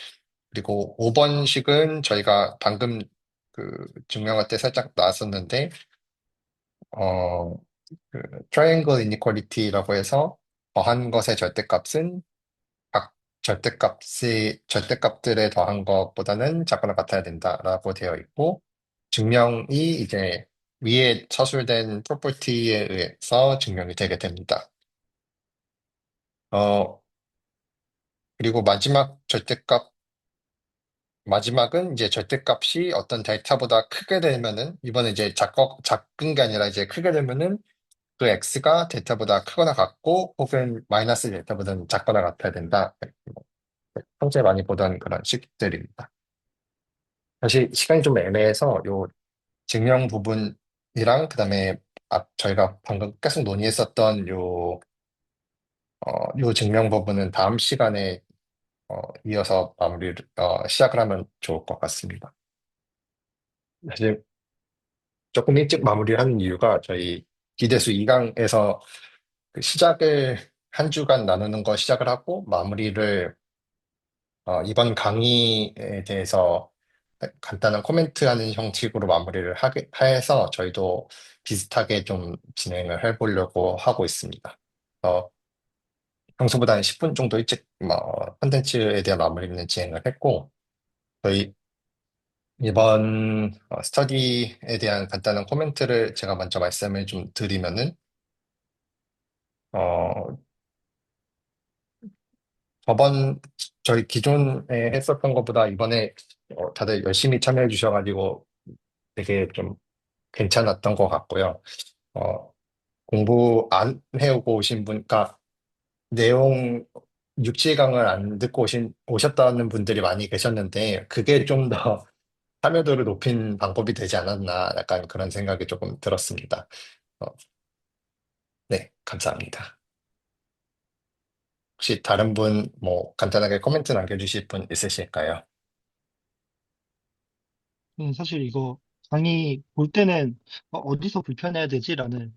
[SPEAKER 1] 그리고 5번식은 저희가 방금 그 증명할 때 살짝 나왔었는데 어, 그 트라이앵글 이니퀄리티라고 해서 더한 것의 절대값은 각 절대값들에 더한 것보다는 작거나 같아야 된다라고 되어 있고 증명이 이제 위에 서술된 프로퍼티에 의해서 증명이 되게 됩니다. 어, 그리고 마지막은 이제 절대값이 어떤 델타보다 크게 되면은, 이번에 이제 작은 게 아니라 이제 크게 되면은 그 x가 델타보다 크거나 같고, 혹은 마이너스 델타보다는 작거나 같아야 된다. 평소에 많이 보던 그런 식들입니다. 사실 시간이 좀 애매해서 요 증명 부분이랑 그다음에 저희가 방금 계속 논의했었던 요 증명 부분은 다음 시간에 이어서 시작을 하면 좋을 것 같습니다. 사실 조금 일찍 마무리하는 이유가 저희 기대수 2강에서 시작을 한 주간 나누는 거 시작을 하고 마무리를 이번 강의에 대해서 간단한 코멘트하는 형식으로 마무리를 해서 저희도 비슷하게 좀 진행을 해보려고 하고 있습니다. 평소보다 한 10분 정도 일찍 콘텐츠에 대한 마무리는 진행을 했고 저희 이번 스터디에 대한 간단한 코멘트를 제가 먼저 말씀을 좀 드리면은 어, 저번 저희 기존에 했었던 것보다 이번에 다들 열심히 참여해 주셔가지고 되게 좀 괜찮았던 것 같고요. 어, 공부 안 해오고 오신 분, 그러니까 내용 6, 7강을 안 듣고 오셨다는 분들이 많이 계셨는데 그게 좀 더 참여도를 높인 방법이 되지 않았나 약간 그런 생각이 조금 들었습니다. 어, 네, 감사합니다. 혹시 다른 분 뭐 간단하게 코멘트 남겨주실 분 있으실까요?
[SPEAKER 6] 사실 이거 강의 볼 때는 어디서 불편해야 되지라는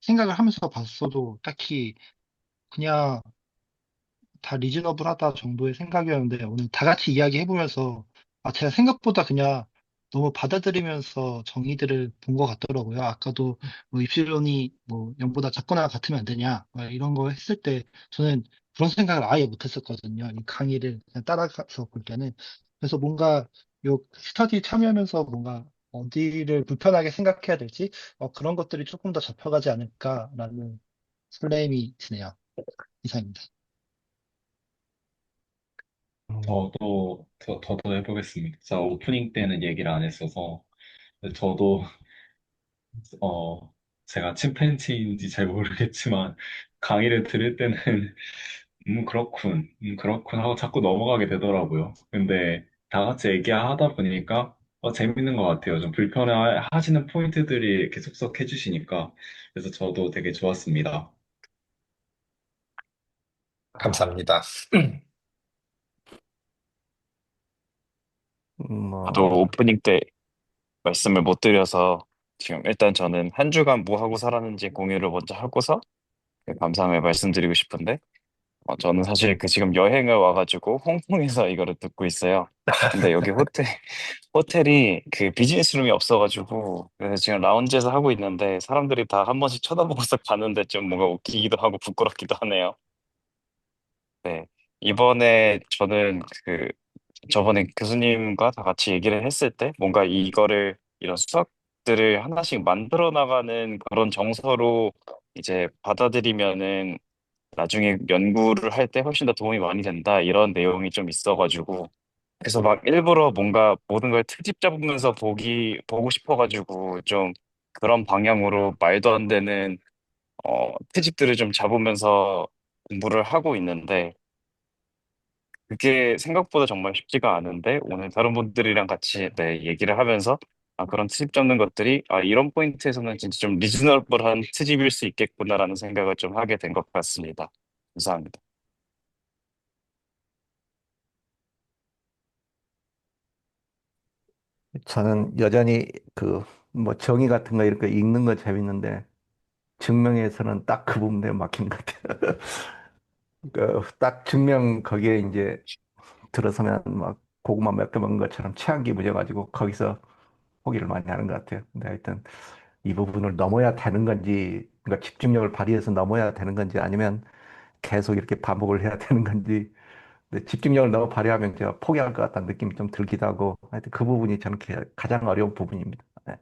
[SPEAKER 6] 생각을 하면서 봤어도 딱히 그냥 다 리즈너블하다 정도의 생각이었는데 오늘 다 같이 이야기해보면서 제가 생각보다 그냥 너무 받아들이면서 정의들을 본 것 같더라고요. 아까도 뭐 입실론이 뭐 0보다 작거나 같으면 안 되냐 이런 거 했을 때 저는 그런 생각을 아예 못 했었거든요. 이 강의를 그냥 따라가서 볼 때는. 그래서 뭔가 요 스터디 참여하면서 뭔가 어디를 불편하게 생각해야 될지 그런 것들이 조금 더 잡혀가지 않을까라는 설렘이 드네요. 이상입니다.
[SPEAKER 10] 저도 해보겠습니다. 자, 오프닝 때는 얘기를 안 했어서, 저도, 어, 제가 침팬지인지 잘 모르겠지만, 강의를 들을 때는, 그렇군 하고 자꾸 넘어가게 되더라고요. 근데 다 같이 얘기하다 보니까, 재밌는 것 같아요. 좀 불편해하시는 포인트들이 이렇게 쏙쏙 해주시니까. 그래서 저도 되게 좋았습니다.
[SPEAKER 1] 감사합니다.
[SPEAKER 11] 저도
[SPEAKER 3] 뭐,
[SPEAKER 11] 오프닝 때 말씀을 못 드려서 지금 일단 저는 한 주간 뭐 하고 살았는지 공유를 먼저 하고서 그 감사함을 말씀드리고 싶은데 저는 사실 그 지금 여행을 와가지고 홍콩에서 이거를 듣고 있어요. 근데 여기 호텔이 그 비즈니스 룸이 없어가지고 그래서 지금 라운지에서 하고 있는데 사람들이 다 한 번씩 쳐다보고서 가는데 좀 뭔가 웃기기도 하고 부끄럽기도 하네요. 네. 이번에 저는 저번에 교수님과 다 같이 얘기를 했을 때 뭔가 이거를 이런 수학들을 하나씩 만들어 나가는 그런 정서로 이제 받아들이면은 나중에 연구를 할 때 훨씬 더 도움이 많이 된다 이런 내용이 좀 있어가지고 그래서 막 일부러 뭔가 모든 걸 트집 잡으면서 보고 싶어가지고 좀 그런 방향으로 말도 안 되는 트집들을 좀 잡으면서 공부를 하고 있는데 그게 생각보다 정말 쉽지가 않은데 오늘 다른 분들이랑 같이 네, 얘기를 하면서 그런 트집 잡는 것들이 이런 포인트에서는 진짜 좀 리즈너블한 트집일 수 있겠구나라는 생각을 좀 하게 된 것 같습니다. 감사합니다.
[SPEAKER 3] 저는 여전히 그 뭐 정의 같은 거 이렇게 읽는 거 재밌는데 증명에서는 딱 그 부분에 막히는 것 같아요. 그딱 증명 거기에 이제 들어서면 막 고구마 몇 개 먹은 것처럼 체한기 부져가지고 거기서 포기를 많이 하는 것 같아요. 근데 하여튼 이 부분을 넘어야 되는 건지, 그러니까 집중력을 발휘해서 넘어야 되는 건지 아니면 계속 이렇게 반복을 해야 되는 건지. 근데 집중력을 너무 발휘하면 제가 포기할 것 같다는 느낌이 좀 들기도 하고, 하여튼 그 부분이 저는 가장 어려운 부분입니다. 네.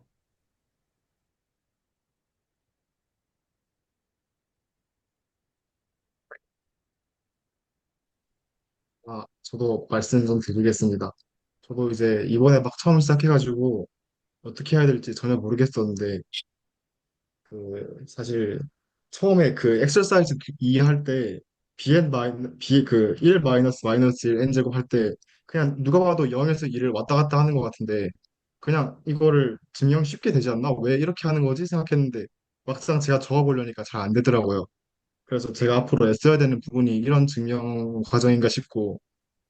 [SPEAKER 2] 저도 말씀 좀 드리겠습니다. 저도 이제 이번에 막 처음 시작해가지고 어떻게 해야 될지 전혀 모르겠었는데, 사실 처음에 그 엑서사이즈 이해할 때 bn 마이너 b 1 마이너스 마이너스 1 n 제곱 할 때 그냥 누가 봐도 0에서 1을 왔다 갔다 하는 것 같은데, 그냥 이거를 증명 쉽게 되지 않나? 왜 이렇게 하는 거지? 생각했는데 막상 제가 적어보려니까 잘 안 되더라고요. 그래서 제가 앞으로 애써야 되는 부분이 이런 증명 과정인가 싶고,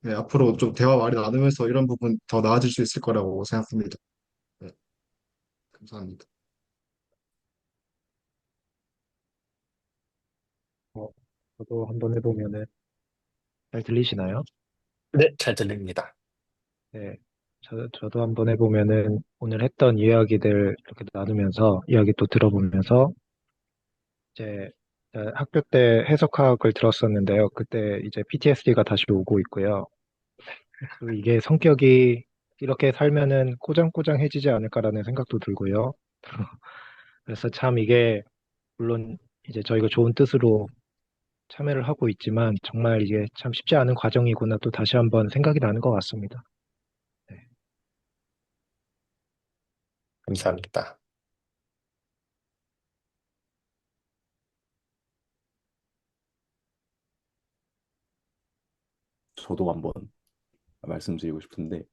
[SPEAKER 2] 네, 앞으로 좀 대화 많이 나누면서 이런 부분 더 나아질 수 있을 거라고 생각합니다. 네, 감사합니다.
[SPEAKER 6] 어, 저도 한번 해보면은 잘 들리시나요?
[SPEAKER 1] 네, 잘 들립니다.
[SPEAKER 6] 네, 저도 한번 해보면은 오늘 했던 이야기들 이렇게 나누면서 이야기 또 들어보면서 이제 학교 때 해석학을 들었었는데요. 그때 이제 PTSD가 다시 오고 있고요. 그리고 이게 성격이 이렇게 살면은 꼬장꼬장해지지 않을까라는 생각도 들고요. 그래서 참 이게 물론 이제 저희가 좋은 뜻으로 참여를 하고 있지만 정말 이게 참 쉽지 않은 과정이구나 또 다시 한번 생각이 나는 것 같습니다. 네.
[SPEAKER 1] 감사합니다.
[SPEAKER 4] 저도 한번 말씀드리고 싶은데,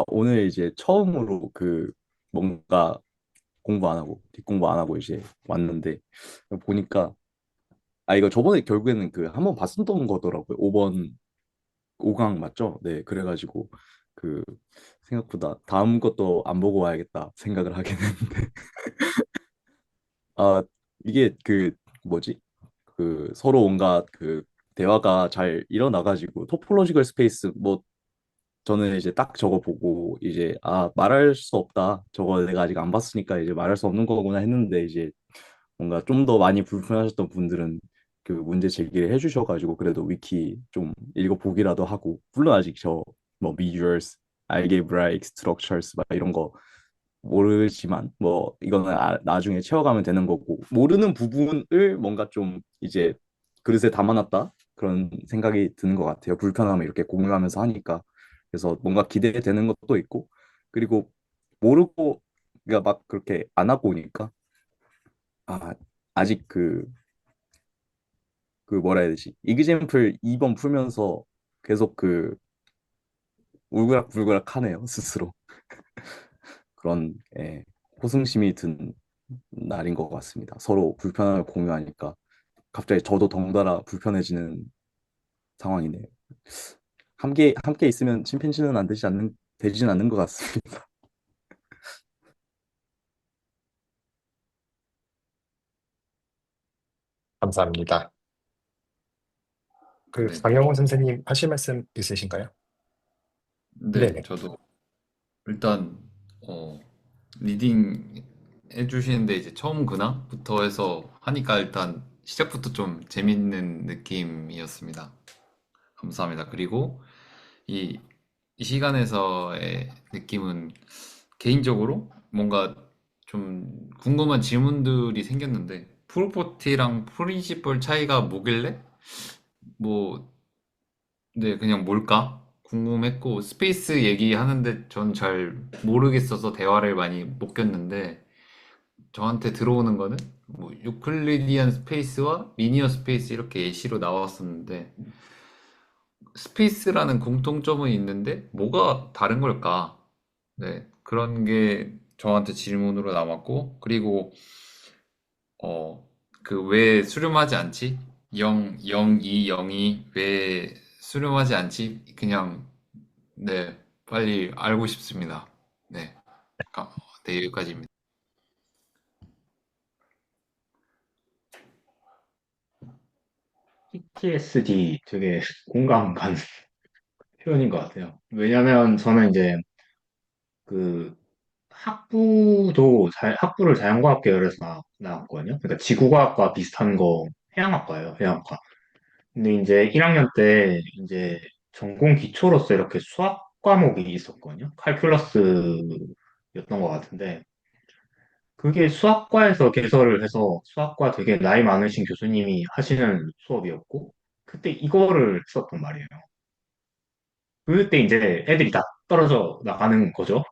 [SPEAKER 4] 오늘 이제 처음으로 뭔가 공부 안 하고, 뒷공부 안 하고 이제 왔는데, 보니까, 이거 저번에 결국에는 한번 봤었던 거더라고요. 5번, 5강 맞죠? 네, 그래가지고, 그, 생각보다 다음 것도 안 보고 와야겠다 생각을 하긴 했는데, 아, 이게 뭐지? 서로 온갖 대화가 잘 일어나가지고, 토폴로지컬 스페이스, 뭐, 저는 이제 딱 저거 보고 이제 말할 수 없다. 저거 내가 아직 안 봤으니까 이제 말할 수 없는 거구나 했는데 이제 뭔가 좀 더 많이 불편하셨던 분들은 그 문제 제기를 해주셔가지고 그래도 위키 좀 읽어보기라도 하고 물론 아직 저 뭐 measures, algebraic structures 막 이런 거 모르지만 뭐 이거는 나중에 채워가면 되는 거고 모르는 부분을 뭔가 좀 이제 그릇에 담아놨다 그런 생각이 드는 것 같아요. 불편함을 이렇게 공유하면서 하니까 그래서 뭔가 기대되는 것도 있고 그리고 모르고 그러니까 막 그렇게 안 하고 오니까 아 아직 뭐라 해야 되지 이그잼플 2번 풀면서 계속 울그락불그락 하네요 스스로 그런 호승심이 든 날인 것 같습니다. 서로 불편함을 공유하니까 갑자기 저도 덩달아 불편해지는 상황이네요. 함께 있으면 침팬지는 안 되진 않는 것 같습니다.
[SPEAKER 1] 감사합니다.
[SPEAKER 7] 네,
[SPEAKER 1] 강영호 선생님 하실 말씀 있으신가요?
[SPEAKER 7] 네,
[SPEAKER 1] 네네.
[SPEAKER 7] 저도 일단 어, 리딩 해주시는데 이제 처음 근황부터 해서 하니까 일단 시작부터 좀 재밌는 느낌이었습니다. 감사합니다. 그리고 이, 이 시간에서의 느낌은 개인적으로 뭔가 좀 궁금한 질문들이 생겼는데 프로퍼티랑 프린시플 차이가 뭐길래? 뭐, 네, 그냥 뭘까? 궁금했고 스페이스 얘기하는데 전 잘 모르겠어서 대화를 많이 못 꼈는데 저한테 들어오는 거는 뭐 유클리디안 스페이스와 리니어 스페이스 이렇게 예시로 나왔었는데 스페이스라는 공통점은 있는데 뭐가 다른 걸까? 네, 그런 게 저한테 질문으로 남았고, 그리고 그 왜 수렴하지 않지? 0, 0, 2, 0이 왜 수렴하지 않지? 그냥 네, 빨리 알고 싶습니다. 네, 네, 여기까지입니다.
[SPEAKER 9] PTSD 되게 공감 가는 표현인 것 같아요. 왜냐면 저는 이제 그 학부를 자연과학 계열에서 나왔거든요. 그러니까 지구과학과 비슷한 거 해양학과예요, 해양학과. 근데 이제 1학년 때 이제 전공 기초로서 이렇게 수학 과목이 있었거든요. 칼큘러스였던 것 같은데 그게 수학과에서 개설을 해서 수학과 되게 나이 많으신 교수님이 하시는 수업이었고 그때 이거를 썼단 말이에요. 그때 이제 애들이 다 떨어져 나가는 거죠.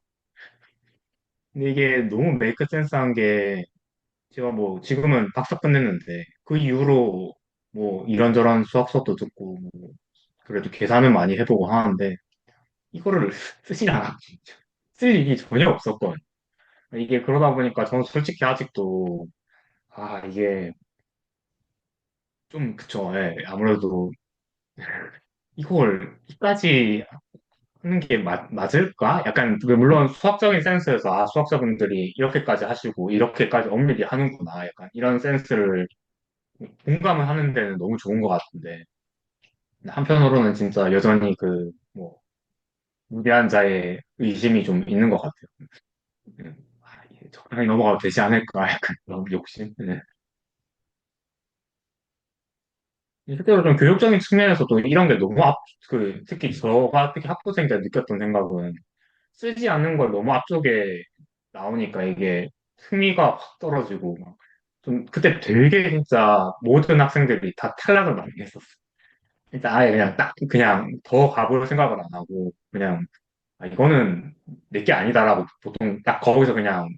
[SPEAKER 9] 근데 이게 너무 메이크 센스한 게 제가 뭐 지금은 박사 끝냈는데 그 이후로 뭐 이런저런 수학 수업도 듣고 뭐 그래도 계산은 많이 해보고 하는데 이거를 쓰진 않았죠. 쓸 일이 전혀 없었거든. 이게 그러다 보니까 저는 솔직히 아직도 이게 좀 그쵸. 예, 아무래도 이걸 이까지 하는 게 맞을까? 약간 물론 수학적인 센스에서 수학자분들이 이렇게까지 하시고 이렇게까지 엄밀히 하는구나. 약간 이런 센스를 공감을 하는 데는 너무 좋은 것 같은데 한편으로는 진짜 여전히 그 뭐 무대한 자의 의심이 좀 있는 것 같아요. 이게 적당히 넘어가도 되지 않을까? 약간 그런 욕심. 네. 실제로 좀 교육적인 측면에서도 이런 게 너무 특히 저가 특히 학부생 때 느꼈던 생각은 쓰지 않는 걸 너무 앞쪽에 나오니까 이게 흥미가 확 떨어지고 좀 그때 되게 진짜 모든 학생들이 다 탈락을 많이 했었어. 일단 아예 그냥 딱 그냥 더 가볼 생각을 안 하고 그냥 이거는 내게 아니다라고 보통 딱 거기서 그냥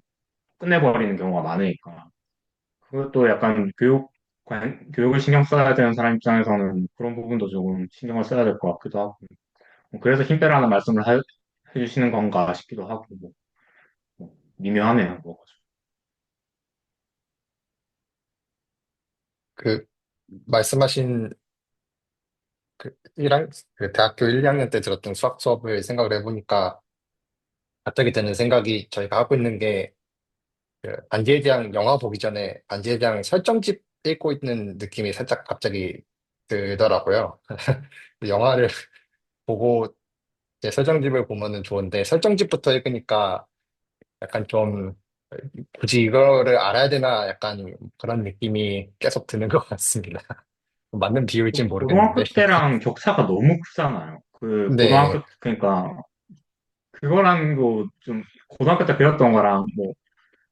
[SPEAKER 9] 끝내버리는 경우가 많으니까 그것도 약간 교육을 신경 써야 되는 사람 입장에서는 그런 부분도 조금 신경을 써야 될 것 같기도 하고 그래서 힘 빼라는 말씀을 해주시는 건가 싶기도 하고 미묘하네요. 뭐.
[SPEAKER 1] 그 말씀하신 그 1학, 그 대학교 1, 2학년 때 들었던 수학 수업을 생각을 해보니까 갑자기 드는 생각이 저희가 하고 있는 게 그 반지의 제왕 영화 보기 전에 반지의 제왕 설정집 읽고 있는 느낌이 살짝 갑자기 들더라고요. 영화를 보고 이제 설정집을 보면은 좋은데 설정집부터 읽으니까 약간 좀 굳이 이거를 알아야 되나 약간 그런 느낌이 계속 드는 것 같습니다. 맞는 비율일지는 모르겠는데.
[SPEAKER 9] 고등학교 때랑 격차가 너무 크잖아요. 그 고등학교
[SPEAKER 1] 네,
[SPEAKER 9] 그러니까 그거랑 좀 고등학교 때 배웠던 거랑 뭐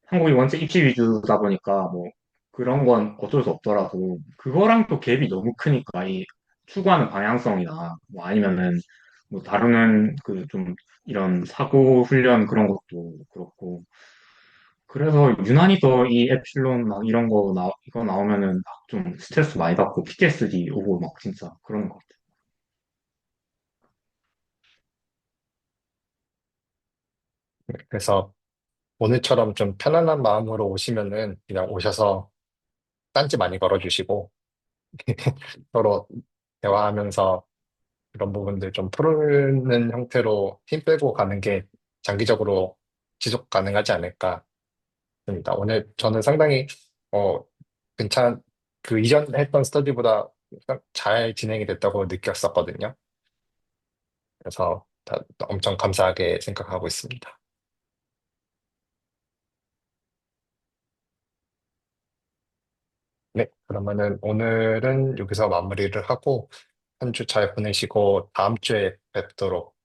[SPEAKER 9] 한국이 원체 입시 위주다 보니까 뭐 그런 건 어쩔 수 없더라도 그거랑 또 갭이 너무 크니까 이 추구하는 방향성이나 뭐 아니면은 뭐 다루는 그 좀 이런 사고 훈련 그런 것도 그렇고 그래서 유난히 더 이 에필론 막 이런 이거 나오면은 막좀 스트레스 많이 받고 PTSD 오고 막 진짜 그런 것 같아요.
[SPEAKER 1] 그래서 오늘처럼 좀 편안한 마음으로 오시면은 그냥 오셔서 딴지 많이 걸어주시고 서로 대화하면서 이런 부분들 좀 푸는 형태로 힘 빼고 가는 게 장기적으로 지속 가능하지 않을까 싶습니다. 오늘 저는 상당히 어 괜찮 그 이전 했던 스터디보다 잘 진행이 됐다고 느꼈었거든요. 그래서 엄청 감사하게 생각하고 있습니다. 네, 그러면은 오늘은 여기서 마무리를 하고 한 주 잘 보내시고 다음 주에 뵙도록